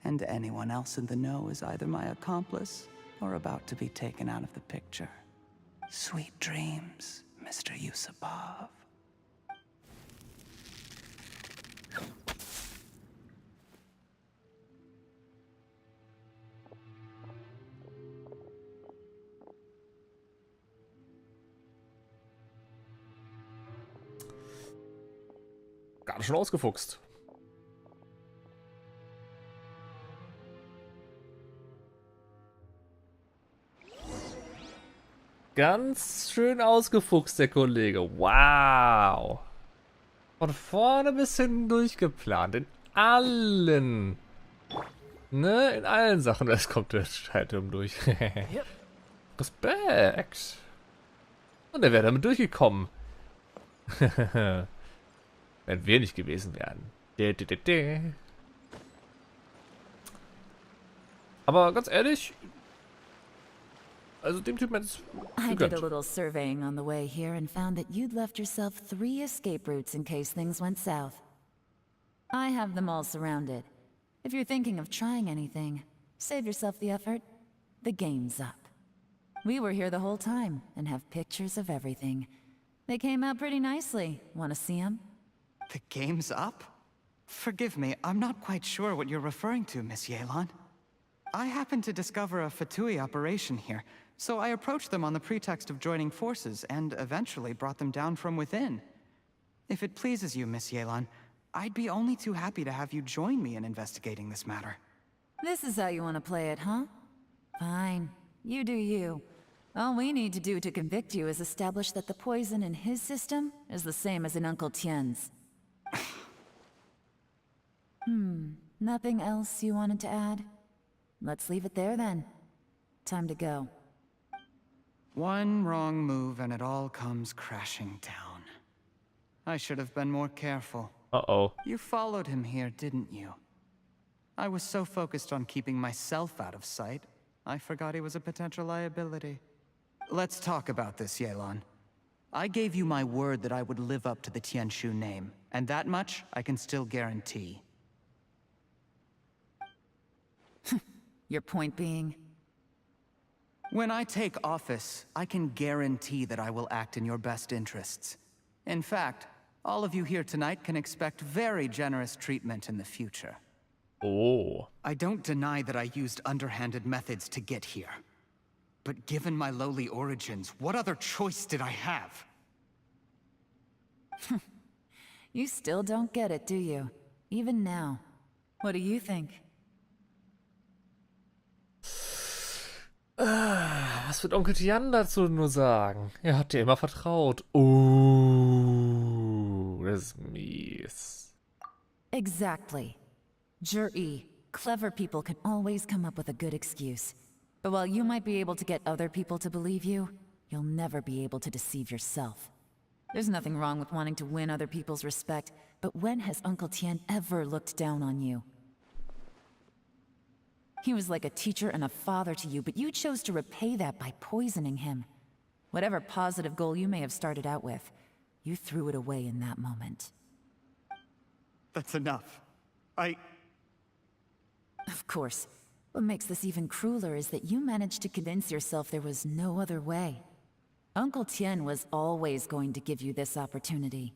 And anyone else in the know is either my accomplice or about to be taken out of the picture. Sweet dreams, Mr. Yusupov. Gerade schon ausgefuchst. Ganz schön ausgefuchst, der Kollege. Wow. Von vorne bis hinten durchgeplant. In allen. Ne? In allen Sachen. Das kommt der Scheitturm durch. Respekt. Und er wäre damit durchgekommen. Wenn wir nicht gewesen wären. Aber ganz ehrlich, also dem Typen hätte es I did gegönnt. a little surveying on the way here and found that you'd left yourself 3 escape routes in case things went south. I have them all surrounded. If you're thinking of trying anything, save yourself the effort. The game's up. We were here the whole time and have pictures of everything. They came out pretty nicely. Want to see them? The game's up? Forgive me, I'm not quite sure what you're referring to, Miss Yelan. I happened to discover a Fatui operation here, so I approached them on the pretext of joining forces and eventually brought them down from within. If it pleases you, Miss Yelan, I'd be only too happy to have you join me in investigating this matter. This is how you want to play it, huh? Fine. You do you. All we need to do to convict you is establish that the poison in his system is the same as in Uncle Tien's. Nothing else you wanted to add? Let's leave it there then. Time to go. One wrong move and it all comes crashing down. I should have been more careful. Uh-oh. You followed him here, didn't you? I was so focused on keeping myself out of sight, I forgot he was a potential liability. Let's talk about this, Yelan. I gave you my word that I would live up to the Tianshu name, and that much I can still guarantee. Your point being? When I take office, I can guarantee that I will act in your best interests. In fact, all of you here tonight can expect very generous treatment in the future. Oh. I don't deny that I used underhanded methods to get here. But given my lowly origins, what other choice did I have? You still don't get it, do you? Even now. What do you think? Was wird Onkel Tian dazu nur sagen? Er hat dir immer vertraut. Das ist mies. Exactly. Jur-E, clever people can always come up with a good excuse. But while you might be able to get other people to believe you, you'll never be able to deceive yourself. There's nothing wrong with wanting to win other people's respect, but when has Uncle Tian ever looked down on you? He was like a teacher and a father to you, but you chose to repay that by poisoning him. Whatever positive goal you may have started out with, You threw it away in that moment. That's enough. Of course. What makes this even crueler is that you managed to convince yourself there was no other way. Uncle Tien was always going to give you this opportunity,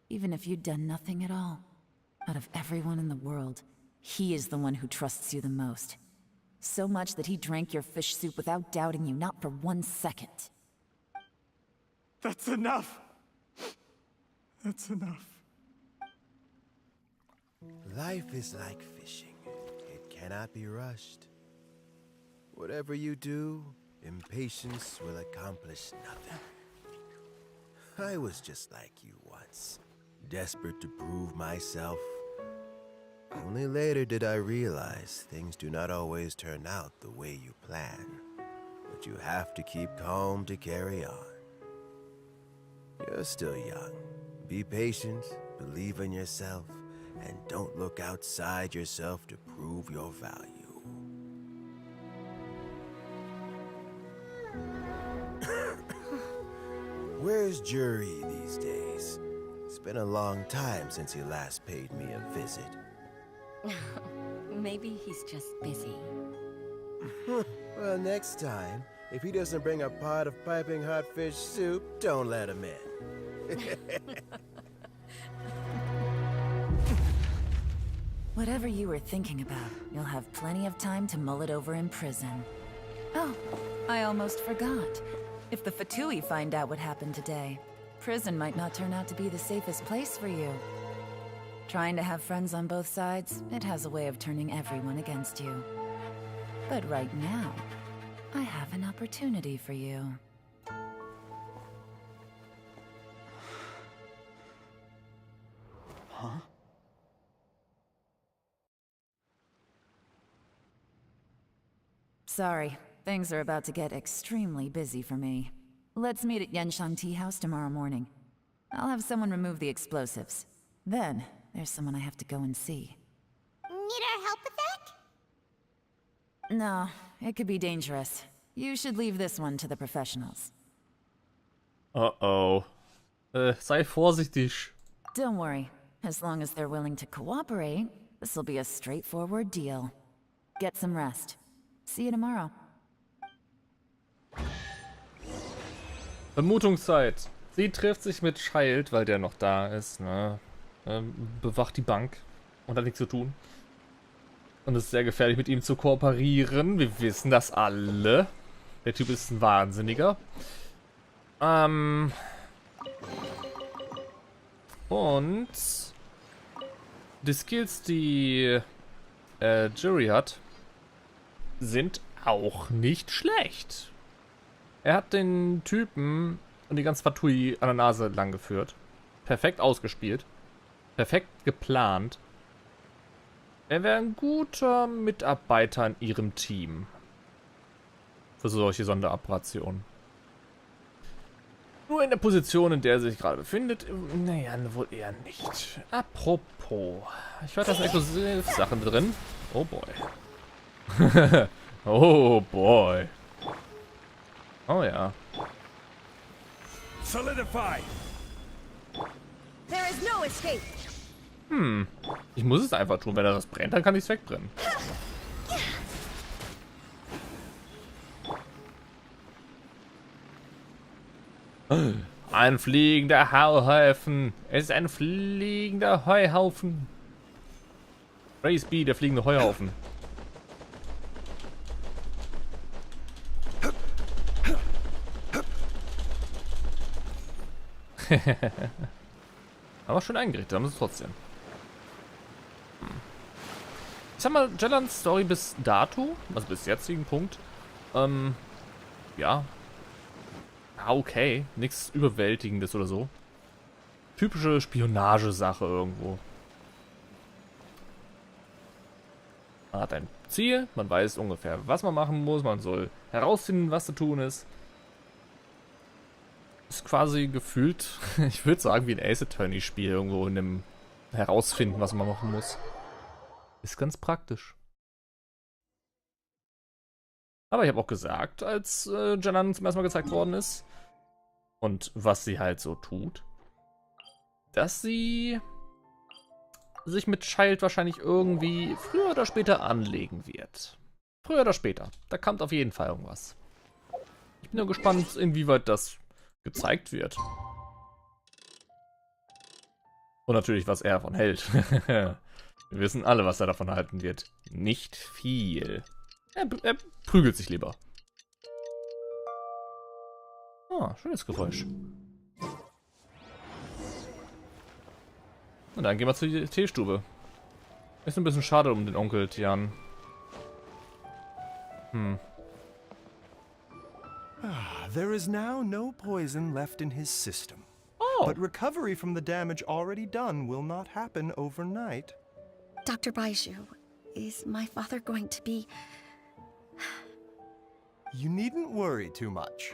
even if you'd done nothing at all. Out of everyone in the world, he is the one who trusts you the most. So much that he drank your fish soup without doubting you, not for 1 second. That's enough. That's enough. Life is like fishing. It cannot be rushed. Whatever you do, impatience will accomplish nothing. I was just like you once, desperate to prove myself. Only later did I realize things do not always turn out the way you plan, but you have to keep calm to carry on. You're still young. Be patient, believe in yourself, and don't look outside yourself to prove your value. Where's Jury these days? It's been a long time since he last paid me a visit. Maybe he's just busy. Well, next time, if he doesn't bring a pot of piping hot fish soup, don't let him in. Whatever you were thinking about, you'll have plenty of time to mull it over in prison. Oh, I almost forgot. If the Fatui find out what happened today, prison might not turn out to be the safest place for you. Trying to have friends on both sides, it has a way of turning everyone against you. But right now, I have an opportunity for you. Huh? Sorry, things are about to get extremely busy for me. Let's meet at Yenshang Tea House tomorrow morning. I'll have someone remove the explosives. Then, there's someone I have to go and see. Need our help with that? No, it could be dangerous. You should leave this one to the professionals. Uh-oh. Sei vorsichtig. Don't worry. As long as they're willing to cooperate, this'll be a straightforward deal. Get some rest. See you tomorrow. Vermutungszeit. Sie trifft sich mit Child, weil der noch da ist, ne? Bewacht die Bank und hat nichts zu tun. Und es ist sehr gefährlich, mit ihm zu kooperieren. Wir wissen das alle. Der Typ ist ein Wahnsinniger. Und die Skills, die Jury hat, sind auch nicht schlecht. Er hat den Typen und die ganze Fatui an der Nase lang geführt. Perfekt ausgespielt. Perfekt geplant. Er wäre ein guter Mitarbeiter in ihrem Team. Für solche Sonderoperationen. Nur in der Position, in der er sich gerade befindet, naja, wohl eher nicht. Apropos. Ich höre, da sind Exklusivsachen drin. Oh boy. Oh boy. Oh ja. Solidify. There is no escape. Ich muss es einfach tun. Wenn er das brennt, dann kann ich es wegbrennen. Ein fliegender Heuhaufen. Es ist ein fliegender Heuhaufen. Praise be, der fliegende Heuhaufen. Aber schön eingerichtet, haben sie es trotzdem. Ich sag mal, Yelans Story bis dato, also bis jetzigen Punkt, ja. Okay, nichts Überwältigendes oder so. Typische Spionagesache irgendwo. Man hat ein Ziel, man weiß ungefähr, was man machen muss, man soll herausfinden, was zu tun ist. Ist quasi gefühlt, ich würde sagen, wie ein Ace Attorney Spiel irgendwo in dem herausfinden, was man machen muss. Ist ganz praktisch. Aber ich habe auch gesagt, als Yelan zum ersten Mal gezeigt worden ist und was sie halt so tut, dass sie sich mit Child wahrscheinlich irgendwie früher oder später anlegen wird. Früher oder später. Da kommt auf jeden Fall irgendwas. Ich bin nur gespannt, inwieweit das gezeigt wird. Und natürlich, was er davon hält. Wir wissen alle, was er davon halten wird. Nicht viel. Er prügelt sich lieber. Ah, schönes Geräusch. Und dann gehen wir zur Teestube. Ist ein bisschen schade um den Onkel Tian. There is now no poison left in his system. Oh. But recovery from the damage already done will not happen overnight. Dr. Baiju, is my father going to be... You needn't worry too much.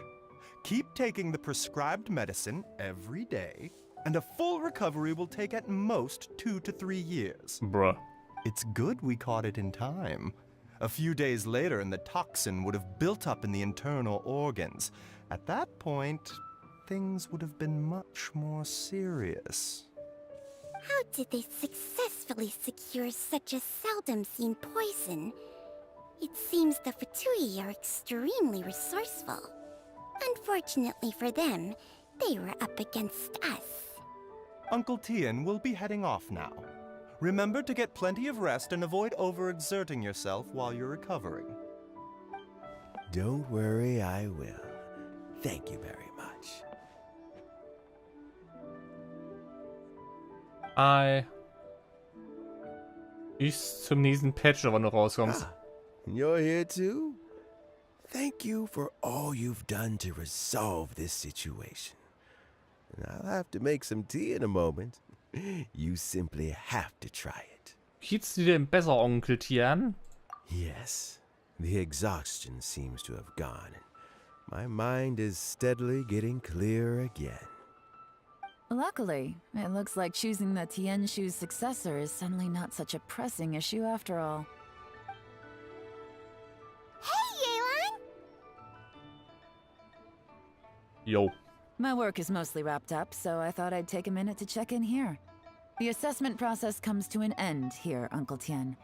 Keep taking the prescribed medicine every day, and a full recovery will take at most 2 to 3 years. Bruh. It's good we caught it in time. A few days later, and the toxin would have built up in the internal organs. At that point, things would have been much more serious. How did they successfully secure such a seldom-seen poison? It seems the Fatui are extremely resourceful. Unfortunately for them, they were up against us. Uncle Tian will be heading off now. Remember to get plenty of rest and avoid overexerting yourself while you're recovering. Don't worry, I will. Thank you very much. Bis zum nächsten Patch, aber noch rauskommst. You're here too? Thank you for all you've done to resolve this situation. And I'll have to make some tea in a moment. You simply have to try it. Geht's dir denn besser, Onkel Tian? Yes. The exhaustion seems to have gone, and my mind is steadily getting clearer again. Luckily, it looks like choosing the Tianshu's successor is suddenly not such a pressing issue after all. Hey, Yelan! Yo. My work is mostly wrapped up, so I thought I'd take a minute to check in here. The assessment process comes to an end here, Uncle Tian.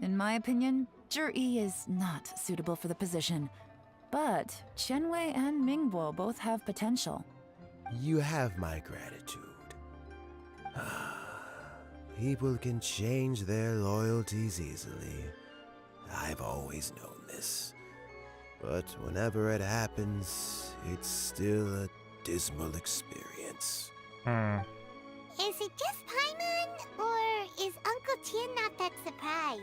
In my opinion, Zhi is not suitable for the position. But Qianwei and Mingbo both have potential. You have my gratitude. People can change their loyalties easily. I've always known this. But whenever it happens, it's still a dismal experience. Is it just Paimon, or is Uncle Tian not that surprised?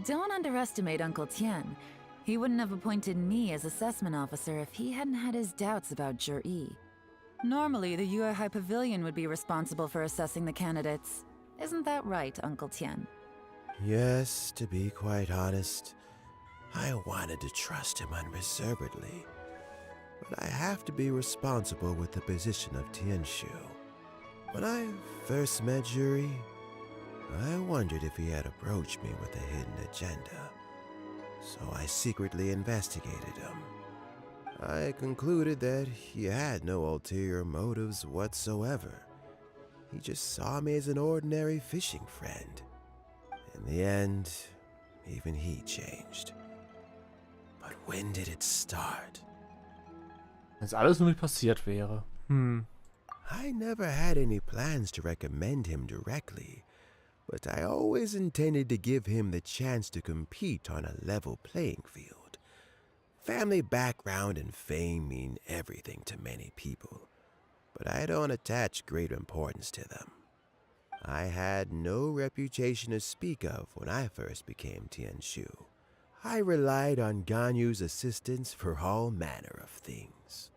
Don't underestimate Uncle Tian. He wouldn't have appointed me as assessment officer if he hadn't had his doubts about Zhi. Normally, the Yuehai Pavilion would be responsible for assessing the candidates. Isn't that right, Uncle Tian? Yes, to be quite honest, I wanted to trust him unreservedly. But I have to be responsible with the position of Tianshu. When I first met Zhi, I wondered if he had approached me with a hidden agenda. So I secretly investigated him. I concluded that he had no ulterior motives whatsoever. He just saw me as an ordinary fishing friend. In the end, even he changed. But when did it start? Wenn alles nur nicht passiert wäre. I never had any plans to recommend him directly, but I always intended to give him the chance to compete on a level playing field. Family background and fame mean everything to many people, but I don't attach great importance to them. I had no reputation to speak of when I first became Tianshu. I relied on Ganyu's assistance for all manner of things.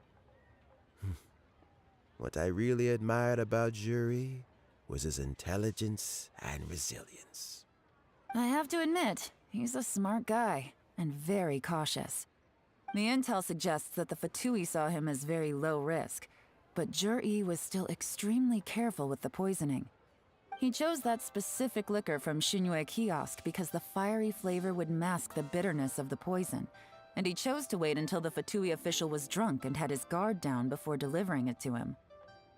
What I really admired about Zhi was his intelligence and resilience. I have to admit, he's a smart guy, and very cautious. The intel suggests that the Fatui saw him as very low risk, but Zhi was still extremely careful with the poisoning. He chose that specific liquor from Xinyue Kiosk because the fiery flavor would mask the bitterness of the poison, and he chose to wait until the Fatui official was drunk and had his guard down before delivering it to him.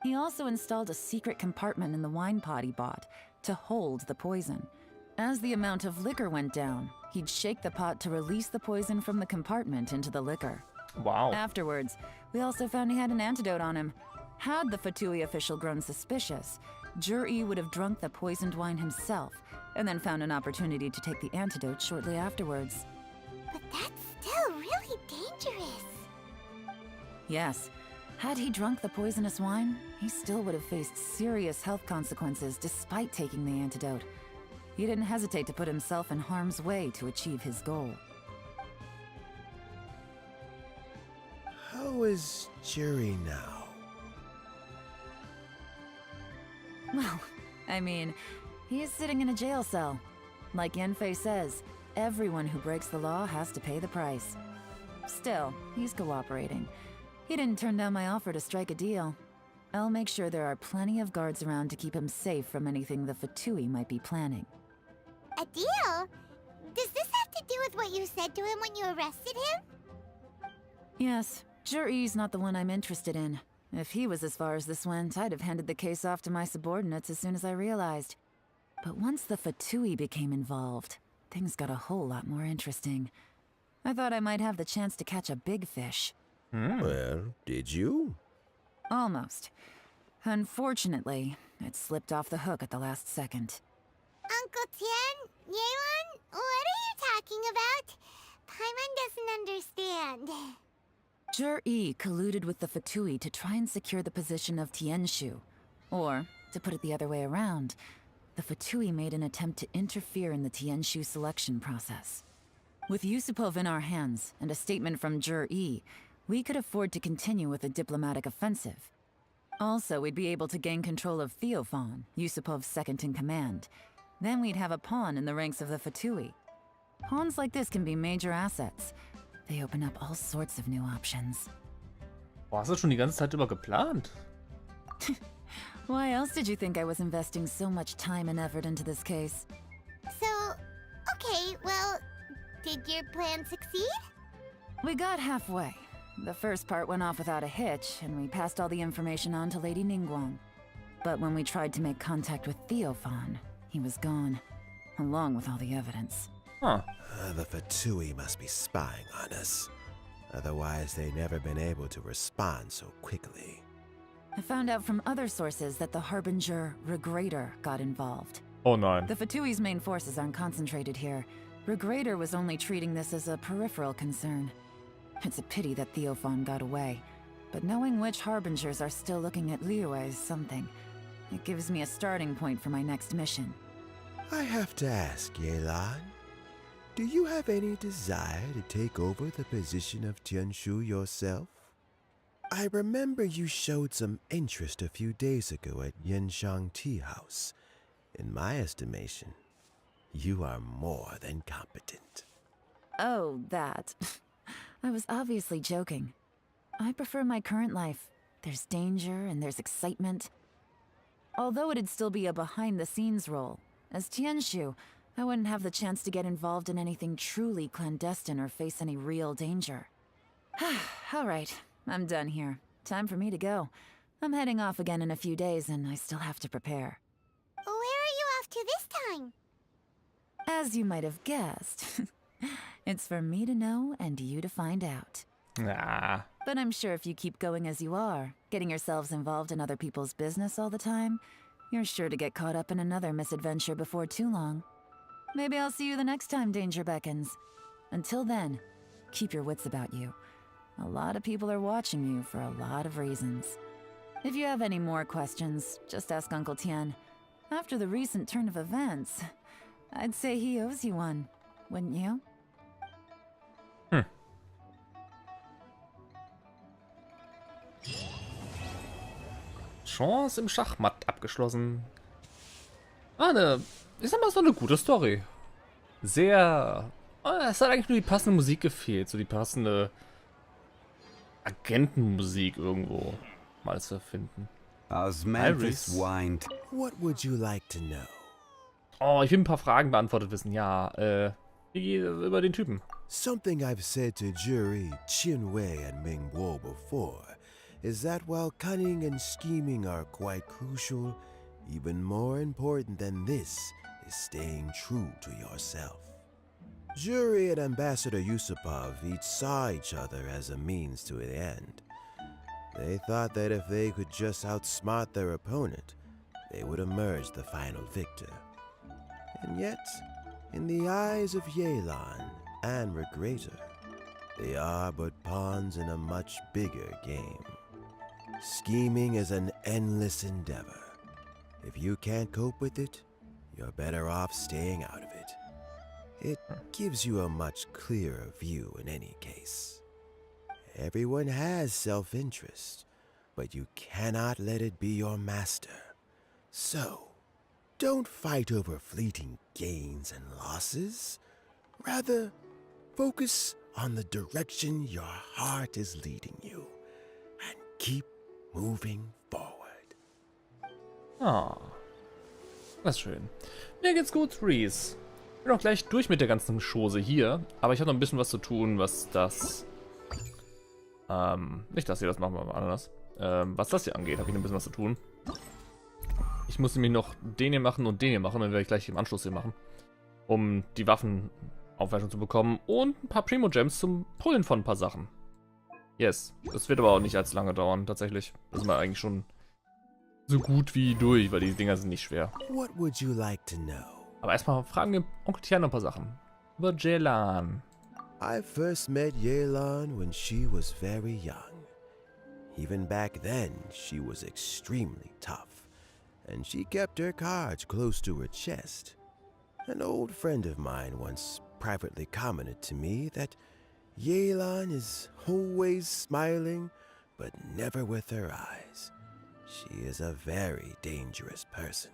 He also installed a secret compartment in the wine pot he bought to hold the poison. As the amount of liquor went down, he'd shake the pot to release the poison from the compartment into the liquor. Wow. Afterwards, we also found he had an antidote on him. Had the Fatui official grown suspicious, Jur-E would have drunk the poisoned wine himself, and then found an opportunity to take the antidote shortly afterwards. But that's still really dangerous. Yes. Had he drunk the poisonous wine, he still would have faced serious health consequences despite taking the antidote. He didn't hesitate to put himself in harm's way to achieve his goal. How is Jerry now? Well, I mean, he is sitting in a jail cell. Like Yanfei says, everyone who breaks the law has to pay the price. Still, he's cooperating. He didn't turn down my offer to strike a deal. I'll make sure there are plenty of guards around to keep him safe from anything the Fatui might be planning. A deal? Does this have to do with what you said to him when you arrested him? Yes, Jur-E's not the one I'm interested in. If he was as far as this went, I'd have handed the case off to my subordinates as soon as I realized. But once the Fatui became involved, things got a whole lot more interesting. I thought I might have the chance to catch a big fish. Well, did you? Almost. Unfortunately, it slipped off the hook at the last second. Uncle Tien? Yelan? What are you talking about? Paimon doesn't understand. Jur-E colluded with the Fatui to try and secure the position of Tianshu. Or, to put it the other way around, the Fatui made an attempt to interfere in the Tianshu selection process. With Yusupov in our hands and a statement from Jur-E, we could afford to continue with a diplomatic offensive. Also, we'd be able to gain control of Theophan, Yusupov's second-in-command. Then we'd have a pawn in the ranks of the Fatui. Pawns like this can be major assets. They open up all sorts of new options. Boah, hast du schon die ganze Zeit über geplant? Why else did you think I was investing so much time and effort into this case? So, okay, well, did your plan succeed? We got halfway. The first part went off without a hitch, and we passed all the information on to Lady Ningguang. But when we tried to make contact with Theophan, he was gone, along with all the evidence. Huh. The Fatui must be spying on us. Otherwise, they'd never been able to respond so quickly. I found out from other sources that the Harbinger Regrator got involved. Oh nein. The Fatui's main forces aren't concentrated here. Regrator was only treating this as a peripheral concern. It's a pity that Theophan got away, but knowing which Harbingers are still looking at Liyue is something. It gives me a starting point for my next mission. I have to ask, Yelan, do you have any desire to take over the position of Tianshu yourself? I remember you showed some interest a few days ago at Yenshang Tea House. In my estimation, you are more than competent. Oh, that. I was obviously joking. I prefer my current life. There's danger and there's excitement. Although it'd still be a behind-the-scenes role, as Tianshu, I wouldn't have the chance to get involved in anything truly clandestine or face any real danger. All right, I'm done here. Time for me to go. I'm heading off again in a few days and I still have to prepare. Where are you off to this time? As you might have guessed, it's for me to know and you to find out. Ah. But I'm sure if you keep going as you are, getting yourselves involved in other people's business all the time, you're sure to get caught up in another misadventure before too long. Maybe I'll see you the next time danger beckons. Until then, keep your wits about you. A lot of people are watching you for a lot of reasons. If you have any more questions, just ask Uncle Tien. After the recent turn of events, I'd say he owes you one, wouldn't you? Chance im Schachmatt abgeschlossen. Ich sag mal, so eine gute Story. Sehr. Es hat eigentlich nur die passende Musik gefehlt, so die passende Agentenmusik irgendwo mal zu finden. What would you like to know? Oh, ich will ein paar Fragen beantwortet wissen. Ja, Über den Typen. Something I've said to Juri, Qinwei, and Mingguo before is that while cunning and scheming are quite crucial, even more important than this is staying true to yourself. Juri and Ambassador Yusupov each saw each other as a means to an end. They thought that if they could just outsmart their opponent, they would emerge the final victor. And yet, in the eyes of Yelan and Regrator, they are but pawns in a much bigger game. Scheming is an endless endeavor. If you can't cope with it, you're better off staying out of it. It gives you a much clearer view in any case. Everyone has self-interest, but you cannot let it be your master. So, don't fight over fleeting gains and losses. Rather, focus on the direction your heart is leading you, and keep moving forward. Ah, das ist schön. Mir geht's gut, Reese. Ich bin auch gleich durch mit der ganzen Chose hier, aber ich habe noch ein bisschen was zu tun, was das... nicht das hier, das machen wir mal anders. Was das hier angeht, habe ich noch ein bisschen was zu tun. Ich muss nämlich noch den hier machen und den hier machen, dann werde ich gleich im Anschluss hier machen. Um die Waffenaufwertung zu bekommen und ein paar Primo-Gems zum Pullen von ein paar Sachen. Yes, das wird aber auch nicht allzu lange dauern, tatsächlich. Das sind wir eigentlich schon so gut wie durch, weil die Dinger sind nicht schwer. What would you like to know? Aber erstmal fragen wir Onkel Tian noch ein paar Sachen. Über Yelan. I first met Yelan when she was very young. Even back then, she was extremely tough, and she kept her cards close to her chest. An old friend of mine once privately commented to me that Yelan is always smiling, but never with her eyes. She is a very dangerous person.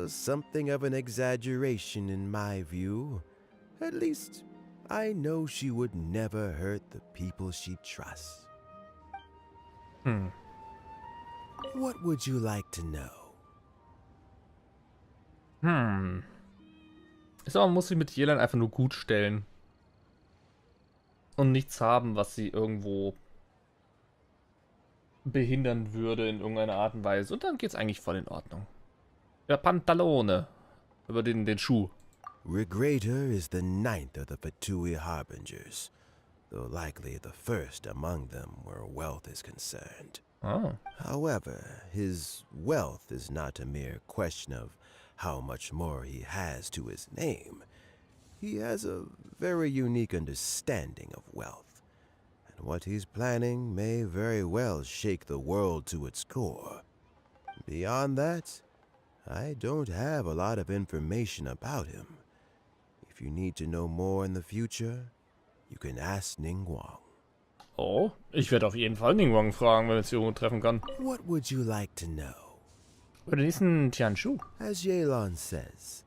Something of an exaggeration in my view. At least, I know she would never hurt the people she trusts. What would you like to know? Ich glaube, man muss sich mit Yelan einfach nur gut stellen. Und nichts haben, was sie irgendwo behindern würde in irgendeiner Art und Weise. Und dann geht's eigentlich voll in Ordnung. Der Pantalone. Über den Schuh. Regrator is the 9th of the Fatui Harbingers, though likely the first among them where wealth is concerned. Oh. However, his wealth is not a mere question of how much more he has to his name. He has a very unique understanding of wealth, and what he's planning may very well shake the world to its core. Beyond that, I don't have a lot of information about him. If you need to know more in the future, you can ask Ningguang. Oh, ich werde auf jeden Fall Ningguang fragen, wenn wir uns hier treffen kann. What would you like to know? Über den nächsten Tianshu. As Yelan says,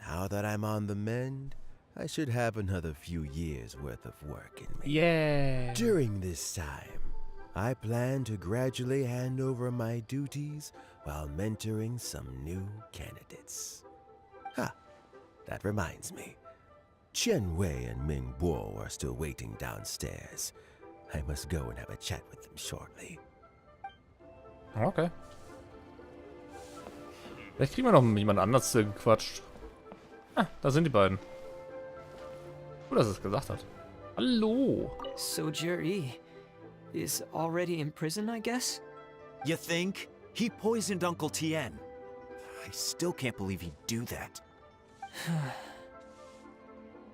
now that I'm on the mend, I should have another few years worth of work in me. Yeah. During this time, I plan to gradually hand over my duties while mentoring some new candidates. Ha! That reminds me. Chen Wei and Ming Bo are still waiting downstairs. I must go and have a chat with them shortly. Okay. Vielleicht kriegen wir noch jemand anders gequatscht. Ah, da sind die beiden. Gut, dass er es gesagt hat. Hallo. So Juri is already in prison, I guess? You think? He poisoned Uncle Tien. I still can't believe he'd do that.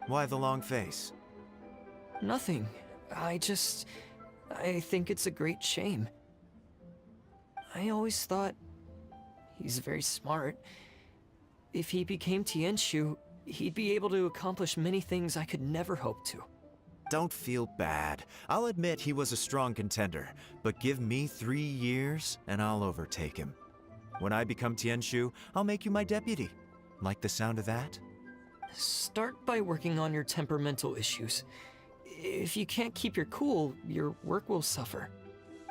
Why the long face? Nothing. I think it's a great shame. I always thought he's very smart. If he became Tianshu, he'd be able to accomplish many things I could never hope to. Don't feel bad. I'll admit he was a strong contender, but give me 3 years and I'll overtake him. When I become Tianshu, I'll make you my deputy. Like the sound of that? Start by working on your temperamental issues. If you can't keep your cool, your work will suffer.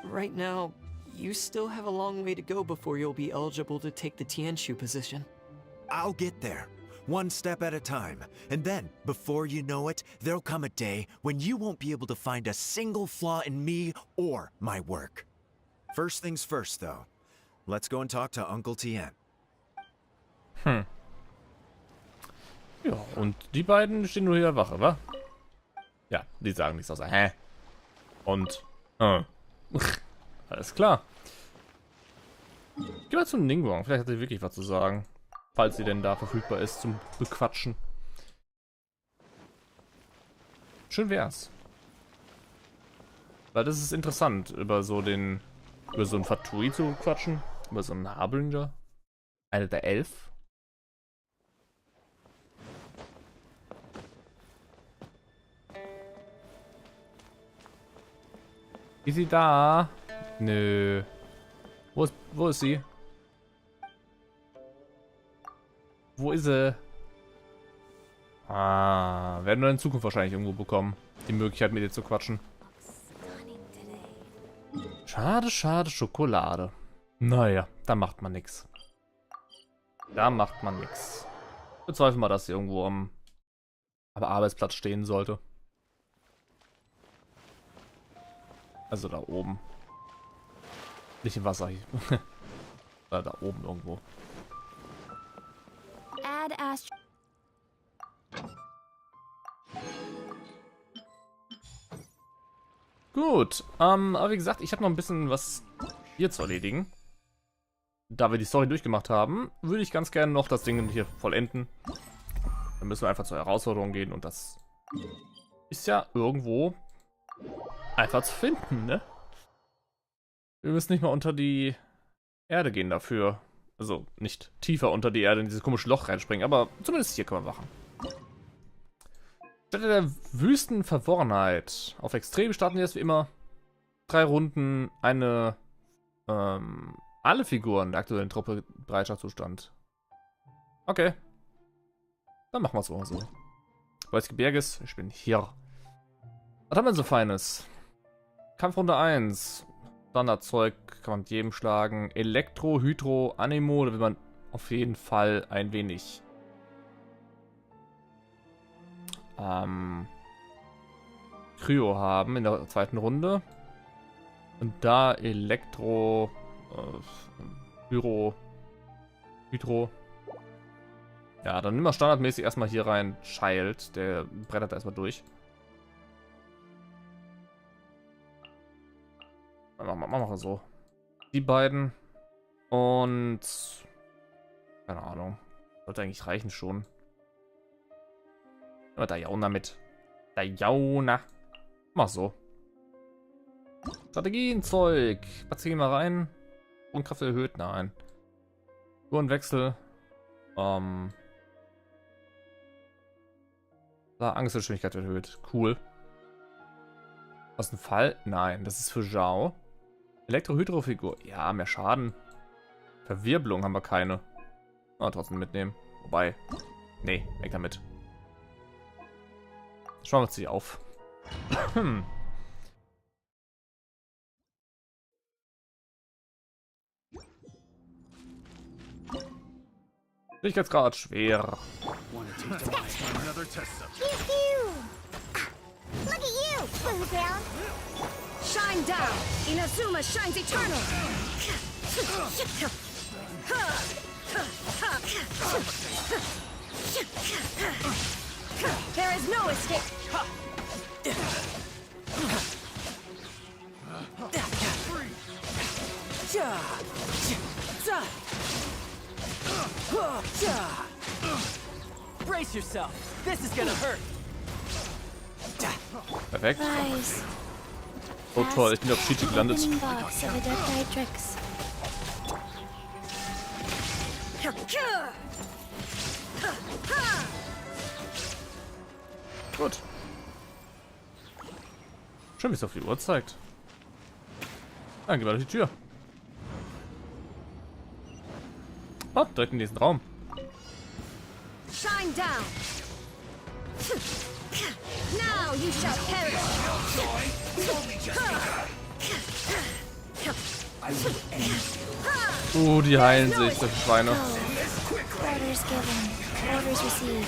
Right now, you still have a long way to go before you'll be eligible to take the Tianshu position. I'll get there. one step at a time. And then, before you know it, there'll come a day when you won't be able to find a single flaw in me or my work. First things first, though. Let's go and talk to Uncle Tien. Ja, und die beiden stehen nur hier Wache, wa? Ja, die sagen nichts außer hä? Und alles klar. Geh mal zum Ningguang, vielleicht hat sie wirklich was zu sagen. Falls sie denn da verfügbar ist zum Bequatschen. Schön wär's. Weil das ist interessant, über so einen Fatui zu quatschen. Über so einen Harbinger. Eine der 11. Ist sie da? Nö. Wo ist sie? Wo ist sie? Werden wir in Zukunft wahrscheinlich irgendwo bekommen. Die Möglichkeit, mit ihr zu quatschen. Schade, schade, Schokolade. Naja, da macht man nichts. Da macht man nichts. Bezweifle mal, dass sie irgendwo am Arbeitsplatz stehen sollte. Also da oben. Nicht im Wasser hier. Da oben irgendwo. Gut, aber wie gesagt, ich habe noch ein bisschen was hier zu erledigen. Da wir die Story durchgemacht haben, würde ich ganz gerne noch das Ding hier vollenden. Dann müssen wir einfach zur Herausforderung gehen und das ist ja irgendwo einfach zu finden, ne? Wir müssen nicht mal unter die Erde gehen dafür. Also nicht tiefer unter die Erde in dieses komische Loch reinspringen, aber zumindest hier können wir machen. Stätte der Wüstenverworrenheit. Auf Extrem starten wir jetzt wie immer 3 Runden, alle Figuren der aktuellen Truppe Bereitschaftszustand. Okay. Dann machen wir es auch so. Wo ist Gebirges? Ich bin hier. Was haben wir so Feines? Kampfrunde 1. Standardzeug kann man mit jedem schlagen. Elektro, Hydro, Anemo, da will man auf jeden Fall ein wenig Kryo haben in der zweiten Runde. Und da Elektro, Hydro. Ja, dann nehmen wir standardmäßig erstmal hier rein Child. Der brettert da erstmal durch. Machen wir so. Die beiden. Und keine Ahnung. Sollte eigentlich reichen schon. Aber da Jauna mit. Da Jauna. Mach so. Strategienzeug. Was gehen wir rein? Grundkraft erhöht? Nein. Tourenwechsel. Da Angstgeschwindigkeit erhöht. Cool. Was ein Fall? Nein, das ist für Zhao. Elektro-Hydro-Figur. Ja, mehr Schaden. Verwirbelung haben wir keine. Aber trotzdem mitnehmen. Wobei. Nee, weg damit. Schauen wir uns die auf. Schwierigkeitsgrad schwer. Look at you, Blue Down. Shine down. Inazuma shines eternal. There is no escape. Brace yourself. This is gonna hurt. Perfekt. Oh toll, ich bin auf Cheaty gelandet. Gut. Schön, wie es auf die Uhr zeigt. Dann gehen wir durch die Tür. Oh, direkt in diesen Raum. Shine down. Now you shall perish. Die heilen sich, solche Schweine. Orders received.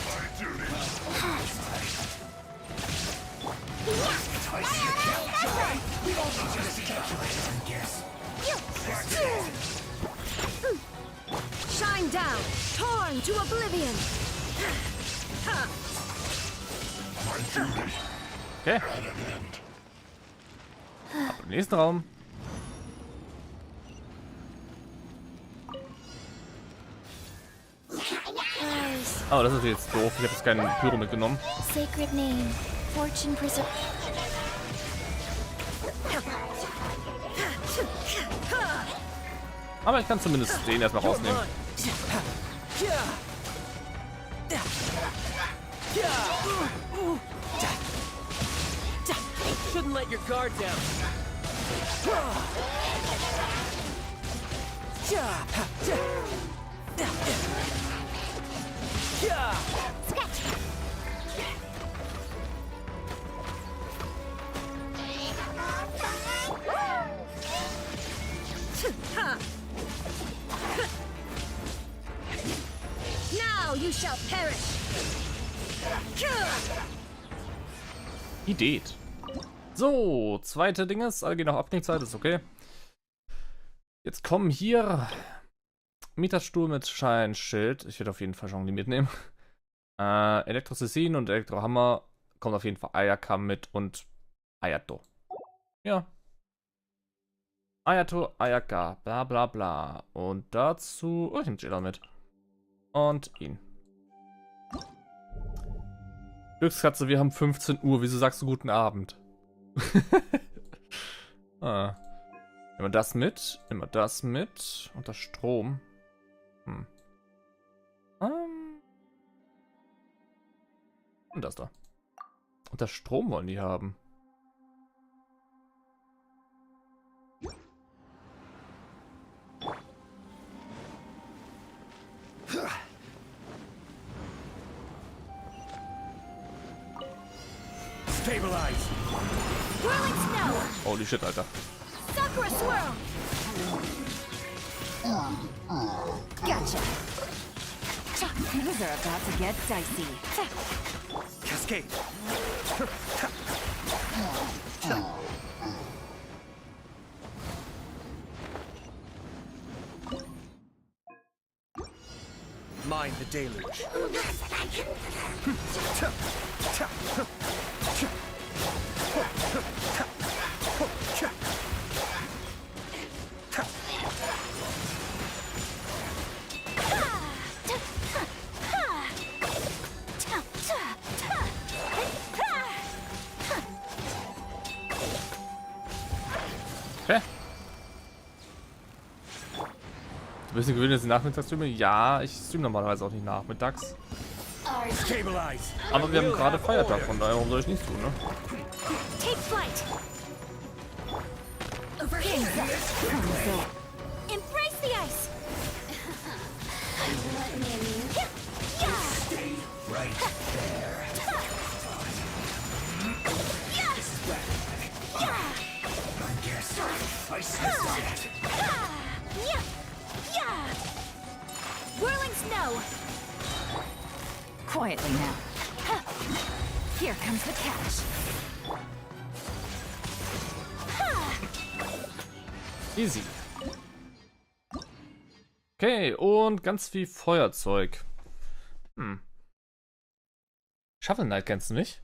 Shine down, torn to oblivion. Okay. Ab im nächsten Raum. Oh, das ist jetzt doof. Ich habe jetzt keinen Pyro mitgenommen. Sacred name, fortune preserve. Aber ich kann zumindest den erstmal rausnehmen. Shouldn't let your guard down. Now you shall perish. Idee. So, zweite Dinges. Alle gehen nach Abknickzeit, ist okay. Jetzt kommen hier Mieterstuhl mit Scheinschild. Ich werde auf jeden Fall schon die mitnehmen. Elektrosessin und Elektrohammer. Kommt auf jeden Fall Ayaka mit und Ayato. Ja. Ayato, Ayaka, bla bla bla. Und dazu. Oh, ich nehme Jailer mit. Und ihn. Glückskatze, wir haben 15 Uhr. Wieso sagst du guten Abend? Ah. Nehmen wir das mit. Nehmen wir das mit. Und das Strom. Und das da. Und das Strom wollen die haben. Stabilize. Whirling snow. Holy shit, Alter. Sakura swirl. Gotcha. Things are about to get dicey. Cascade. Mind the deluge. Okay. Du bist gewöhnt, dass ich nachmittags streame? Ja, ich streame normalerweise auch nicht nachmittags. Aber wir haben gerade Feiertag, von daher warum soll ich nichts tun, ne? Take flight. Embrace the ice. Stay right there. I guess I sense that. Whirling snow. Quietly now. Here comes the catch. Easy. Okay, und ganz viel Feuerzeug. Shovel Knight kennst du nicht?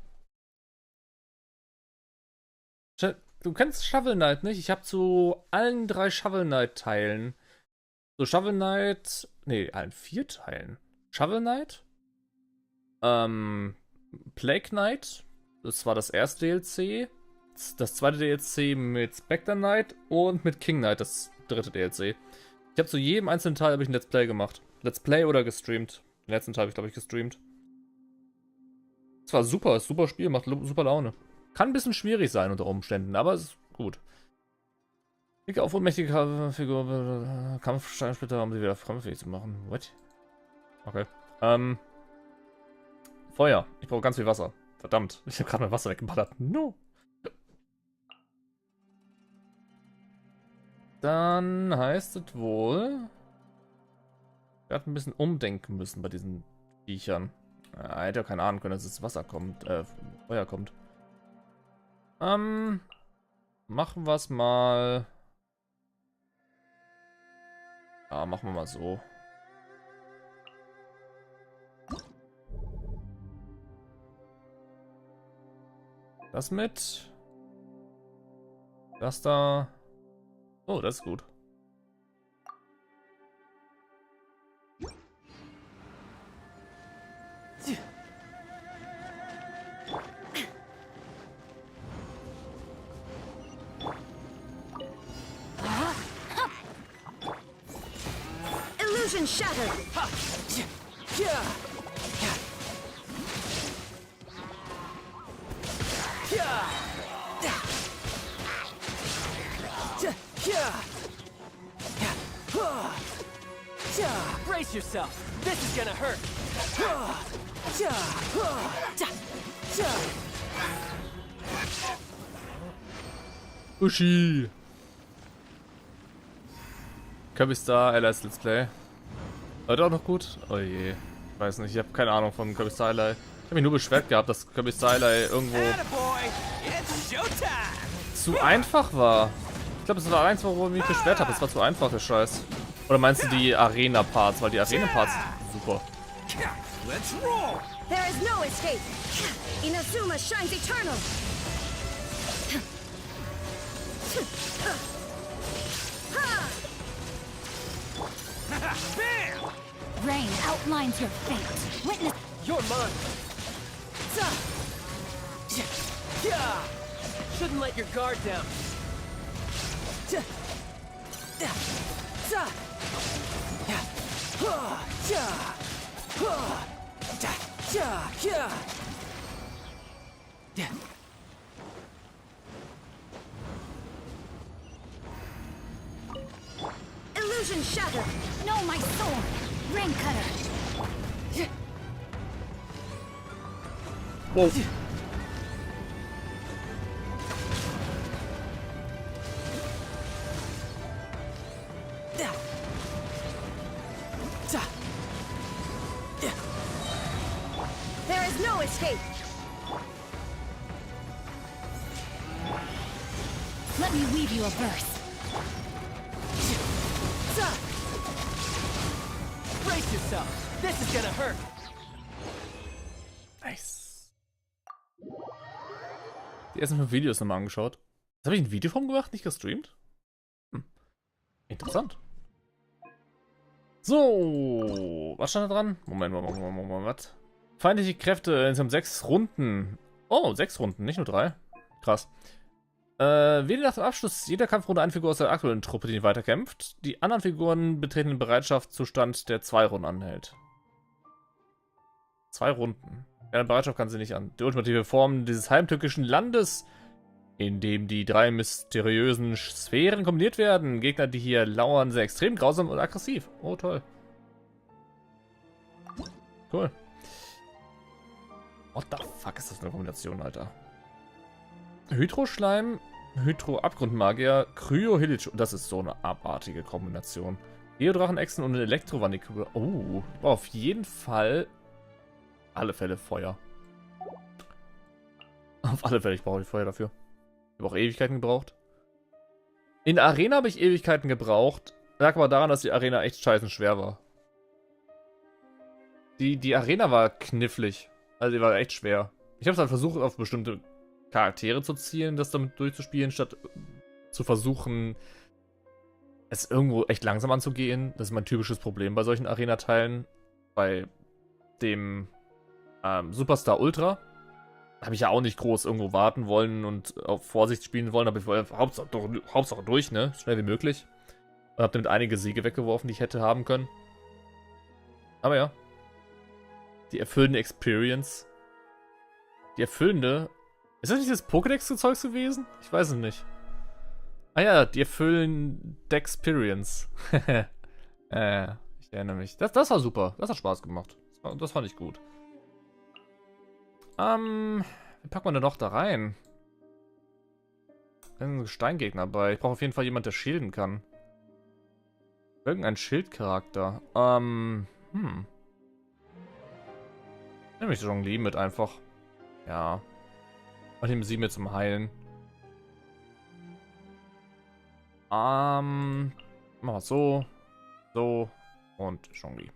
Du kennst Shovel Knight nicht? Ich habe zu allen 3 Shovel Knight Teilen. So Shovel Knight. Nee, allen 4 Teilen. Shovel Knight. Plague Knight. Das war das erste DLC. Das zweite DLC mit Spectre Knight und mit King Knight, das dritte DLC. Ich habe zu jedem einzelnen Teil ein Let's Play gemacht. Let's Play oder gestreamt. Den letzten Teil habe ich, glaube ich, gestreamt. Es war super, ist super Spiel, macht super Laune. Kann ein bisschen schwierig sein unter Umständen, aber es ist gut. Klicke auf ohnmächtige Figur, Kampfsteinsplitter, um sie wieder kampffähig zu machen. What? Okay. Feuer. Ich brauche ganz viel Wasser. Verdammt, ich habe gerade mein Wasser weggeballert. No. Dann heißt es wohl, wir hatten ein bisschen umdenken müssen bei diesen Viechern. Er hätte ja keine Ahnung können, dass das Wasser kommt, Feuer kommt. Machen wir es mal. Ja, machen wir mal so. Das mit. Das da. Oh, das ist gut. Illusion shattered. Brace yourself. This is gonna hurt. Uschi. Kabistar, LS Let's Play. Heute auch noch gut? Oh je. Ich weiß nicht, ich habe keine Ahnung von Kabistar. Ich habe mich nur beschwert gehabt, dass Kabistar irgendwo zu einfach war. Ich glaube, das war eins, worum ich mich beschwert habe. Es war zu einfach, der Scheiß. Oder meinst du die Arena-Parts? Weil die Arena-Parts sind super. Let's roll. There is no escape. Inazuma shines eternal. Rain outlines your fate. Witness. You're mine. Shouldn't let your guard down. Illusion shattered. No, my sword. Rain cutter. Whoa. There is no escape. Let me weave you a verse. Brace yourself. This is gonna hurt. Nice. Die ersten 5 Videos nochmal angeschaut. Was habe ich ein Video von gemacht, nicht gestreamt? Interessant. So, was stand da dran? Moment, was? Feindliche Kräfte insgesamt 6 Runden. Oh, 6 Runden, nicht nur 3. Krass. Wähle nach dem Abschluss jeder Kampfrunde eine Figur aus der aktuellen Truppe, die weiterkämpft. Die anderen Figuren betreten den Bereitschaftszustand, der 2 Runden anhält. 2 Runden. Ja, Bereitschaft kann sie nicht an. Die ultimative Form dieses heimtückischen Landes, in dem die 3 mysteriösen Sphären kombiniert werden. Gegner, die hier lauern, sehr extrem grausam und aggressiv. Oh, toll. Cool. What the fuck ist das für eine Kombination, Alter? Hydroschleim, Hydro-Abgrundmagier, Kryo-Hilic. Das ist so eine abartige Kombination. Geodrachen-Echsen und Elektrovaniküber. Oh, auf jeden Fall. Alle Fälle Feuer. Auf alle Fälle, ich brauche die Feuer dafür. Ich habe auch Ewigkeiten gebraucht. In der Arena habe ich Ewigkeiten gebraucht. Lag aber daran, dass die Arena echt scheißen schwer war. Die Arena war knifflig. Also die war echt schwer. Ich habe es halt versucht, auf bestimmte Charaktere zu zielen, das damit durchzuspielen, statt zu versuchen, es irgendwo echt langsam anzugehen. Das ist mein typisches Problem bei solchen Arena-Teilen. Bei dem Superstar Ultra habe ich ja auch nicht groß irgendwo warten wollen und auf Vorsicht spielen wollen, aber ich wollte Hauptsache durch, ne? Schnell wie möglich. Und habe damit einige Siege weggeworfen, die ich hätte haben können. Aber ja. Die erfüllende Experience. Die erfüllende. Ist das nicht das Pokédex-Zeugs gewesen? Ich weiß es nicht. Ah ja, die erfüllende Experience. Ich erinnere mich. Das war super. Das hat Spaß gemacht. Das fand ich gut. Wie packt man denn noch da rein? Da ist ein Steingegner bei. Ich brauche auf jeden Fall jemanden, der schilden kann. Irgendein Schildcharakter. Nehme ich Zhongli mit einfach. Ja. Und nehme sie mit zum Heilen. Machen wir so. So. Und Zhongli.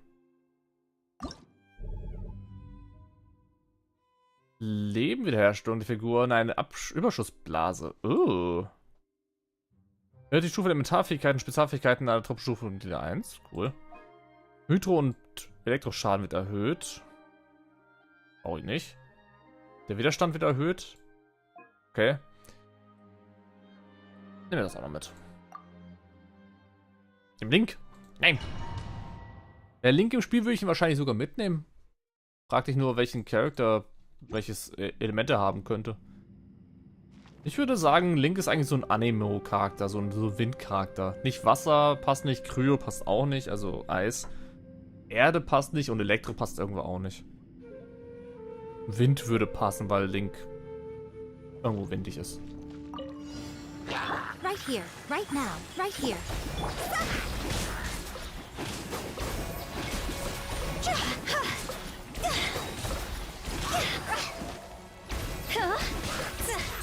Leben wiederherstellen, die Figur in eine Überschussblase. Erhöht die Stufe der Elementarfähigkeiten, Spezialfähigkeiten einer Truppstufe und die 1. Cool. Hydro- und Elektroschaden wird erhöht. Brauche ich nicht. Der Widerstand wird erhöht. Okay. Nehmen wir das auch noch mit. Dem Link? Nein. Der Link im Spiel würde ich ihn wahrscheinlich sogar mitnehmen. Frag dich nur, welchen Charakter, welches Element er haben könnte. Ich würde sagen, Link ist eigentlich so ein Anemo-Charakter, so ein Windcharakter. Nicht Wasser passt nicht, Kryo passt auch nicht, also Eis. Erde passt nicht und Elektro passt irgendwo auch nicht. Wind würde passen, weil Link irgendwo windig ist. Right here, right now, right here.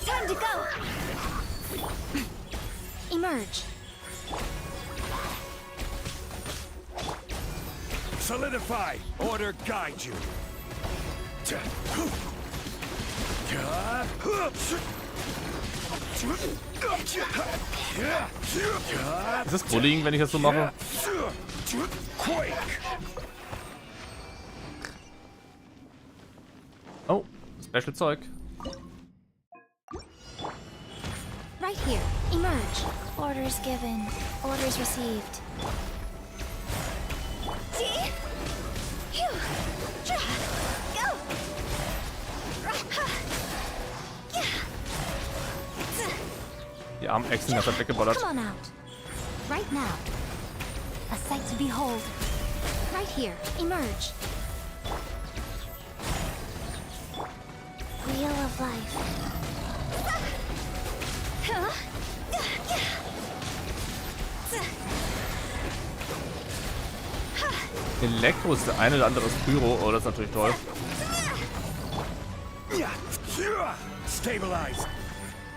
Time to go. Emerge. Solidify. Order guide you. Ist das Bullying, wenn ich das so mache? Oh, Special Zeug. Right here. Emerge. Orders given. Orders received. See? Phew. Go. Die armen Echsen hat er weggeballert. Come on out. Right now. A sight to behold. Right here. Emerge. Wheel of life. Elektro ist der eine oder andere ist Pyro. Oh, das ist natürlich toll. Stabilize.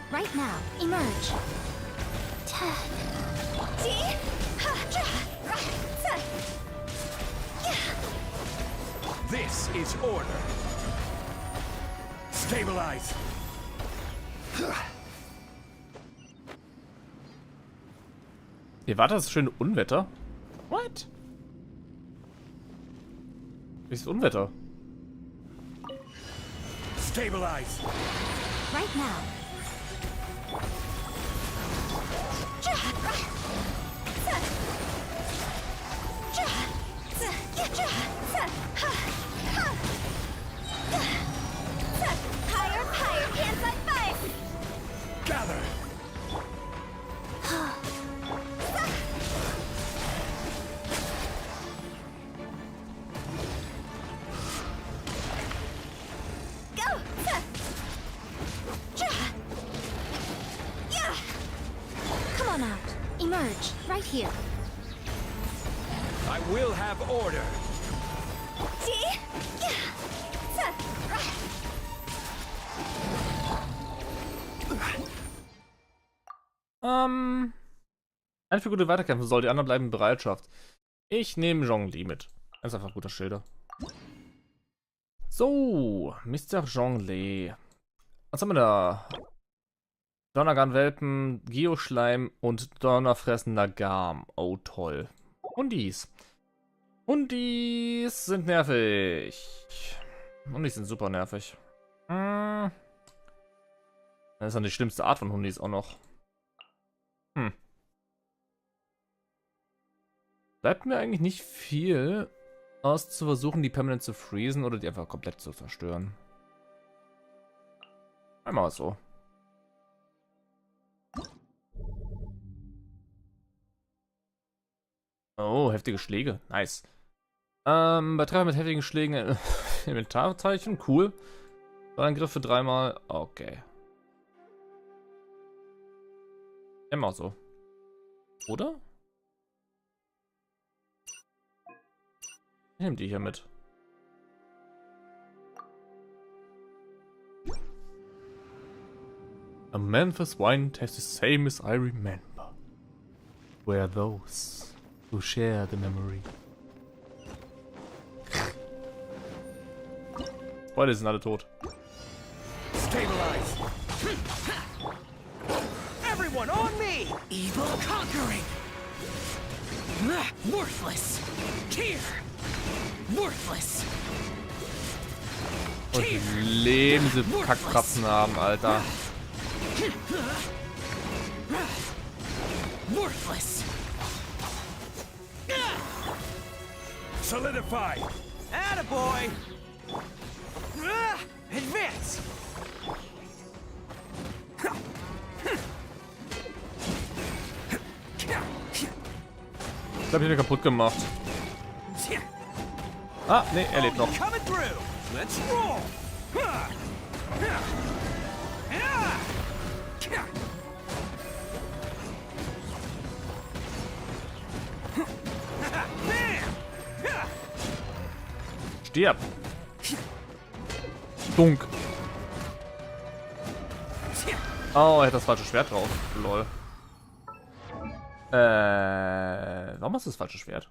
Right now. Emerge. This is order. Stabilize. Ihr wartet das schöne Unwetter? What? Wie ist das Unwetter? Stabilize. Right now. Higher, higher, hands on fire! Gather. Go! Come on out. Emerge. Right here. I will have order. Eine Figur, die weiterkämpfen soll, die anderen bleiben in Bereitschaft. Ich nehme Zhongli mit. Das ist einfach ein guter Schilder. So, Mr. Zhongli. Was haben wir da? Donnergarn-Welpen, Geoschleim und donnerfressender Garm. Oh, toll. Hundis. Hundis sind nervig. Hundis sind super nervig. Das ist dann die schlimmste Art von Hundis auch noch. Bleibt mir eigentlich nicht viel, aus zu versuchen, die permanent zu freezen oder die einfach komplett zu zerstören. Einmal so. Oh, heftige Schläge. Nice. Bei Treffer mit heftigen Schlägen Inventarzeichen. Cool. Angriffe dreimal. Okay. Immer so. Oder? Ich nehme die hier mit. A Memphis wine tastes the same as I remember. Were those who share the memory. Beide sind alle tot. Stabilize. Everyone on me! Evil conquering. Worthless. Here. Worthless. Und wie Leben diese Kackkrapfen haben, Alter. Worthless. Solidify. Attaboy! Advance! Ich hab ihn wieder kaputt gemacht. Ah, nee, er lebt noch. Coming through! Let's roll! Stirb! Dunk! Oh, er hat das falsche Schwert drauf. Lol. Warum hast du das falsche Schwert?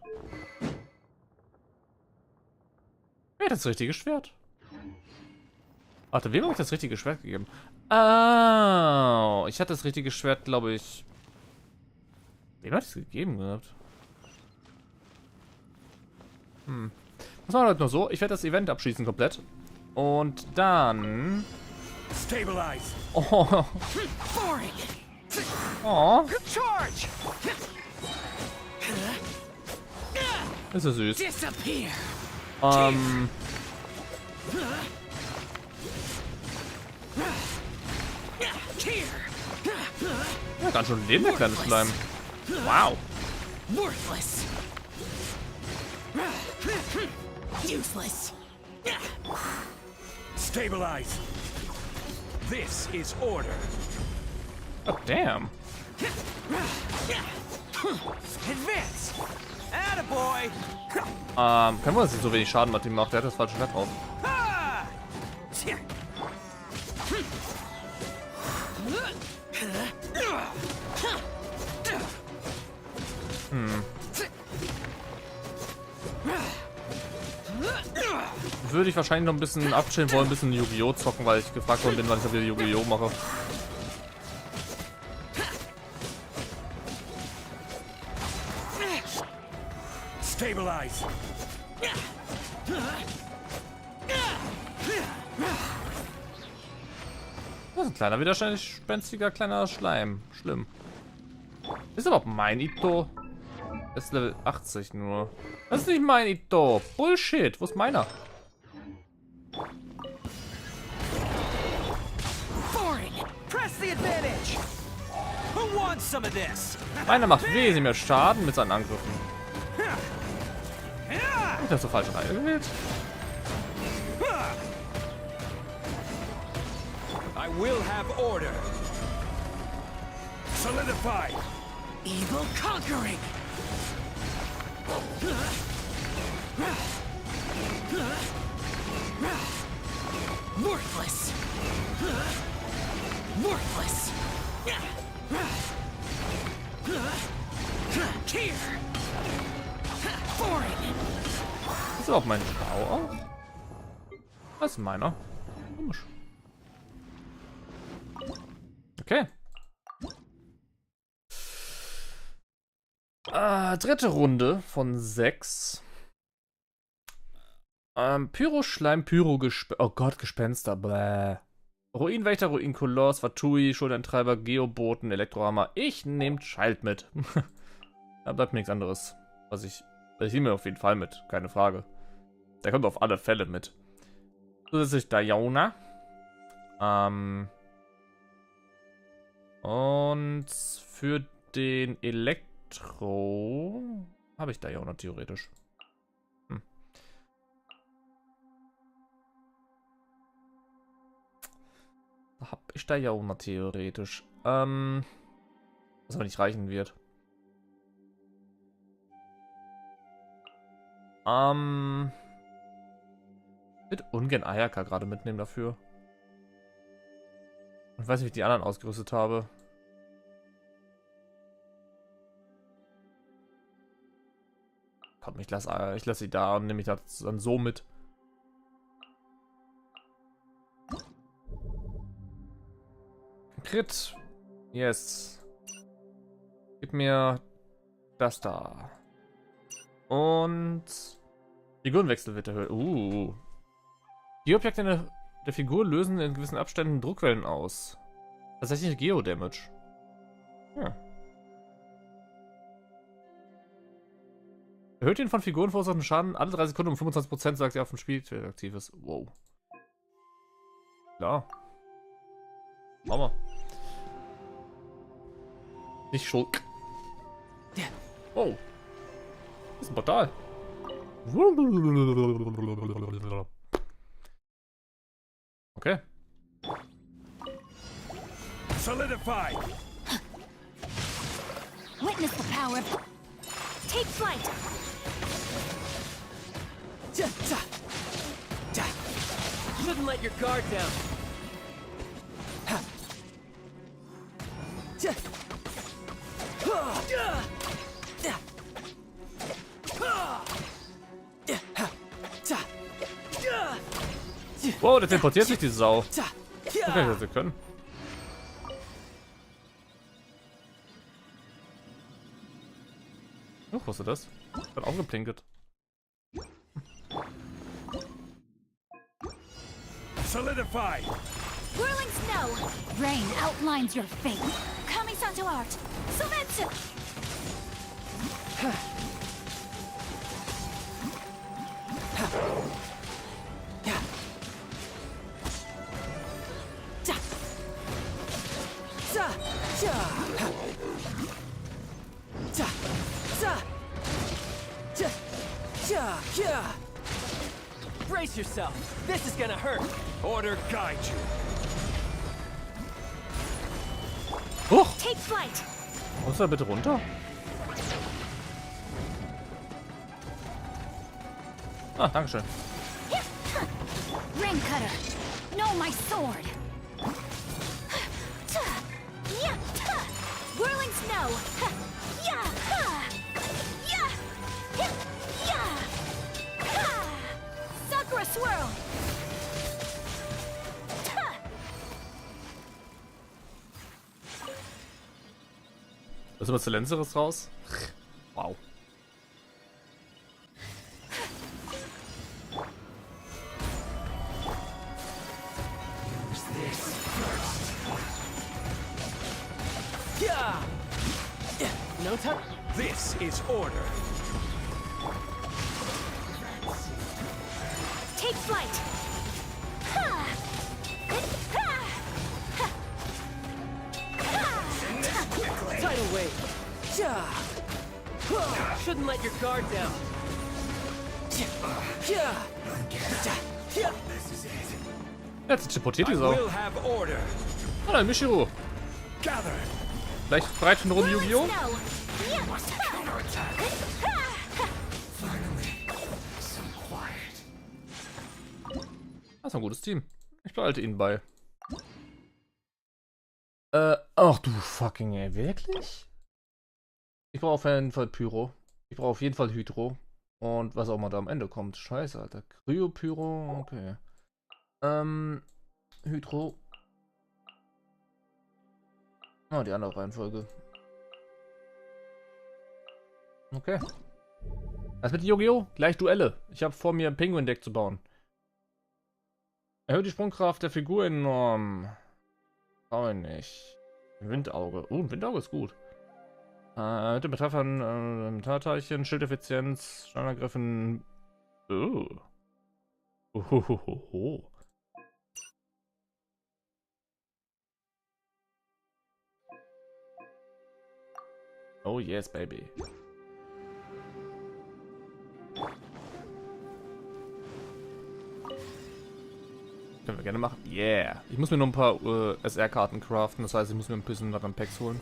Wer hat das richtige Schwert? Warte, wem habe ich das richtige Schwert gegeben? Oh, ich hatte das richtige Schwert, glaube ich. Wem hat es gegeben gehabt? Das war halt nur so. Ich werde das Event abschließen komplett. Und dann... Stabilize. Oh. Oh. Charge. Das ist ja süß. Disappear. Ja, ganz schön Leben, der kleine Schleim. Wow. Worthless. Useless. Stabilize. This is order. Oh, damn. Advance! Attaboy! Kein Wunder, dass sie so wenig Schaden mit ihm macht. Der hat das falsche Schwert drauf. Würde ich wahrscheinlich noch ein bisschen abchillen wollen, ein bisschen Yu-Gi-Oh! Zocken, weil ich gefragt worden bin, wann ich wieder Yu-Gi-Oh! Mache. Stabilize. Das ist ein kleiner, widerspenstiger kleiner Schleim. Schlimm. Ist aber auch mein Ito. Ist Level 80 nur. Das ist nicht mein Ito. Bullshit. Wo ist meiner? Press the advantage! Who wants some of this? Meiner macht wesentlich mehr Schaden mit seinen Angriffen. Ich hab so falsch reingewählt. I will have order. Solidify. Evil conquering. Worthless. Worthless. Here. Foreign. Ist auch mein Bau. Das ist meiner. Komisch. Okay. Dritte Runde von 6. Pyro-Schleim, oh Gott, Gespenster. Bläh. Ruinwächter, Ruinkoloss, Fatui, Schulterntreiber, Geoboten, Elektrohammer. Ich nehme Child mit. Da bleibt mir nichts anderes. Ich nehme auf jeden Fall mit, keine Frage. Der kommt auf alle Fälle mit. Zusätzlich Diona. Und für den Elektro habe ich Diona theoretisch. Da habe ich Diona theoretisch. Was aber nicht reichen wird. Ich würde ungern Ayaka gerade mitnehmen dafür. Ich weiß nicht, wie ich die anderen ausgerüstet habe. Komm, ich lass sie da und nehme mich das dann so mit. Crit. Yes. Gib mir das da. Und Figurenwechsel wird erhöht. Die Objekte der Figur lösen in gewissen Abständen Druckwellen aus. Tatsächlich Geo-Damage. Erhöht den von Figuren verursachten Schaden alle 3 Sekunden um 25%, sagt er auf dem Spiel aktiv ist. Wow. Klar. Machen wir. Nicht schuld. Oh. Das ist ein Portal. Okay. Solidify. Witness the power. Take flight. Shouldn't let your guard down. Wow, der teleportiert sich, die Sau. Okay, was wir können. Oh, was ist das? Hat aufgeplinkert. Solidify. Whirling snow. Rain outlines your fate. Kami-santo art. Sometsu. Brace yourself. This is gonna hurt. Order guide you. Take flight. Muss er bitte runter? Ah, dankeschön. Rain cutter. No, my sword. Whirling snow. Sakura swirl. Ist was Silenceres raus? Wow. No time. This is order. Take flight. Tidal wave. Shouldn't let your guard down. Jetzt teleportiert die I Sau. will have order. Hallo, Michiru. Gather. Vielleicht bereit für eine Runde Yu-Gi-Oh? Das ist ein gutes Team. Ich behalte ihnen bei. Ach du fucking ey, wirklich? Ich brauche auf jeden Fall Pyro. Ich brauche auf jeden Fall Hydro. Und was auch mal da am Ende kommt. Scheiße, Alter. Kryopyro, okay. Hydro. Ah, die andere Reihenfolge. Okay. Was mit Yu-Gi-Oh? Gleich Duelle. Ich habe vor mir ein Penguin-Deck zu bauen. Erhöht die Sprungkraft der Figur enorm. Brauche ich nicht. Windauge. Ein Windauge ist gut. Mit dem Metaphern, Metallteilchen, Schildeffizienz, Standardgriffen. Oh yes, baby. Können wir gerne machen. Yeah. Ich muss mir noch ein paar SR-Karten craften. Das heißt, ich muss mir ein bisschen daran Packs holen.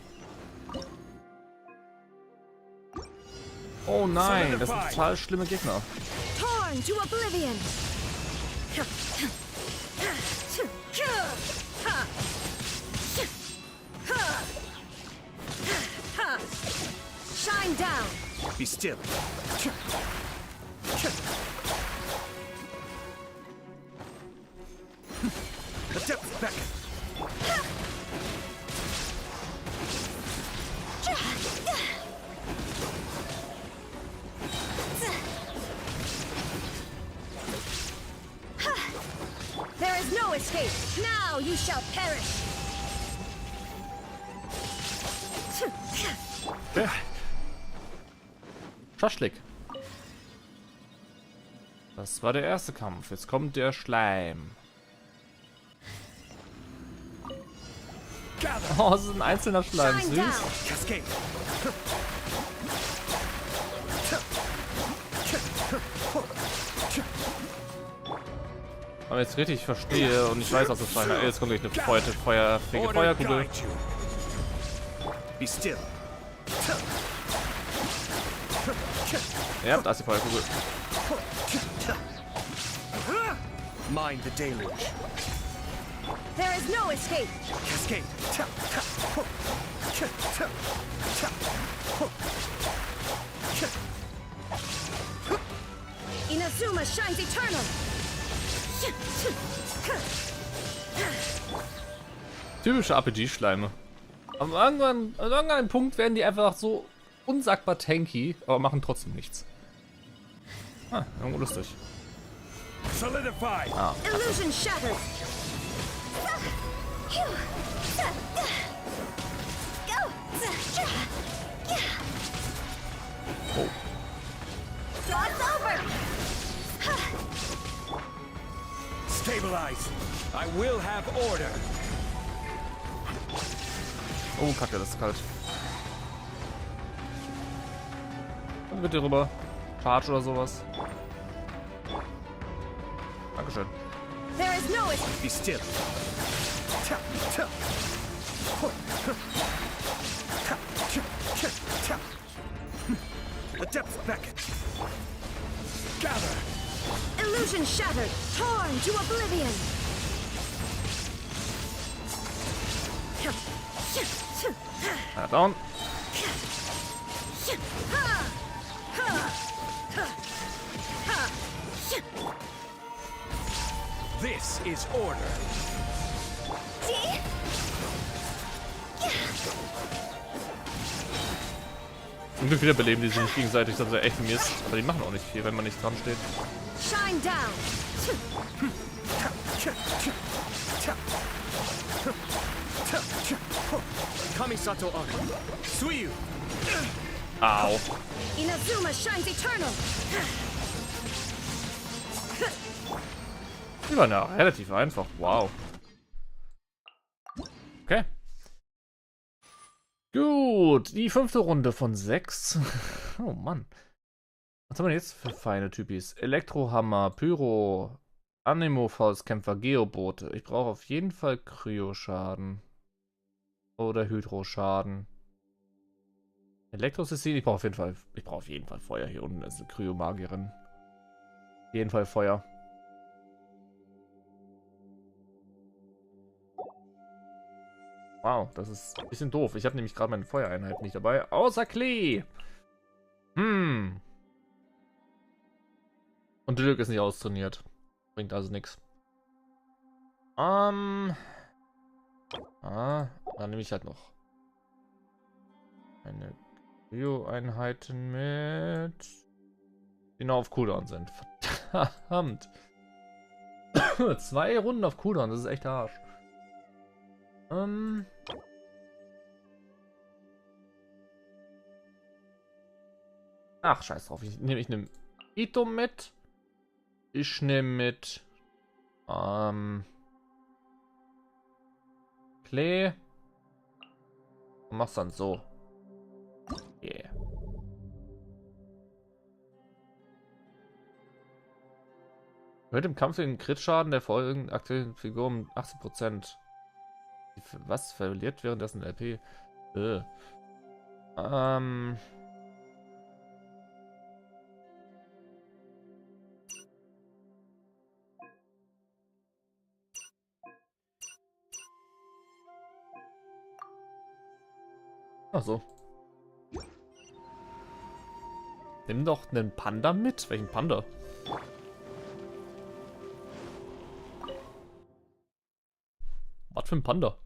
Oh nein, das sind total schlimme Gegner. Torn to oblivion. Be still. The depth beckon. There is no escape. Now you shall perish. Okay. Schaschlik. Das war der erste Kampf. Jetzt kommt der Schleim. Oh, es ist ein einzelner Schleim. Süß. Aber jetzt richtig verstehe und ich weiß, was das sein soll. Jetzt kommt gleich eine feuerfähige Feuerkugel. Ja, da ist die Feuerkugel. Mind the deluge. There is no escape. Cascade. Inazuma shines eternal. Typische RPG-Schleime. An irgendeinem Punkt werden die einfach so unsagbar tanky, aber machen trotzdem nichts. Ah, irgendwo lustig. Solidify. Ah. Illusion shattered. Oh. It's over. Stabilize. I will have order. Oh, Kacke, das ist kalt. Dann bitte rüber. Charge oder sowas. Dankeschön. There is no escape. Be still. The depth beckon. Gather. Illusion shattered. Torn to oblivion. Down. This is order. Zum Glück wiederbeleben die sich nicht gegenseitig, das ist ja echt Mist. Aber die machen auch nicht viel, wenn man nicht dran steht. Shine down. Kamisato on. Suiyu. Au. Inazuma shines eternal. Die waren ja relativ einfach. Wow. Okay. Gut, die 5. Runde von 6. Oh Mann. Was haben wir jetzt für feine Typis? Elektrohammer, Pyro, Anemo-Faustkämpfer, Geobote. Ich brauche auf jeden Fall Kryoschaden. Oder Hydroschaden. Elektrosystem, ich brauche auf jeden Fall Feuer. Hier unten ist eine Kryomagierin. Auf jeden Fall Feuer. Wow, das ist ein bisschen doof. Ich habe nämlich gerade meine Feuereinheit nicht dabei. Außer Klee. Und Dirk ist nicht austrainiert. Bringt also nichts. Dann nehme ich halt noch eine Bio-Einheiten mit, die noch auf Cooldown sind. Verdammt. 2 Runden auf Cooldown, das ist echt Arsch. Ach, scheiß drauf. Ich nehme Ito mit. Ich nehme mit Klee. Und mach's dann so. Yeah. Erhöht im Kampf den Crit-Schaden der folgenden aktuellen Figur um 80%. Was verliert währenddessen LP? Ach so. Nimm doch einen Panda mit. Welchen Panda? Was für ein Panda?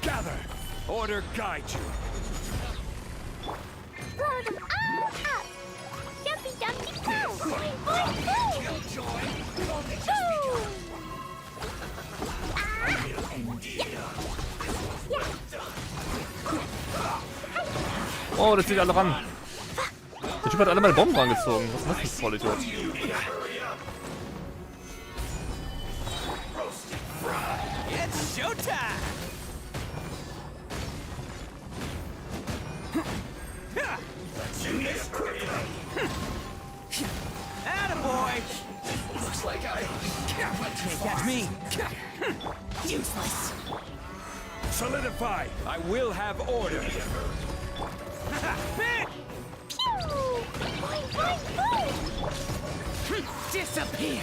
Gather! Order guide you! Blow them all up! Jumpy dumpy go! Boing boing boing! Killjoy! Oh, das zieht alle ran. Der Typ hat alle meine Bomben rangezogen. Was ist das für ein Vollidiot? It's showtime! Attaboy! Looks like I Can't catch me! Useless! solidify! I will have order! Boing boing boing! Disappear!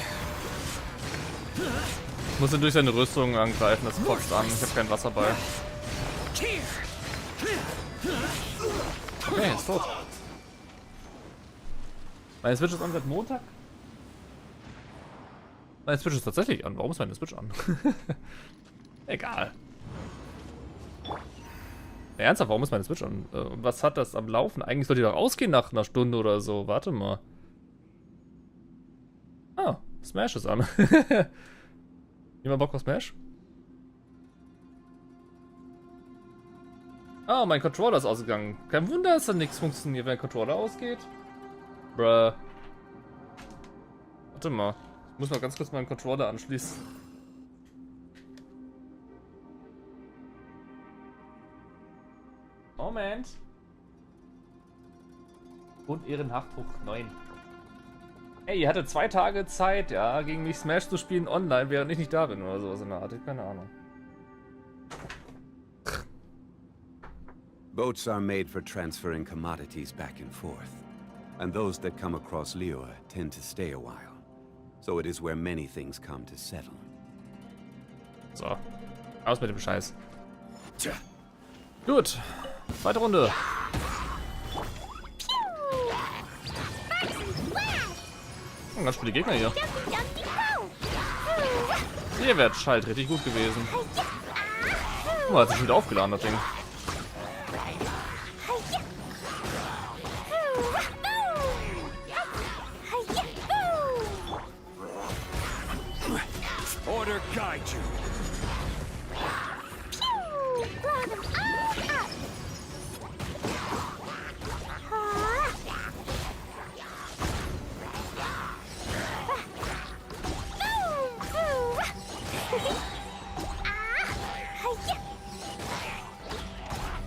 Ich muss ihn durch seine Rüstung angreifen. Das kotzt an. Ich habe kein Wasser bei. Okay, ist tot. Meine Switch ist an seit Montag? Meine Switch ist tatsächlich an. Warum ist meine Switch an? Egal. Ernsthaft, warum ist meine Switch an? Was hat das am Laufen? Eigentlich sollte die doch ausgehen nach einer Stunde oder so. Warte mal. Ah, Smash ist an. Jemand Bock auf Smash? Ah, mein Controller ist ausgegangen. Kein Wunder, dass da nichts funktioniert, wenn der Controller ausgeht. Bruh. Warte mal. Ich muss mal ganz kurz meinen Controller anschließen. Moment. Und Ehrenhaft hoch 9. Ey, ihr hattet 2 Tage Zeit, ja, gegen mich Smash zu spielen online, während ich nicht da bin oder sowas in der Art. Ich hab keine Ahnung. Boats are made for transferring commodities back and forth. And those that come across Liyue tend to stay a while. So it is where many things come to settle. So. Aus mit dem Scheiß. Gut. Zweite Runde. Oh, ganz viele Gegner hier. Hier wäre Schalt richtig gut gewesen. Oh, hat sich wieder aufgeladen, das Ding. Order guide you! Blow them all up!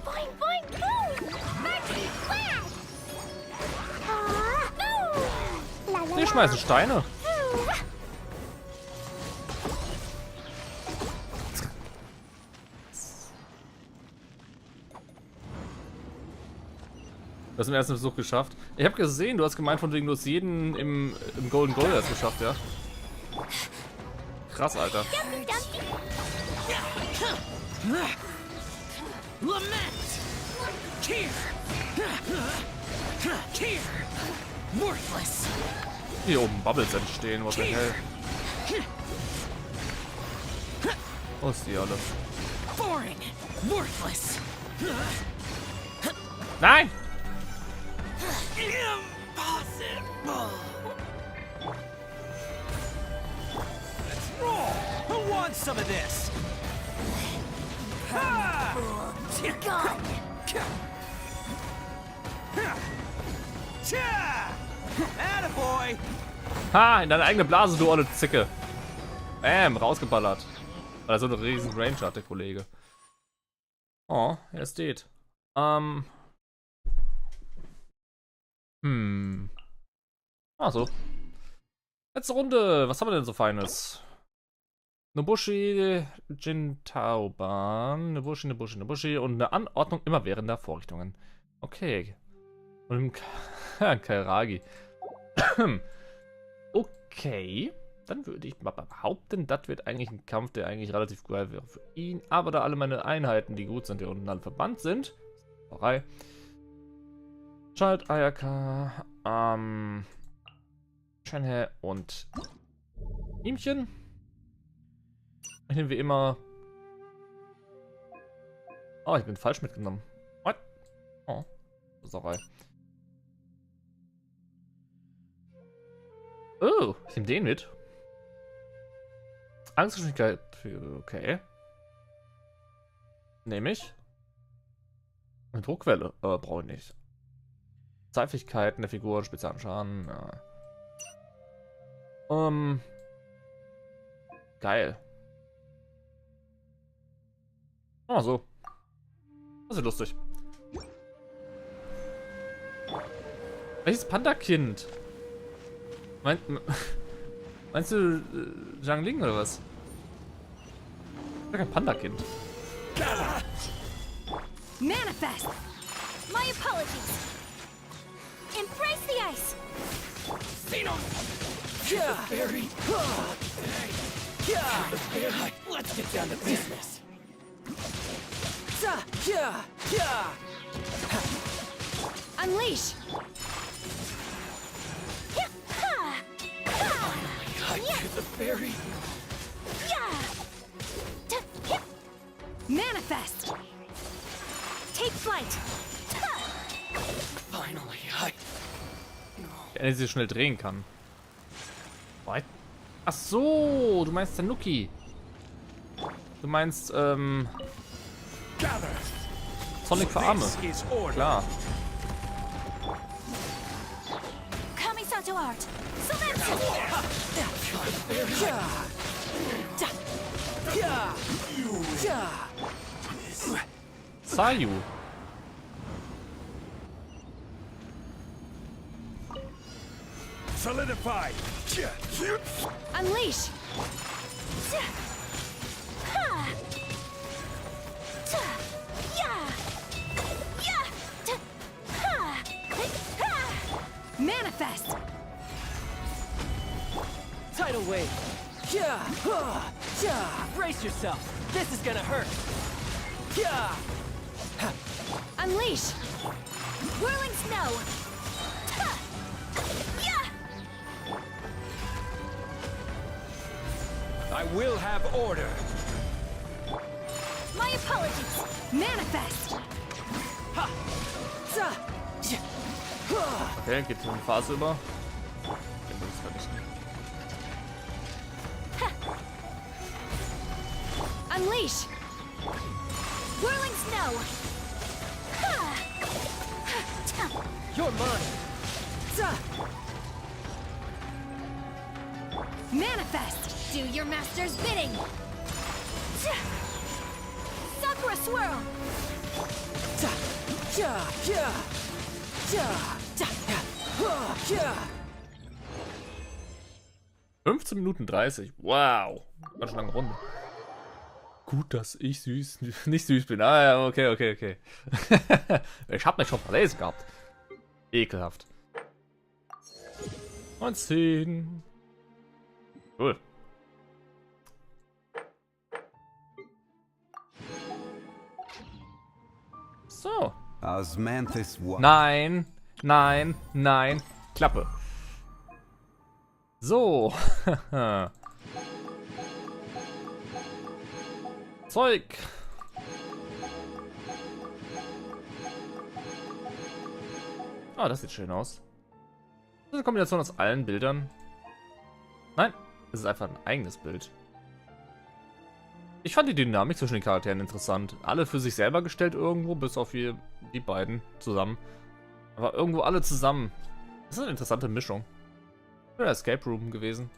Boing boing boom! Mercy flash! Die schmeißen Steine. Du hast im ersten Versuch geschafft. Ich habe gesehen, du hast gemeint, von wegen du hast jeden im Golden Goal erst geschafft, ja? Krass, Alter. Lament! Tear! Tear! Worthless! Hier oben Bubbles entstehen, was der hell. Wo ist die alle? Boring! Worthless! Nein! Impossible! Let's roll! Who wants some of this? Ha! Attaboy! Ha! In deine eigene Blase, du olle Zicke. Bam, rausgeballert. Weil er so eine riesen Range hat, der Kollege. Oh, er steht. Also. Letzte Runde. Was haben wir denn so Feines? Nobushi, Jintauban, Nobushi und eine Anordnung immerwährender Vorrichtungen. Okay. Und Kairagi. Okay. dann würde ich mal behaupten, das wird eigentlich ein Kampf, der eigentlich relativ geil wäre für ihn. Aber da alle meine Einheiten, die gut sind, hier unten alle verbannt sind. Schalt, Ayaka, Shenhe und Ihmchen. Nehmen wir immer. Oh, ich bin falsch mitgenommen. What? Oh, Sauerei. Oh, ich nehme den mit. Angstgeschwindigkeit. Okay. Nehme ich. Eine Druckwelle. Brauche ich nicht. Zeitfähigkeiten der Figur, speziellen Schaden. Geil. Oh, so. Das ist lustig. Welches Panda-Kind? Meinst du Zhang Ling oder was? Ich bin kein Panda-Kind. Manifest! My apologies! Embrace the ice! Yeah. Very. Yeah. Let's get down to business. Unleash! To the ferry. Manifest! Take flight! Finally, Wenn sie schnell drehen kann. What? Ach so, du meinst Tanuki. Du meinst, Sonic für Arme. Klar. Kamisato art! Sayu. Solidify. Unleash! Manifest! Tidal wave. Brace yourself. This is gonna hurt. Unleash! Whirling snow! I will have order. My apologies! Manifest! Okay, geht in die Phase über. Unleash! Whirling snow! You're mine. Manifest! Do your master's bidding! Sakura swirl! 15 Minuten 30. Wow. Ganz schön lange Runde. Gut, dass ich nicht süß bin. Ah ja, okay. Ich hab mich schon verlesen gehabt. Ekelhaft. 19. Cool. So. Nein. Klappe. So. Zeug. Ah, das sieht schön aus. Das ist eine Kombination aus allen Bildern. Nein, es ist einfach ein eigenes Bild. Ich fand die Dynamik zwischen den Charakteren interessant. Alle für sich selber gestellt irgendwo, bis auf die beiden zusammen. Aber irgendwo alle zusammen. Das ist eine interessante Mischung. Schöner Escape Room gewesen.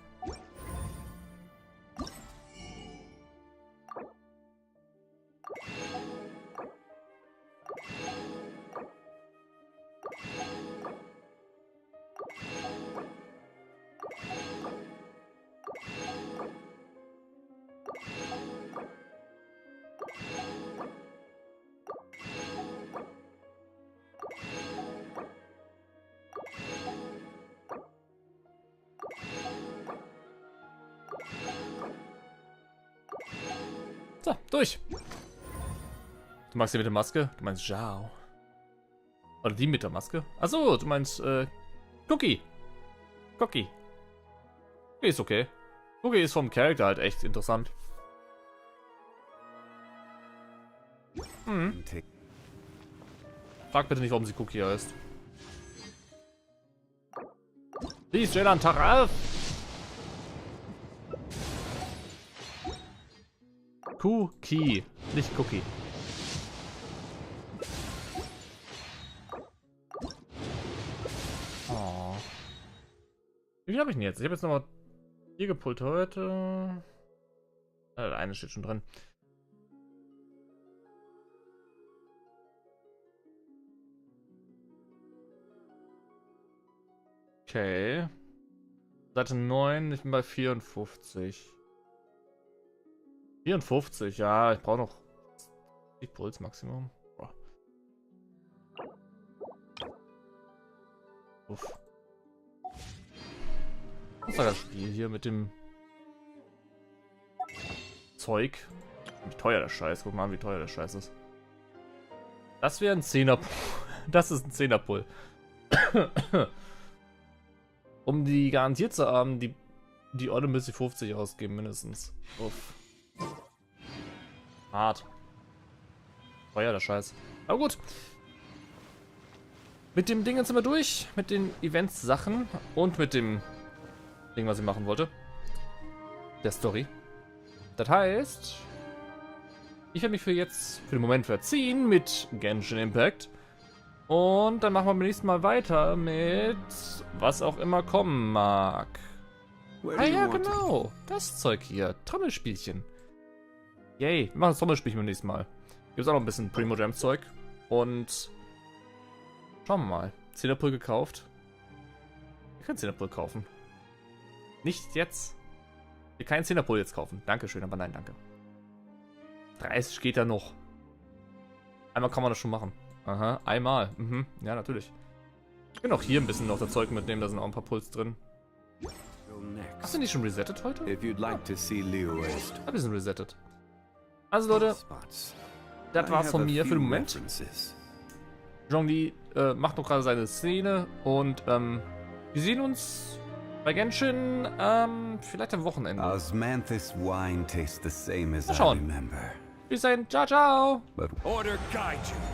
So, durch. Du magst die mit der Maske? Du meinst Zhao. Oder die mit der Maske? Achso, du meinst, Cookie. Cookie. Cookie ist okay. Cookie ist vom Charakter halt echt interessant. Hm. Frag bitte nicht, warum sie Cookie heißt. Please, Yelan, Tag auf! Cookie, nicht Cookie. Oh. Wie viel habe ich denn jetzt? Ich habe jetzt nochmal 4 gepult heute. Der eine steht schon drin. Okay. Seite 9, ich bin bei 54. 54, ja, ich brauche noch die Puls Maximum. Boah. Uff. Was war das Spiel hier mit dem Zeug? Wie teuer der Scheiß, guck mal an, wie teuer der Scheiß ist. Das wäre ein 10er. Das ist ein 10er Pull. Um die garantiert zu haben, die Orte müsste 50 ausgeben, mindestens. Uff. Hart. Teuer, der Scheiß. Aber gut. Mit dem Ding sind wir durch. Mit den Events-Sachen. Und mit dem Ding, was ich machen wollte. Der Story. Das heißt, ich werde mich für den Moment verziehen mit Genshin Impact. Und dann machen wir beim nächsten Mal weiter mit was auch immer kommen mag. Ah ja, genau. Das Zeug hier. Trommelspielchen. Yay. Wir machen das Trommelspielchen beim nächsten Mal. Gibt auch noch ein bisschen Primo Jam Zeug. Und schauen wir mal. 10er Pull gekauft. Wir können 10er Pull kaufen. Nicht jetzt. Wir können keinen 10er Pull jetzt kaufen. Dankeschön, aber nein, danke. 30 geht ja noch. Einmal kann man das schon machen. Aha, einmal. Mhm, ja, natürlich. Ich kann auch hier ein bisschen noch das Zeug mitnehmen, da sind auch ein paar Puls drin. Hast du nicht schon resettet heute? Ja. Ein bisschen resettet. Also Leute, das war's von mir für den Moment. Zhongli macht noch gerade seine Szene und wir sehen uns bei Genshin vielleicht am Wochenende. Mal schauen. Bis dahin, ciao, ciao.